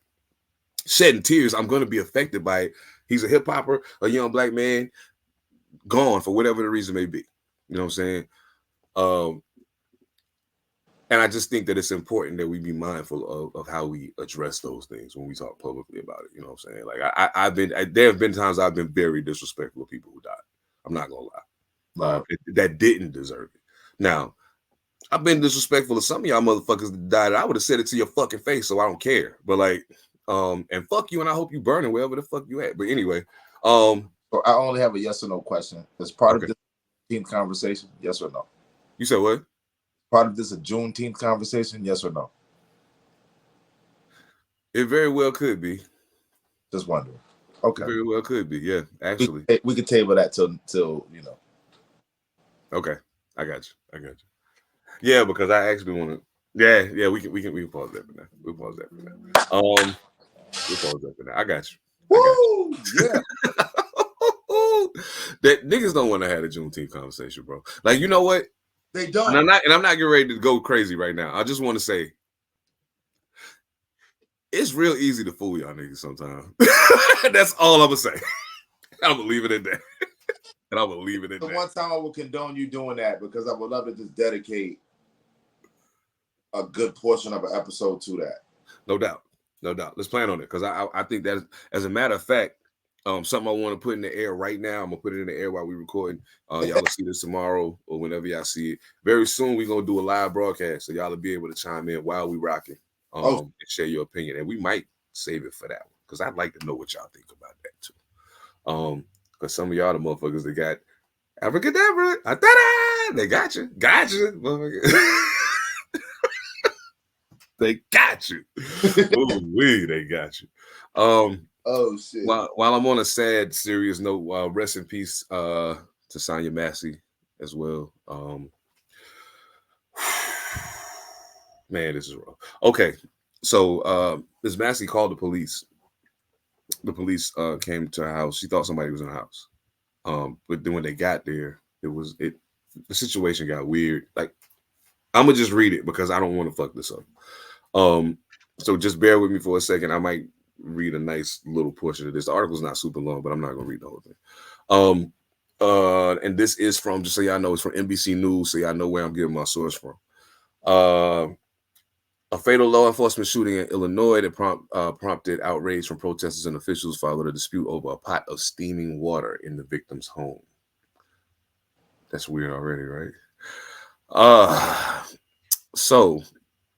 shedding tears, I'm gonna be affected by it. He's a hip hopper, a young black man, gone for whatever the reason may be. You know what I'm saying? And I just think that it's important that we be mindful of how we address those things when we talk publicly about it. You know what I'm saying? Like there have been times I've been very disrespectful of people who died. I'm not gonna lie. That didn't deserve it. Now, I've been disrespectful of some of y'all motherfuckers that died. I would have said it to your fucking face, so I don't care. But like, and fuck you, and I hope you burning wherever the fuck you at. But anyway, so I only have a yes or no question. As part of this Juneteenth conversation, yes or no? You said what? Part of this a Juneteenth conversation, yes or no? It very well could be. Just wondering. Okay. Very well could be, yeah. Actually, we could table that till you know. Okay, I got you. Yeah, because I actually want to. Yeah. We can pause that for now. We'll pause that for now. I got you. Woo! Yeah. That niggas don't want to have a Juneteenth conversation, bro. Like, you know what? They don't. And I'm not getting ready to go crazy right now. I just want to say, it's real easy to fool y'all niggas sometimes. That's all I'm gonna say. I'm gonna leave it at that. And I'm gonna leave it at that. One time I will condone you doing that, because I would love to just dedicate a good portion of an episode to that. No doubt. Let's plan on it, because I think that, as a matter of fact, something I want to put in the air right now. I'm gonna put it in the air while we're recording. Y'all will see this tomorrow or whenever y'all see it. Very soon we're gonna do a live broadcast, so y'all will be able to chime in while we rocking. And share your opinion, and we might save it for that one, because I'd like to know what y'all think about that too. Because some of y'all the motherfuckers that got abracadabra, they got you, they got you. Ooh, they got you. Oh shit. While I'm on a sad, serious note, rest in peace to Sonya Massey as well. Man, this is wrong. Okay, so Ms. Massey called the police. The police came to her house. She thought somebody was in the house. But then when they got there, the situation got weird. Like, I'm gonna just read it because I don't want to fuck this up. So just bear with me for a second. I might read a nice little portion of this. The article's not super long, but I'm not gonna read the whole thing. And this is from, just so y'all know, it's from NBC News, so y'all know where I'm getting my source from. A fatal law enforcement shooting in Illinois that prompted outrage from protesters and officials followed a dispute over a pot of steaming water in the victim's home. That's weird already, right? So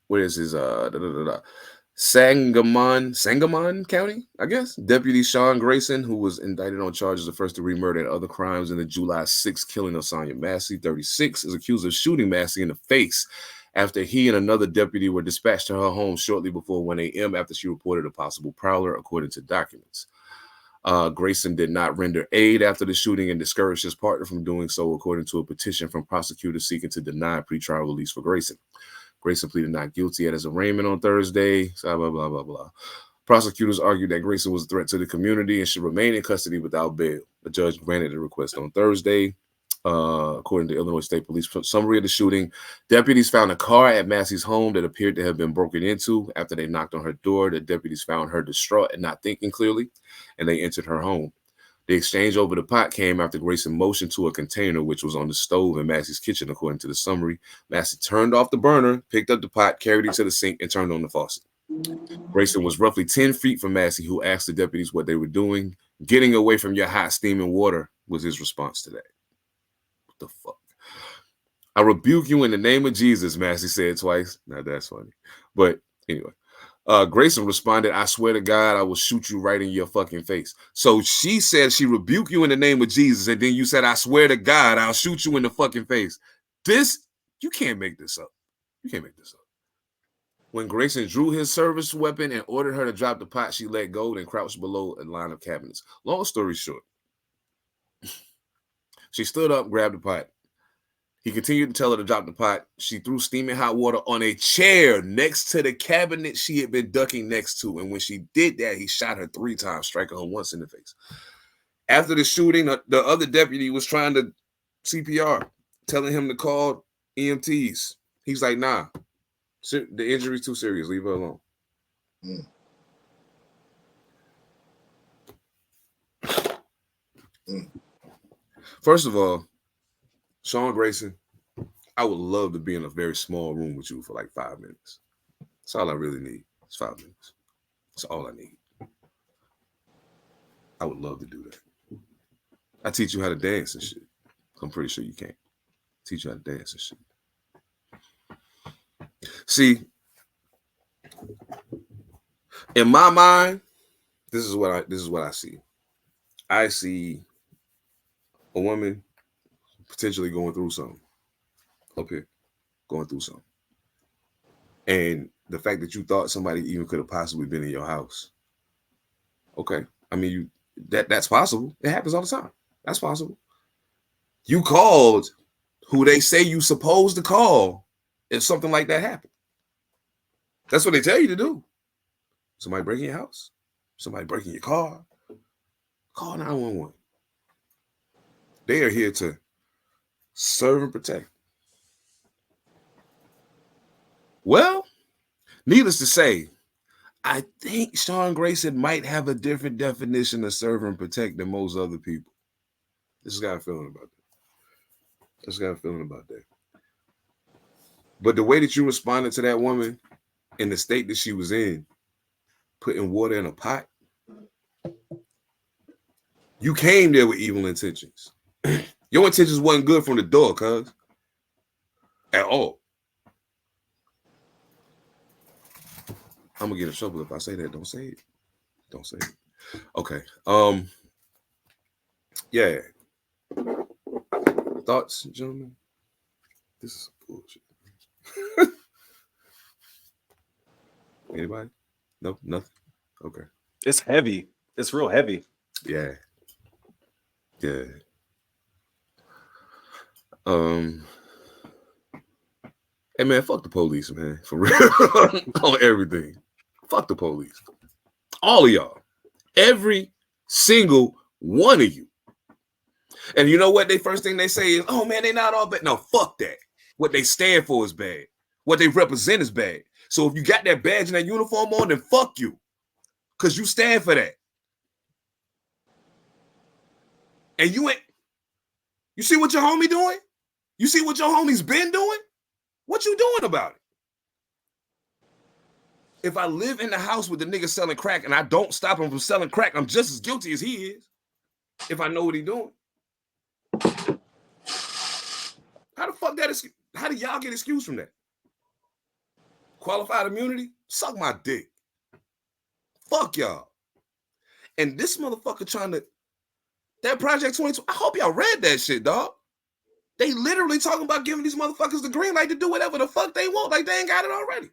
where is his Sangamon County, I guess. Deputy Sean Grayson, who was indicted on charges of first-degree murder and other crimes in the July 6th killing of Sonya Massey, 36, is accused of shooting Massey in the face after he and another deputy were dispatched to her home shortly before 1 a.m. after she reported a possible prowler, according to documents. Grayson did not render aid after the shooting and discouraged his partner from doing so, according to a petition from prosecutors seeking to deny pretrial release for Grayson. Grayson pleaded not guilty at his arraignment on Thursday. Blah, blah, blah, blah, blah. Prosecutors argued that Grayson was a threat to the community and should remain in custody without bail. The judge granted the request on Thursday. According to Illinois State Police summary of the shooting, deputies found a car at Massey's home that appeared to have been broken into. After they knocked on her door, the deputies found her distraught and not thinking clearly, and they entered her home. The exchange over the pot came after Grayson motioned to a container which was on the stove in Massey's kitchen, according to the summary. Massey turned off the burner, picked up the pot, carried it to the sink, and turned on the faucet. Grayson was roughly 10 feet from Massey, who asked the deputies what they were doing. Getting away from your hot steaming water was his response to that. What the fuck? I rebuke you in the name of Jesus, Massey said twice. Now that's funny. But anyway, Grayson responded, I swear to God, I will shoot you right in your fucking face. So she said she rebuked you in the name of Jesus, and then you said, I swear to God, I'll shoot you in the fucking face. You can't make this up. You can't make this up. When Grayson drew his service weapon and ordered her to drop the pot, she let go and crouched below a line of cabinets. Long story short, she stood up, grabbed the pot. He continued to tell her to drop the pot. She threw steaming hot water on a chair next to the cabinet she had been ducking next to. And when she did that, he shot her 3 times, striking her once in the face. After the shooting, the other deputy was trying to CPR, telling him to call EMTs. He's like, nah, the injury's too serious. Leave her alone. First of all, Sean Grayson, I would love to be in a very small room with you for like 5 minutes. That's all I really need. It's 5 minutes. That's all I need. I would love to do that. I teach you how to dance and shit. I'm pretty sure you can't. Teach you how to dance and shit. See, in my mind, this is what I see. I see a woman potentially going through something. Up here, going through something. And the fact that you thought somebody even could have possibly been in your house. Okay. I mean, that's possible. It happens all the time. That's possible. You called who they say you supposed to call if something like that happened. That's what they tell you to do. Somebody breaking your house. Somebody breaking your car. Call 911. They are here to serve and protect. Well, needless to say, I think Sean Grayson might have a different definition of serve and protect than most other people. This has got a feeling about that. But the way that you responded to that woman in the state that she was in, putting water in a pot, you came there with evil intentions. Your intentions wasn't good from the door, cuz. At all. I'm gonna get in trouble if I say that. Don't say it. Don't say it. Okay. Yeah. Thoughts, gentlemen? This is some bullshit. Anybody? No, nothing. Okay. It's heavy. It's real heavy. Yeah. Yeah. Hey man, fuck the police, man. For real. On everything. Fuck the police. All of y'all. Every single one of you. And you know what? They first thing they say is, oh man, they not all bad. No, fuck that. What they stand for is bad. What they represent is bad. So if you got that badge and that uniform on, then fuck you. Because you stand for that. And you see what your homie doing? You see what your homie's been doing? What you doing about it? If I live in the house with the nigga selling crack and I don't stop him from selling crack, I'm just as guilty as he is. If I know what he's doing. How the fuck how do y'all get excused from that? Qualified immunity? Suck my dick. Fuck y'all. And this motherfucker that Project 22, I hope y'all read that shit, dog. They literally talking about giving these motherfuckers the green light to do whatever the fuck they want. Like they ain't got it already.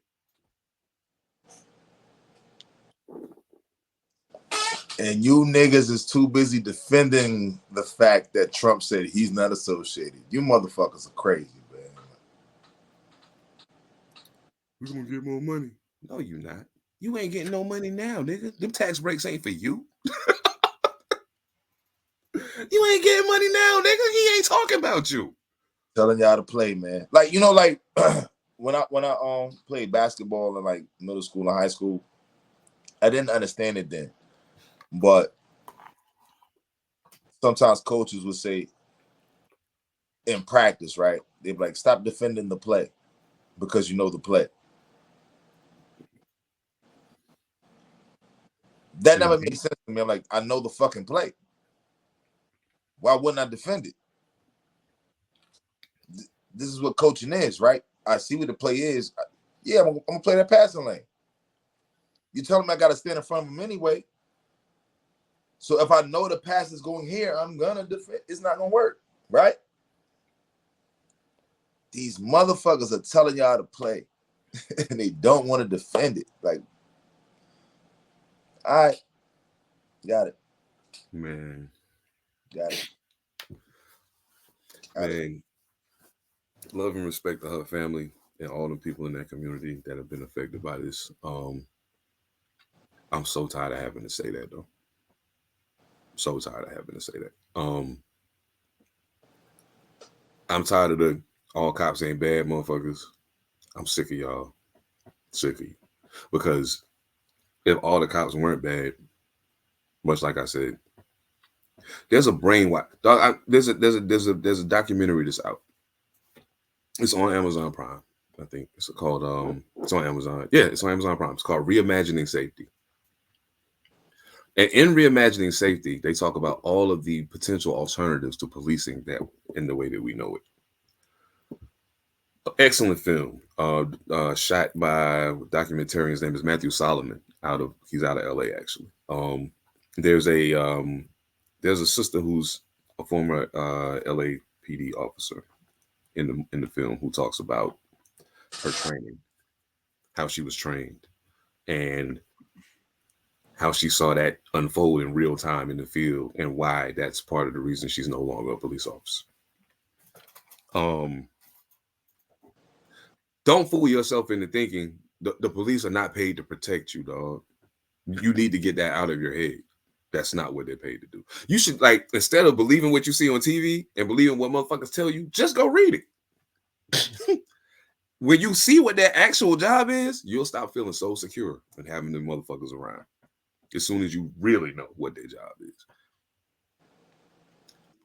And you niggas is too busy defending the fact that Trump said he's not associated. You motherfuckers are crazy, man. We're gonna get more money. No, you not. You ain't getting no money now, nigga. Them tax breaks ain't for you. You ain't getting money now, nigga. He ain't talking about you. Telling y'all to play, man. Like, you know, like when I played basketball in like middle school and high school, I didn't understand it then. But sometimes coaches would say in practice, right? They'd be like, stop defending the play because you know the play. That never made sense to me. I'm like, I know the fucking play. Why wouldn't I defend it? This is what coaching is, right? I see what the play is. Yeah, I'm gonna play that passing lane. You tell him I got to stand in front of him anyway. So if I know the pass is going here, I'm gonna defend. It's not gonna work, right? These motherfuckers are telling y'all to play, and they don't want to defend it. Like, all right, got it, Man. got it. Man, love and respect to her family and all the people in that community that have been affected by this. I'm so tired of having to say that though. So tired of having to say that. I'm tired of the all cops ain't bad motherfuckers. I'm sick of y'all. Sick of you. Because if all the cops weren't bad, much like I said, there's a brainwash. There's a documentary that's out. It's on Amazon Prime. I think it's called it's on Amazon. Yeah, it's on Amazon Prime. It's called Reimagining Safety. And in Reimagining Safety, they talk about all of the potential alternatives to policing that in the way that we know it. Excellent film. Shot by a documentarian. His name is Matthew Solomon. He's out of LA actually. There's a sister who's a former LAPD officer in the film who talks about her training, how she was trained, and how she saw that unfold in real time in the field, and why that's part of the reason she's no longer a police officer. Don't fool yourself into thinking the police are not paid to protect you, dog. You need to get that out of your head. That's not what they're paid to do. You should, like, instead of believing what you see on TV and believing what motherfuckers tell you, just go read it. When you see what their actual job is, you'll stop feeling so secure and having them motherfuckers around. As soon as you really know what their job is.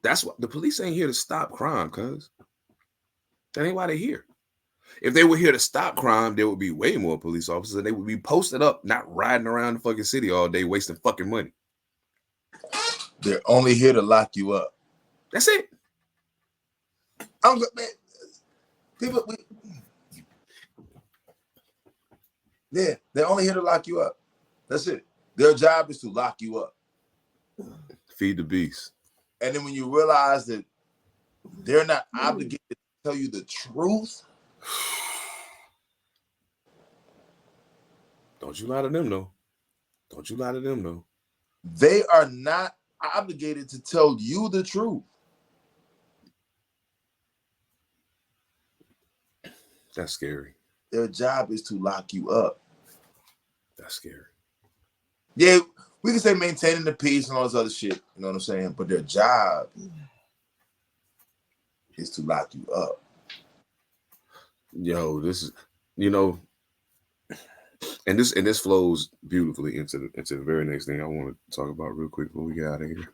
That's what the police ain't here to stop crime, cuz. That ain't why they're here. If they were here to stop crime, there would be way more police officers and they would be posted up, not riding around the fucking city all day wasting fucking money. They're only here to lock you up. That's it. I'm good, man. People, they're only here to lock you up. That's it. Their job is to lock you up. Feed the beast. And then when you realize that they're not obligated to tell you the truth. Don't you lie to them, though. Don't you lie to them, though. They are not obligated to tell you the truth. That's scary. Their job is to lock you up. That's scary. Yeah, we can say maintaining the peace and all this other shit. You know what I'm saying? But their job is to lock you up. Yo, this is, and this flows beautifully into the very next thing I want to talk about real quick before we get out of here.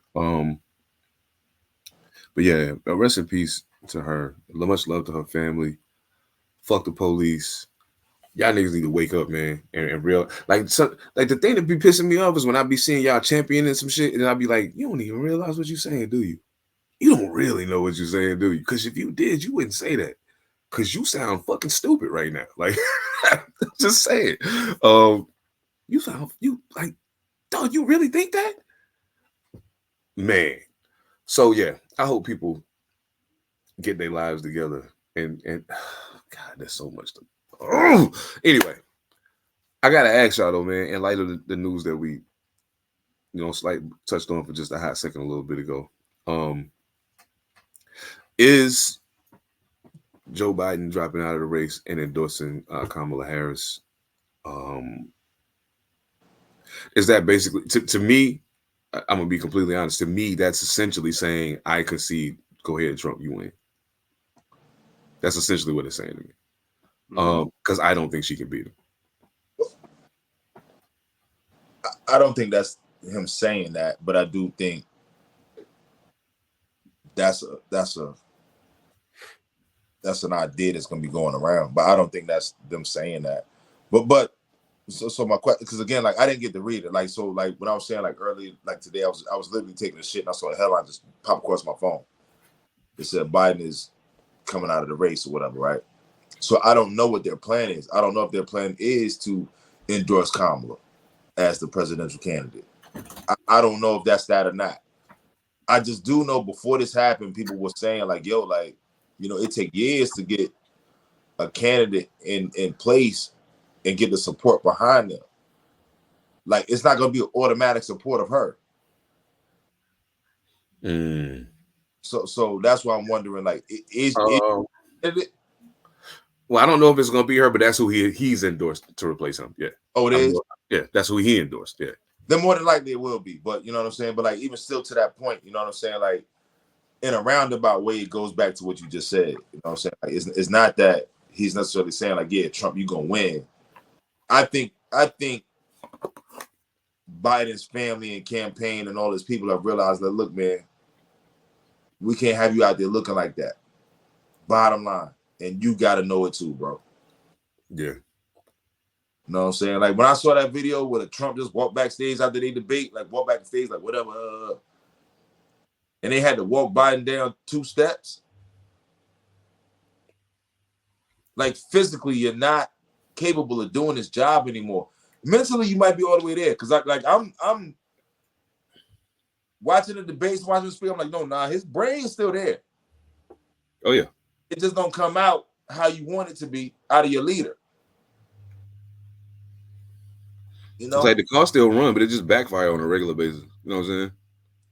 But yeah, rest in peace to her. Much love to her family. Fuck the police. Y'all niggas need to wake up, man, and real like the thing that be pissing me off is when I be seeing y'all championing some shit, and I be like, you don't even realize what you're saying, do you? You don't really know what you're saying, do you? Because if you did, you wouldn't say that. Because you sound fucking stupid right now. Like, just say it. You like, dog, you really think that? Man. So yeah, I hope people get their lives together. And God, there's so much to. Oh! Anyway, I gotta ask y'all though, man, in light of the news that we, touched on for just a hot second a little bit ago. Is Joe Biden dropping out of the race and endorsing Kamala Harris? Is that basically to me? I'm gonna be completely honest. To me, that's essentially saying I concede. Go ahead, Trump, you win. That's essentially what it's saying to me. Because I don't think she can beat him. I don't think that's him saying that, but I do think that's an idea that's going to be going around. But I don't think that's them saying that. But so my question, because again, like I didn't get to read it. Like so, like when I was saying like earlier, like today, I was literally taking a shit and I saw a headline just pop across my phone. It said Biden is coming out of the race or whatever, right? So I don't know what their plan is. I don't know if their plan is to endorse Kamala. as the presidential candidate. I don't know if that's that or not. I just do know before this happened, people were saying like, yo, like, you know, it take years to get a candidate in place and get the support behind them. Like, it's not going to be an automatic support of her. So that's why I'm wondering, like, is it? Well, I don't know if it's going to be her, but that's who he's endorsed to replace him. Yeah. Oh, it is? Yeah, that's who he endorsed. Yeah. Then more than likely it will be, but you know what I'm saying? But like, even still to that point, you know what I'm saying? Like, in a roundabout way, it goes back to what you just said. You know what I'm saying? Like, it's not that he's necessarily saying like, yeah, Trump, you're going to win. I think Biden's family and campaign and all his people have realized that, look, man, we can't have you out there looking like that. Bottom line. And you got to know it too, bro. Yeah. You know what I'm saying? Like, when I saw that video where the Trump just walked backstage after they debate, like, walk backstage, like, whatever. And they had to walk Biden down 2 steps. Like, physically, you're not capable of doing this job anymore. Mentally, you might be all the way there. Because, I'm watching the debates, watching the speech. I'm like, no, nah, his brain's still there. Oh, yeah. It just don't come out how you want it to be out of your leader. You know? It's like the car still run, but it just backfire on a regular basis. You know what I'm saying?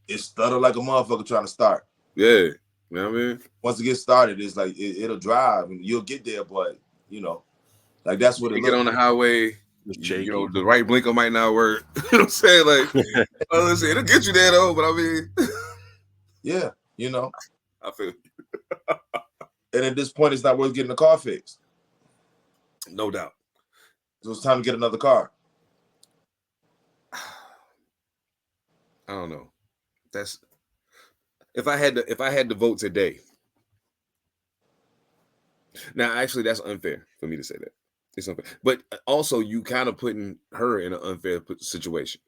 It stutter like a motherfucker trying to start. Yeah. You know what I mean? Once it gets started, it's like it'll drive and you'll get there, but you know, like that's what it looks get on the highway. You know, the right blinker might not work. You know what I'm saying? Like, listen, it'll get you there though, but I mean, yeah, you know, I feel. And at this point, it's not worth getting the car fixed. No doubt. So it's time to get another car. I don't know. That's if I had to vote today. Now, actually, that's unfair for me to say that. It's unfair, but also you kind of putting her in an unfair situation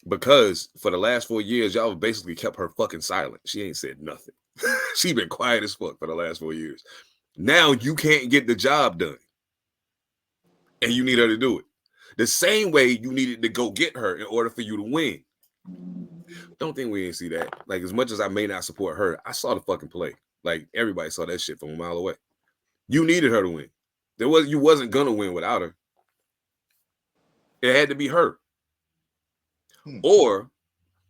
because for the last 4 years, y'all basically kept her fucking silent. She ain't said nothing. She been quiet as fuck for the last 4 years. Now you can't get the job done, and you need her to do it the same way you needed to go get her in order for you to win. Don't think we didn't see that. Like, as much as I may not support her, I saw the fucking play. Like, everybody saw that shit from a mile away. You needed her to win. You wasn't gonna win without her. It had to be her. Or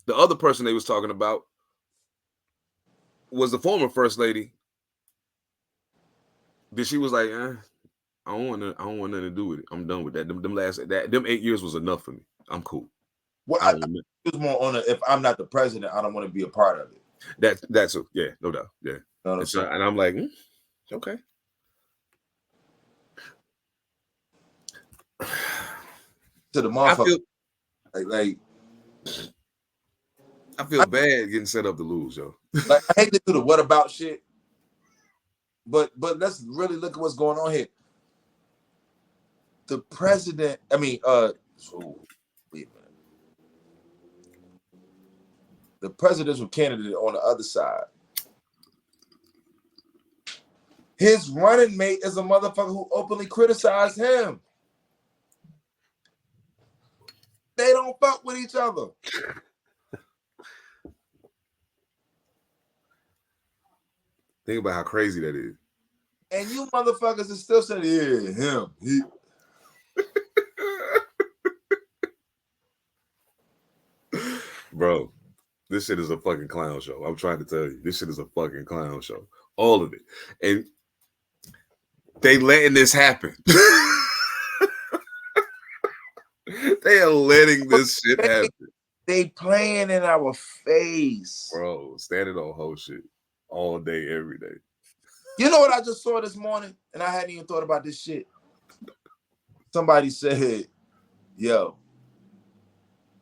the other person they was talking about was the former first lady. That she was like, I don't want nothing to do with it. I'm done with that. Them 8 years was enough for me. I'm cool. Well, I was more on if I'm not the president, I don't want to be a part of it. That's yeah, no doubt. Yeah. And I'm like, okay. To the motherfucker. I feel bad getting set up to lose, yo. Like, I hate to do the what about shit, but let's really look at what's going on here. The president, wait a minute. The presidential candidate on the other side, his running mate is a motherfucker who openly criticized him. They don't fuck with each other. Think about how crazy that is. And you motherfuckers are still saying, yeah, him. Bro, this shit is a fucking clown show. I'm trying to tell you. This shit is a fucking clown show. All of it. And they letting this happen. They are letting this shit happen. They playing in our face. Bro, standing on whole shit all day, every day. You know what I just saw this morning? And I hadn't even thought about this shit. Somebody said, yo,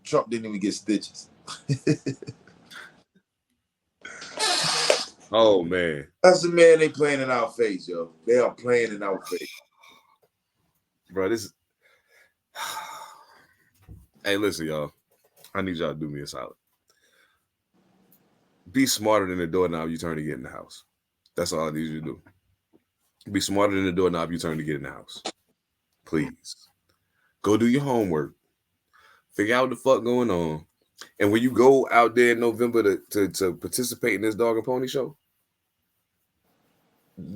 Trump didn't even get stitches. Oh, man. That's the man they playing in our face, yo. They are playing in our face. Bro, this is... Hey, listen, y'all. I need y'all to do me a solid. Be smarter than the doorknob you turn to get in the house. That's all I need you to do. Be smarter than the doorknob you turn to get in the house. Please. Go do your homework. Figure out what the fuck going on. And when you go out there in November to participate in this dog and pony show,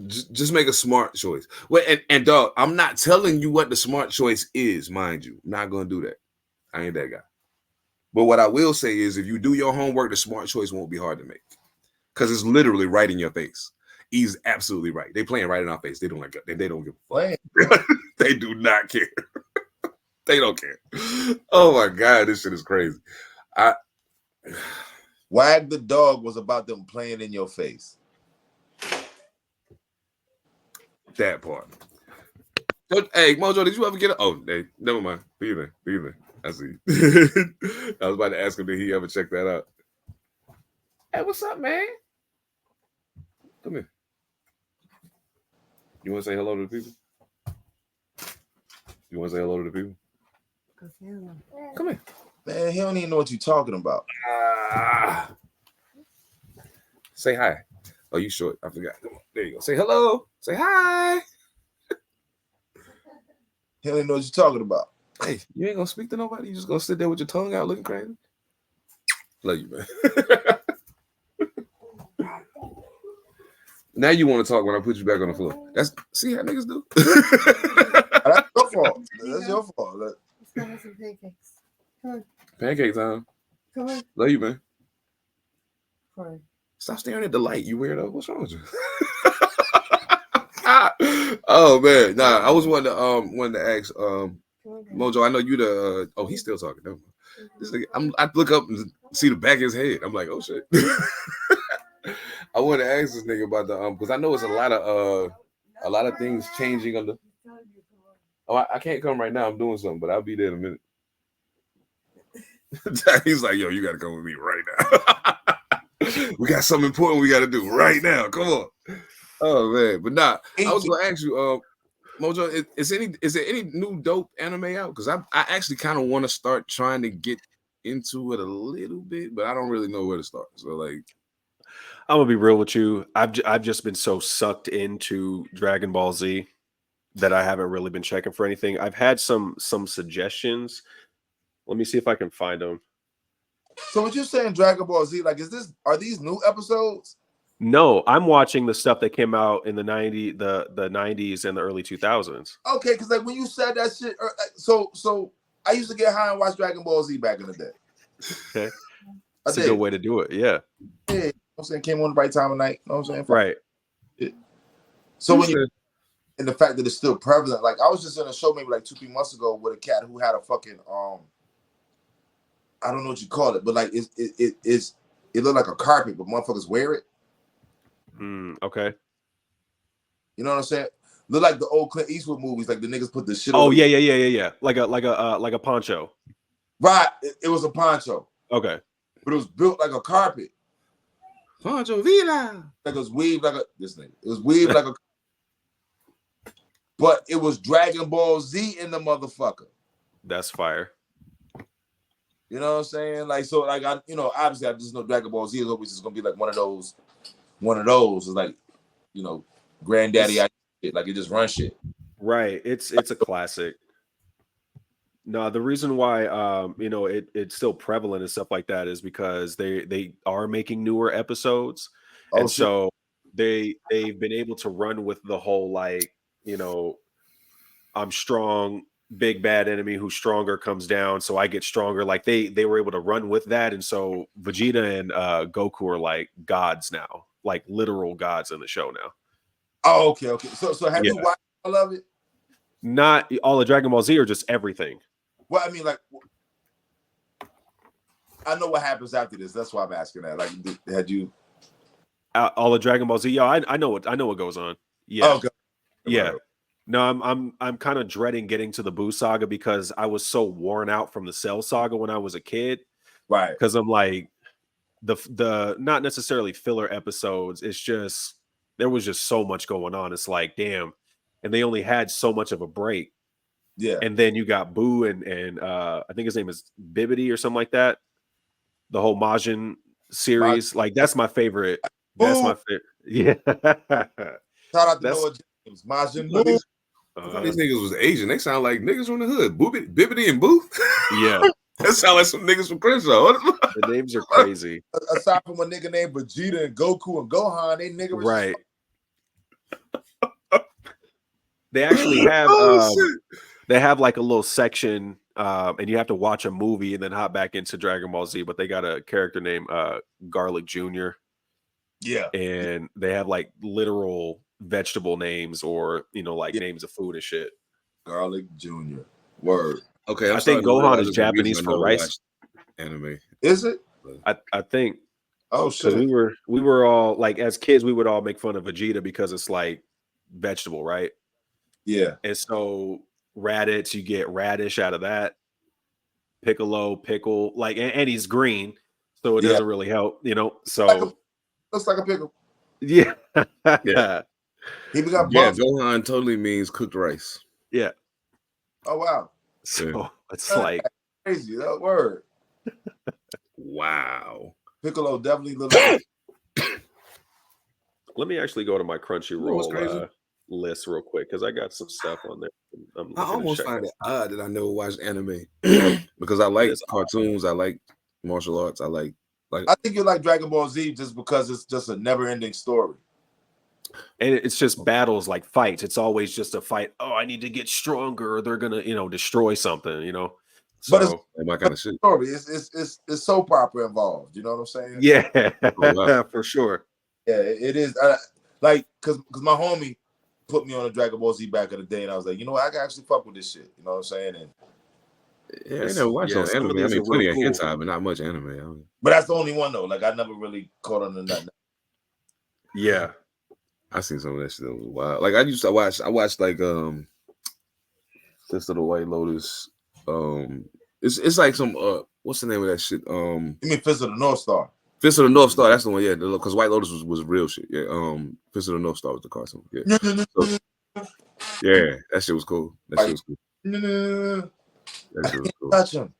just make a smart choice. Well, and dog, I'm not telling you what the smart choice is, mind you. I'm not gonna do that. I ain't that guy. But what I will say is, if you do your homework, the smart choice won't be hard to make, because it's literally right in your face. He's absolutely right. They playing right in our face. They don't like it. They don't give a fuck. They do not care. They don't care. Oh my god, this shit is crazy. Wag the Dog was about them playing in your face. That part. But, hey, Mojo, did you ever get a... Oh, hey, never mind. Be there. I see. I was about to ask him, did he ever check that out? Hey, what's up, man? Come here. You want to say hello to the people? You want to say hello to the people? Come here. Man, he don't even know what you're talking about. Say hi. Oh, you short. I forgot. There you go. Say hello. Say hi. He don't even know what you're talking about. Hey, you ain't gonna speak to nobody. You just gonna sit there with your tongue out looking crazy. Love you, man. Now you want to talk when I put you back on the floor. See how niggas do. That's your fault. That's your fault. Let's go have some pancakes. Come on. Pancake time. Come on. Love you, man. Corey. Stop staring at the light, you weirdo. What's wrong with you? Oh man, nah. I was wanting to ask Mojo. I know you the. Oh, he's still talking. Never mind. This nigga, I look up and see the back of his head. I'm like, oh shit. I want to ask this nigga about the because I know it's a lot of things changing on the. Oh, I can't come right now. I'm doing something, but I'll be there in a minute. He's like, yo, you got to come with me right now. We got something important we got to do right now. Come on. Oh man, but nah. I was gonna ask you, Mojo, is there any new dope anime out? Because I actually kind of want to start trying to get into it a little bit, but I don't really know where to start. So like. I'm gonna be real with you. I've just been so sucked into Dragon Ball Z that I haven't really been checking for anything. I've had some suggestions. Let me see if I can find them. So what you're saying, Dragon Ball Z? Like, are these new episodes? No, I'm watching the stuff that came out in the 90s and the early 2000s. Okay, because like when you said that shit, so I used to get high and watch Dragon Ball Z back in the day. Okay, that's a good way to do it. Yeah. Yeah. I'm saying came on the right time of night. You know what I'm saying? Right. Yeah. So when you and the fact that it's still prevalent, like I was just in a show maybe like 2-3 months ago with a cat who had a fucking I don't know what you call it, but like it looked like a carpet, but motherfuckers wear it. Okay. You know what I'm saying? Look like the old Clint Eastwood movies, like the niggas put the shit. Oh yeah. Like a poncho. Right. It was a poncho. Okay. But it was built like a carpet. Poncho Villa. Like it was weaved like this nigga. It was weaved like a. But it was Dragon Ball Z in the motherfucker. That's fire. You know what I'm saying? Like so, like I, obviously I just know Dragon Ball Z is always just gonna be like one of those. It's like, granddaddy shit. Like it just runs shit. Right. It's a classic. No, the reason why it's still prevalent and stuff like that is because they are making newer episodes, and so they've been able to run with the whole like I'm strong, big bad enemy who's stronger comes down, so I get stronger. Like they were able to run with that, and so Vegeta and Goku are like gods now, like literal gods in the show now. Oh, okay. So have you watched all of it? Not all of Dragon Ball Z or just everything. Well, I mean, like, I know what happens after this. That's why I'm asking that. Like, had you all of Dragon Ball Z? Yeah, I know what goes on. Yeah, okay. Yeah. No, I'm kind of dreading getting to the Buu saga because I was so worn out from the Cell saga when I was a kid. Right. Because I'm like the not necessarily filler episodes. It's just there was just so much going on. It's like damn, and they only had so much of a break. Yeah. And then you got Boo and I think his name is Bibbidi or something like that. The whole Majin series. Like that's my favorite. That's my favorite. Yeah. Shout out to Noah James. Majin Buu. These niggas was Asian. They sound like niggas from the hood. Bibbidi and Boo. Yeah. That sounds like some niggas from Crenshaw. The names are crazy. Aside from a nigga named Vegeta and Goku and Gohan, they niggerish. Right. They actually have they have like a little section, and you have to watch a movie and then hop back into Dragon Ball Z. But they got a character named Garlic Jr. Yeah, and they have like literal vegetable names or like names of food and shit. Garlic Jr. Word. Okay, I think Gohan is Japanese for rice. Anime. Is it? I think. Oh shit. We were all like, as kids, we would all make fun of Vegeta because it's like vegetable, right? Yeah. And so Raditz, you get radish out of that. Piccolo, pickle, like, and he's green, so it doesn't really help, So Looks like a pickle. yeah, yeah. He got Gohan totally means cooked rice. Yeah. Oh wow. So it's like crazy. That word. Wow. Piccolo definitely looks like. Let me actually go to my Crunchyroll list real quick because I got some stuff on there. I almost find it odd that I never watched anime because I like cartoons, I like martial arts, I think you like Dragon Ball Z just because it's just a never-ending story. And it's just battles, like fights. It's always just a fight. Oh, I need to get stronger, or they're gonna, destroy something. So, but it's my kind of shit. Story. It's soap opera involved. You know what I'm saying? Yeah, for sure. Yeah, it is. Because my homie put me on a Dragon Ball Z back in the day, and I was like, you know what, I can actually fuck with this shit. You know what I'm saying? And I never watched on anime. I mean, plenty of hentai, but not much anime. But that's the only one though. Like I never really caught on to nothing. Yeah, I seen some of that shit that was wild. Like I watched like Fist of the White Lotus. It's like some what's the name of that shit? You mean Fist of the North Star? Fist of the North Star, that's the one, yeah. Because White Lotus was real shit. Yeah. Fist of the North Star was the cartoon. Yeah. So, yeah, that shit was cool. That shit was cool. That shit was cool. Touch him.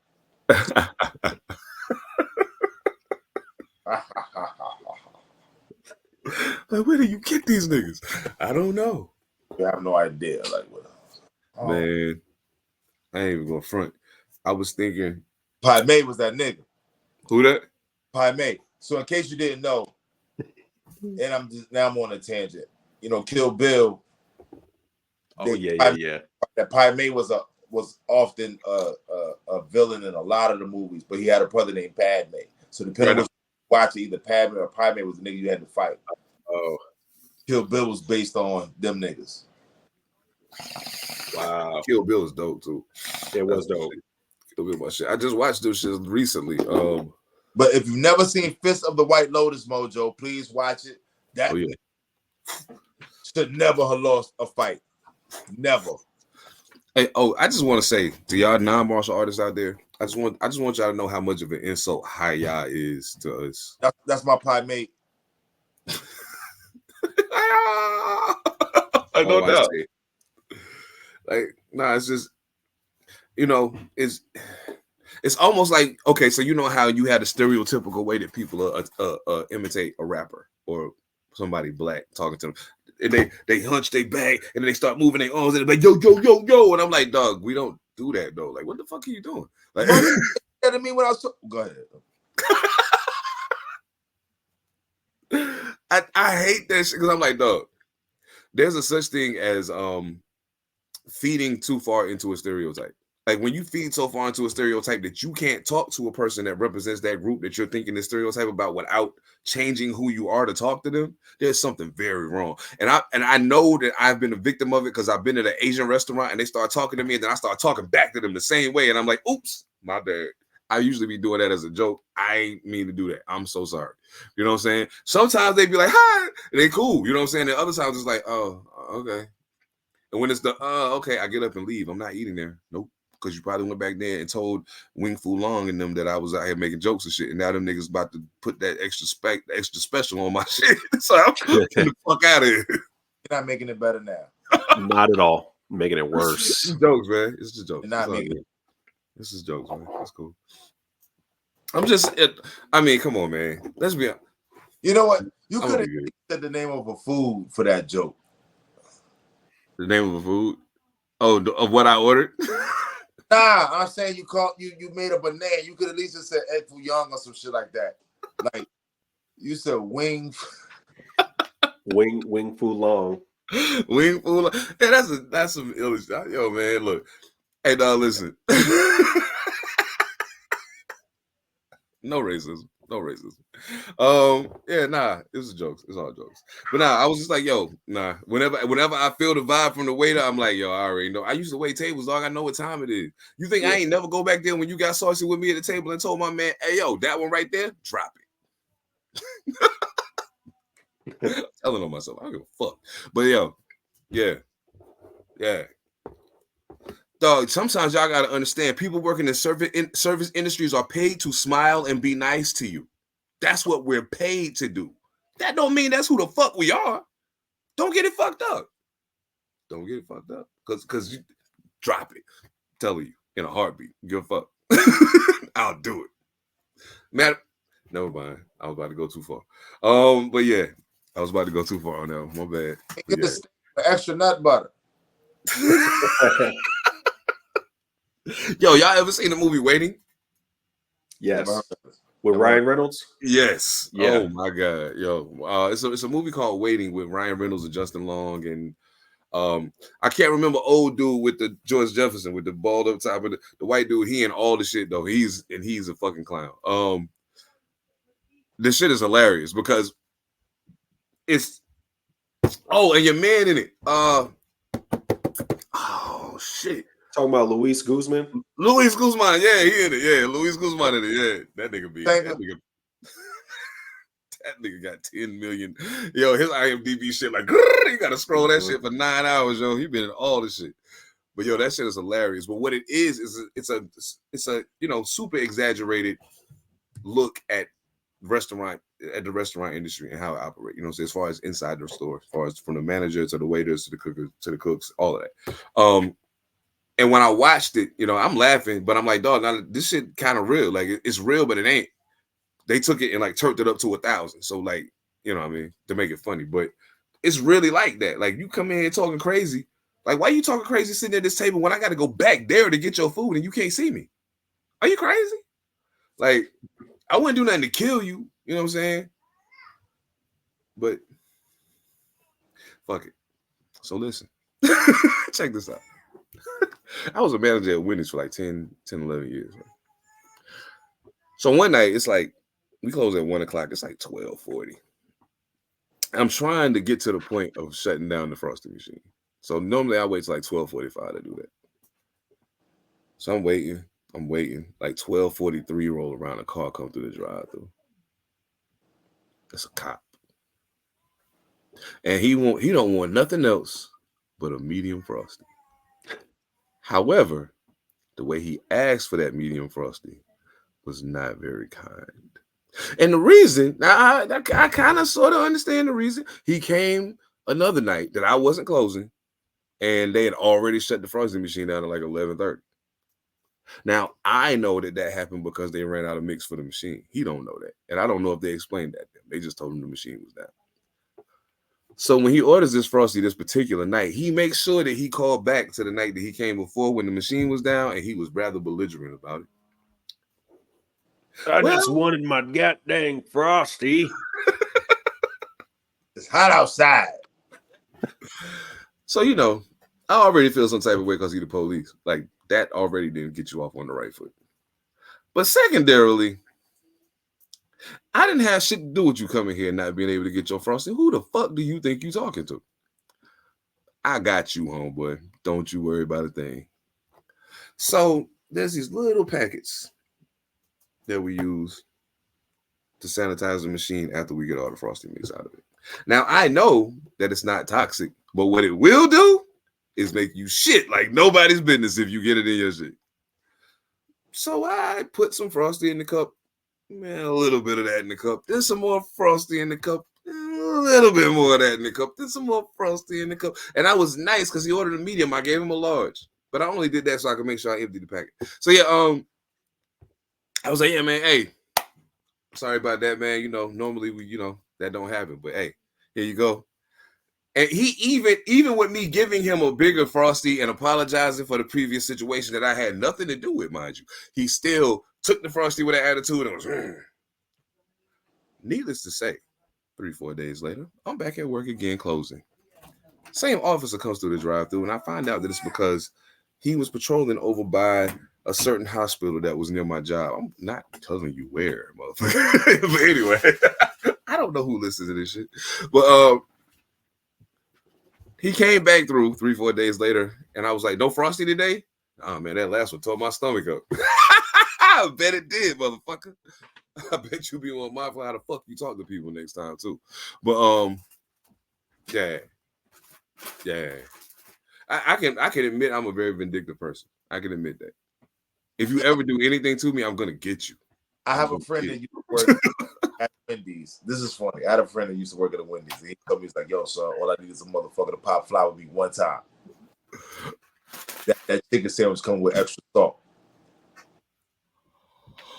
Like, where do you get these niggas? I don't know. I have no idea. Like what else? Oh. Man, I ain't even gonna front. I was thinking Pai Mei was that nigga. Who that? Pai Mei. So in case you didn't know, and I'm on a tangent. Kill Bill. Oh yeah. That Pai Mei was often a villain in a lot of the movies, but he had a brother named Padme. So depending on watching, either Padme or Pai Mei was the nigga you had to fight. Oh, Kill Bill was based on them niggas. Wow, Kill Bill is dope too. It was dope. Kill Bill, my shit. I just watched those shit recently. But if you've never seen Fist of the White Lotus, Mojo, please watch it. That should never have lost a fight. Never. Hey, I just want to say to y'all non-martial artists out there, I just want y'all to know how much of an insult Hi-Ya is to us. That's my Pai Mei. No doubt. Like, nah, it's just, it's almost like, okay, so you know how you had a stereotypical way that people imitate a rapper or somebody black talking to them. And they hunch their back and then they start moving their arms and they're like, yo, yo, yo, yo. And I'm like, dog, we don't do that though. Like, what the fuck are you doing? Like, I mean, when I was go ahead. I hate that shit because I'm like, dog, there's a such thing as feeding too far into a stereotype. Like when you feed so far into a stereotype that you can't talk to a person that represents that group that you're thinking the stereotype about without changing who you are to talk to them, there's something very wrong. And I know that I've been a victim of it because I've been at an Asian restaurant and they start talking to me and then I start talking back to them the same way. And I'm like, oops, my bad. I usually be doing that as a joke. I ain't mean to do that. I'm so sorry. You know what I'm saying? Sometimes they be like, hi, and they cool. You know what I'm saying? And other times it's like, oh, okay. And when it's the, okay, I get up and leave. I'm not eating there. Nope. Because you probably went back there and told Wing Fu Long and them that I was out here making jokes and shit. And now them niggas about to put that extra special on my shit. So I'm getting the fuck out of here. You're not making it better now. Not at all. Making it worse. It's just jokes, man. It's just jokes. You're not making it. This is jokes, man. That's cool. I mean, come on, man. Let's be honest. You know what? You could have said the name of a food for that joke. The name of a food? Oh, of what I ordered? Nah, I'm saying you made a banana. You could at least have said egg foo young or some shit like that. Like you said wing Fu Long. Wing fool. Yeah, that's some illustration. Yo, man, look. Hey, dog, listen. No racism. No racism. Yeah, nah, it was jokes. It's all jokes. But nah, I was just like, yo, nah. Whenever I feel the vibe from the waiter, I'm like, yo, I already know. I used to wait tables, dog. I know what time it is. You think I ain't never go back there when you got saucy with me at the table and told my man, hey, yo, that one right there, drop it. Telling on myself, I don't give a fuck. But yo, yeah. Dog, sometimes y'all gotta understand, people working in service industries are paid to smile and be nice to you. That's what we're paid to do. That don't mean that's who the fuck we are. Don't get it fucked up. Don't get it fucked up. Cause you drop it. I'm telling you, in a heartbeat. Give a fuck. I'll do it. Man, never mind. I was about to go too far. But yeah, I was about to go too far on that. My bad. get the extra nut butter. Yo, y'all ever seen the movie Waiting? Yes. With Ryan Reynolds? Yes. Yeah. Oh my God. Yo. It's a movie called Waiting with Ryan Reynolds and Justin Long. And I can't remember old dude with the George Jefferson with the bald up top of the white dude. He and all the shit though. He's a fucking clown. This shit is hilarious because it's and your man in it. Oh shit. Talking about Luis Guzman? Luis Guzman, yeah, he in it. Yeah, Luis Guzman in it. Yeah, that nigga be that nigga got 10 million. Yo, his IMDb shit like you gotta scroll that shit for 9 hours, yo. He been in all this shit. But yo, that shit is hilarious. But what it is it's a super exaggerated look at the restaurant industry and how it operates. You know, so as far as inside the store, as far as from the manager to the waiters to the cookers to the cooks, all of that. And when I watched it, you know, I'm laughing, but I'm like, dog, now this shit kind of real. Like it's real, but it ain't. They took it and like turned it up to 1,000. So like, you know what I mean, to make it funny. But it's really like that. Like you come in here talking crazy. Like, why you talking crazy sitting at this table when I got to go back there to get your food and you can't see me? Are you crazy? Like, I wouldn't do nothing to kill you. You know what I'm saying? But fuck it. So listen, check this out. I was a manager at Wendy's for like 10, 11 years. Right? So one night, it's like, we close at 1 o'clock. It's like 12:40. I'm trying to get to the point of shutting down the frosting machine. So normally I wait till like 12:45 to do that. So I'm waiting. Like 12:43 roll around, a car come through the drive-thru. That's a cop. And he don't want nothing else but a medium frosty. However, the way he asked for that medium frosty was not very kind. And the reason, now I kind of sort of understand the reason. He came another night that I wasn't closing, and they had already shut the frosting machine down at like 11:30. Now, I know that happened because they ran out of mix for the machine. He don't know that. And I don't know if they explained that to him. They just told him the machine was down. So when he orders this frosty this particular night, he makes sure that he called back to the night that he came before when the machine was down, and he was rather belligerent about it. I just wanted my goddamn frosty. It's hot outside. So, you know, I already feel some type of way because he's the police. Like, that already didn't get you off on the right foot. But secondarily, I didn't have shit to do with you coming here and not being able to get your frosty. Who the fuck do you think you talking to? I got you, homeboy. Don't you worry about a thing. So there's these little packets that we use to sanitize the machine after we get all the frosting mix out of it. Now, I know that it's not toxic, but what it will do is make you shit like nobody's business if you get it in your shit. So I put some frosty in the cup. Man, a little bit of that in the cup. Then some more frosty in the cup. A little bit more of that in the cup. Then some more frosty in the cup. And I was nice because he ordered a medium. I gave him a large. But I only did that so I could make sure I emptied the packet. So yeah, I was like, yeah, man, hey, sorry about that, man. You know, normally we, that don't happen. But hey, here you go. And he even with me giving him a bigger Frosty and apologizing for the previous situation that I had nothing to do with, mind you, he still took the Frosty with an attitude and was. Needless to say, 3-4 days later, I'm back at work again, closing. Same officer comes through the drive-through, and I find out that it's because he was patrolling over by a certain hospital that was near my job. I'm not telling you where, motherfucker. But anyway, I don't know who listens to this shit. But he came back through 3-4 days later, and I was like, no Frosty today? Oh, man, that last one tore my stomach up. I bet it did, motherfucker. I bet you be on mindful how the fuck you talk to people next time, too. But, yeah. I can admit I'm a very vindictive person. I can admit that. If you ever do anything to me, I'm gonna get you. I have a friend that used to work at Wendy's. This is funny. I had a friend that used to work at a Wendy's. And he told me, he's like, yo, son, all I need is a motherfucker to pop fly with me one time. That chicken sandwich comes with extra salt.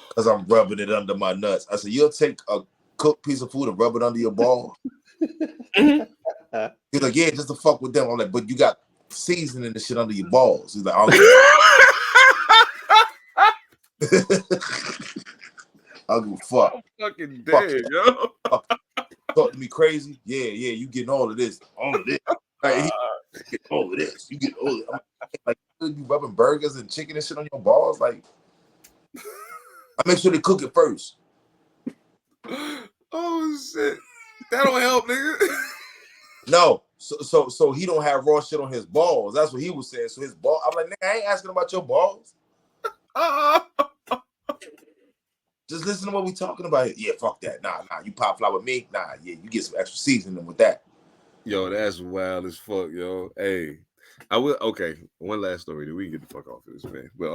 Because I'm rubbing it under my nuts. I said, you'll take a cooked piece of food and rub it under your balls? He's like, yeah, just to fuck with them. I'm like, but you got seasoning the shit under your balls. He's like, I'll give a fuck. I'm fucking dead, yo. Talk to me crazy? Yeah, you getting all of this. All of this. Like, you get all of this. You get all of it. Like, you rubbing burgers and chicken and shit on your balls? Like, I make sure they cook it first. Oh, shit. That don't help, nigga. No. So he don't have raw shit on his balls. That's what he was saying. So his ball, I'm like, nigga, I ain't asking about your balls. Just listen to what we talking about here. Yeah, fuck that. Nah, you pop fly with me. Nah, yeah, you get some extra seasoning with that. Yo, that's wild as fuck, yo. Hey, I will. Okay, one last story. Then we can get the fuck off of this, man. But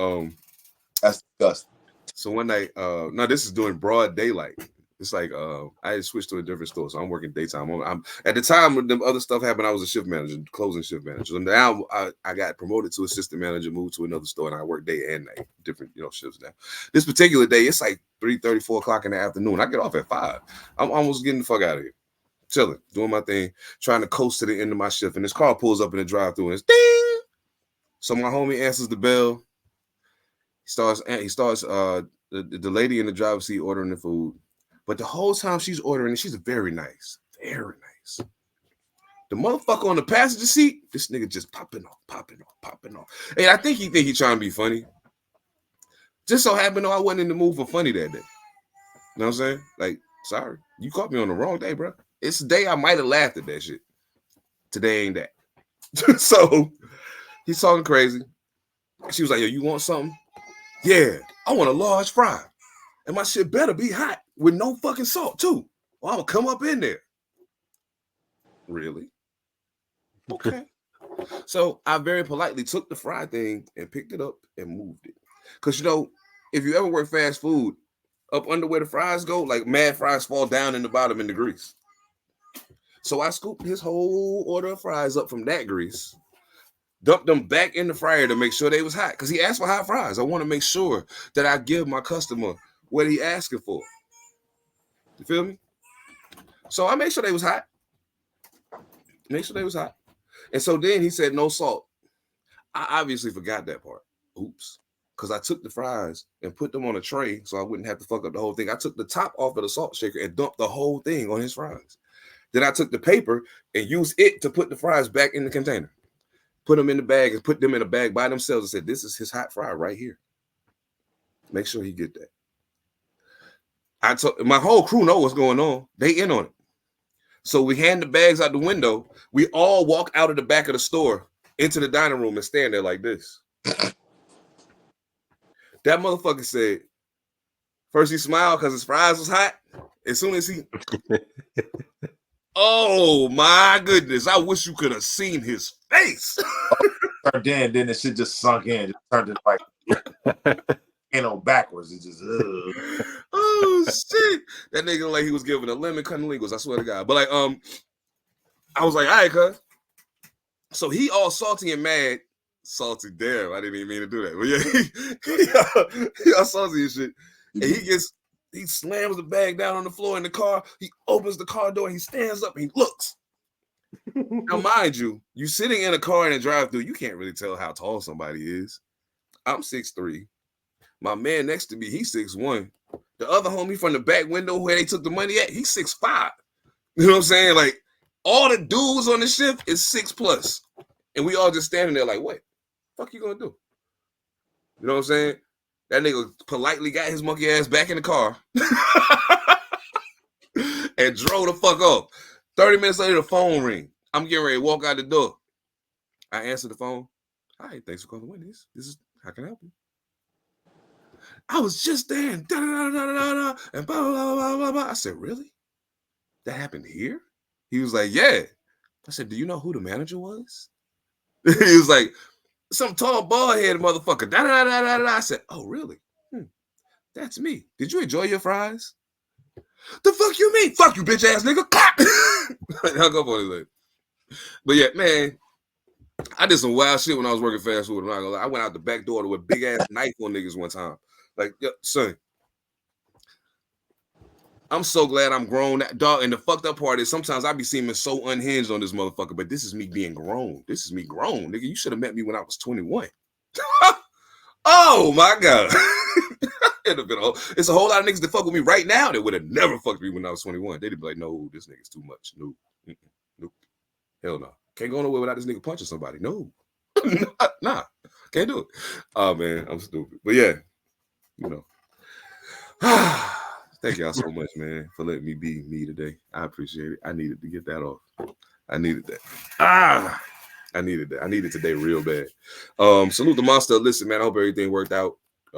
That's disgusting. so one night, no, this is during broad daylight. It's like I had switched to a different store, so I'm working daytime. I'm at the time when the other stuff happened, I was a shift manager, closing shift manager. And now I got promoted to assistant manager, moved to another store, and I work day and night, different shifts now. This particular day, it's like 3:30, 4 o'clock in the afternoon. I get off at 5. I'm almost getting the fuck out of here, chilling, doing my thing, trying to coast to the end of my shift, and this car pulls up in the drive-through and it's ding. So my homie answers the bell. He starts the lady in the driver's seat ordering the food. But the whole time she's ordering, she's very nice. Very nice. The motherfucker on the passenger seat, this nigga just popping off. And I think he trying to be funny. Just so happened, though, I wasn't in the mood for funny that day. You know what I'm saying? Like, sorry. You caught me on the wrong day, bro. It's a day I might have laughed at that shit. Today ain't that. So, he's talking crazy. She was like, yo, you want something? Yeah, I want a large fry. And my shit better be hot with no fucking salt, too. Or I'm going to come up in there. Really? Okay. So I very politely took the fry thing and picked it up and moved it. Because, if you ever work fast food, up under where the fries go, like mad fries fall down in the bottom in the grease. So I scooped his whole order of fries up from that grease, dumped them back in the fryer to make sure they was hot. Because he asked for hot fries. I want to make sure that I give my customer what he asking for. You feel me? So I made sure they was hot. And so then he said no salt. I obviously forgot that part. Oops. Because I took the fries and put them on a tray so I wouldn't have to fuck up the whole thing. I took the top off of the salt shaker and dumped the whole thing on his fries. Then I took the paper and used it to put the fries back in the container. Put them in the bag and put them in a bag by themselves and said, this is his hot fry right here. Make sure he get that. My whole crew know what's going on. They in on it. So we hand the bags out the window. We all walk out of the back of the store into the dining room and stand there like this. That motherfucker said, first he smiled because his fries was hot. As soon as he, oh my goodness, I wish you could have seen his face. Turned in, then the shit just sunk in. Just turned it like, backwards. It just, oh shit. That nigga looked like he was giving a lemon cunnilingus, I swear to God. But like, I was like, all right, cuz. So he all salty and mad. Salty, damn, I didn't even mean to do that. But yeah, he all salty and shit. And he slams the bag down on the floor in the car. He opens the car door, he stands up, and he looks. Now, mind you, you sitting in a car in a drive-through, you can't really tell how tall somebody is. I'm 6'3". My man next to me, he's 6'1". The other homie from the back window where they took the money at, he's 6'5". You know what I'm saying? Like, all the dudes on the shift is 6+. And we all just standing there like, what the fuck you gonna do? You know what I'm saying? That nigga politely got his monkey ass back in the car and drove the fuck off. 30 minutes later, the phone ring. I'm getting ready to walk out the door. I answer the phone. Hi, thanks for calling Wendy's. This is how can I help you? I was just there and da-da-da-da-da-da and blah, blah, blah, blah, blah. I said, really? That happened here? He was like, yeah. I said, do you know who the manager was? He was like, some tall, bald-headed motherfucker. Da-da-da-da-da. I said, oh, really? That's me. Did you enjoy your fries? The fuck you mean? Fuck you, bitch ass nigga. Hung up on his leg. But yeah, man, I did some wild shit when I was working fast food. I'm not gonna lie. I went out the back door with a big ass knife on niggas one time. Like, yo, son, I'm so glad I'm grown, dog. And the fucked up part is sometimes I be seeming so unhinged on this motherfucker, but this is me being grown. This is me grown, nigga. You should have met me when I was 21. Oh my god. It's a whole lot of niggas that fuck with me right now that would have never fucked me when I was 21. They'd be like, no, this nigga's too much. Nope. Nope. Hell no. Can't go nowhere without this nigga punching somebody. No. Nah. Can't do it. Oh man, I'm stupid. But yeah, you know. Thank y'all so much, man, for letting me be me today. I appreciate it. I needed to get that off. I needed that. I needed that. I needed today real bad. Salute the monster. Listen, man, I hope everything worked out. I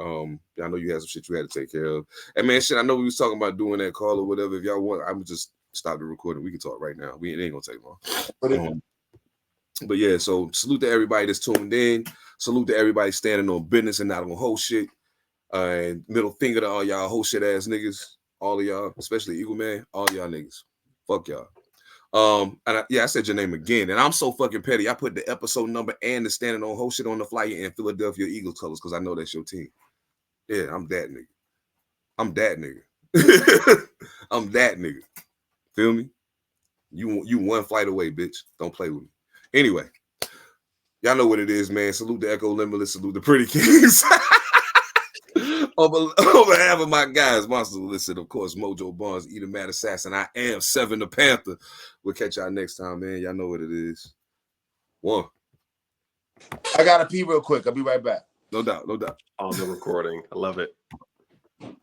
know you had some shit you had to take care of. And man, shit, I know we was talking about doing that call or whatever. If y'all want, I'm just stop the recording. We can talk right now. It ain't gonna take long. But yeah, so salute to everybody that's tuned in. Salute to everybody standing on business and not on whole shit. And middle finger to all y'all whole shit ass niggas. All of y'all, especially Eagle Man, all y'all niggas. Fuck y'all. I said your name again, and I'm so fucking petty. I put the episode number and the standing on whole shit on the flyer in Philadelphia Eagles colors because I know that's your team. Yeah, I'm that nigga. I'm that nigga. Feel me? You one flight away, bitch. Don't play with me. Anyway, y'all know what it is, man. Salute the Echo Limitless. Salute the Pretty Kings. On behalf of my guys, Monsters Listen, of course, Mojo Barnes, ethemadassassin. I am Seven Da Pantha. We'll catch y'all next time, man. Y'all know what it is. One. I gotta pee real quick. I'll be right back. No doubt. On the recording. I love it.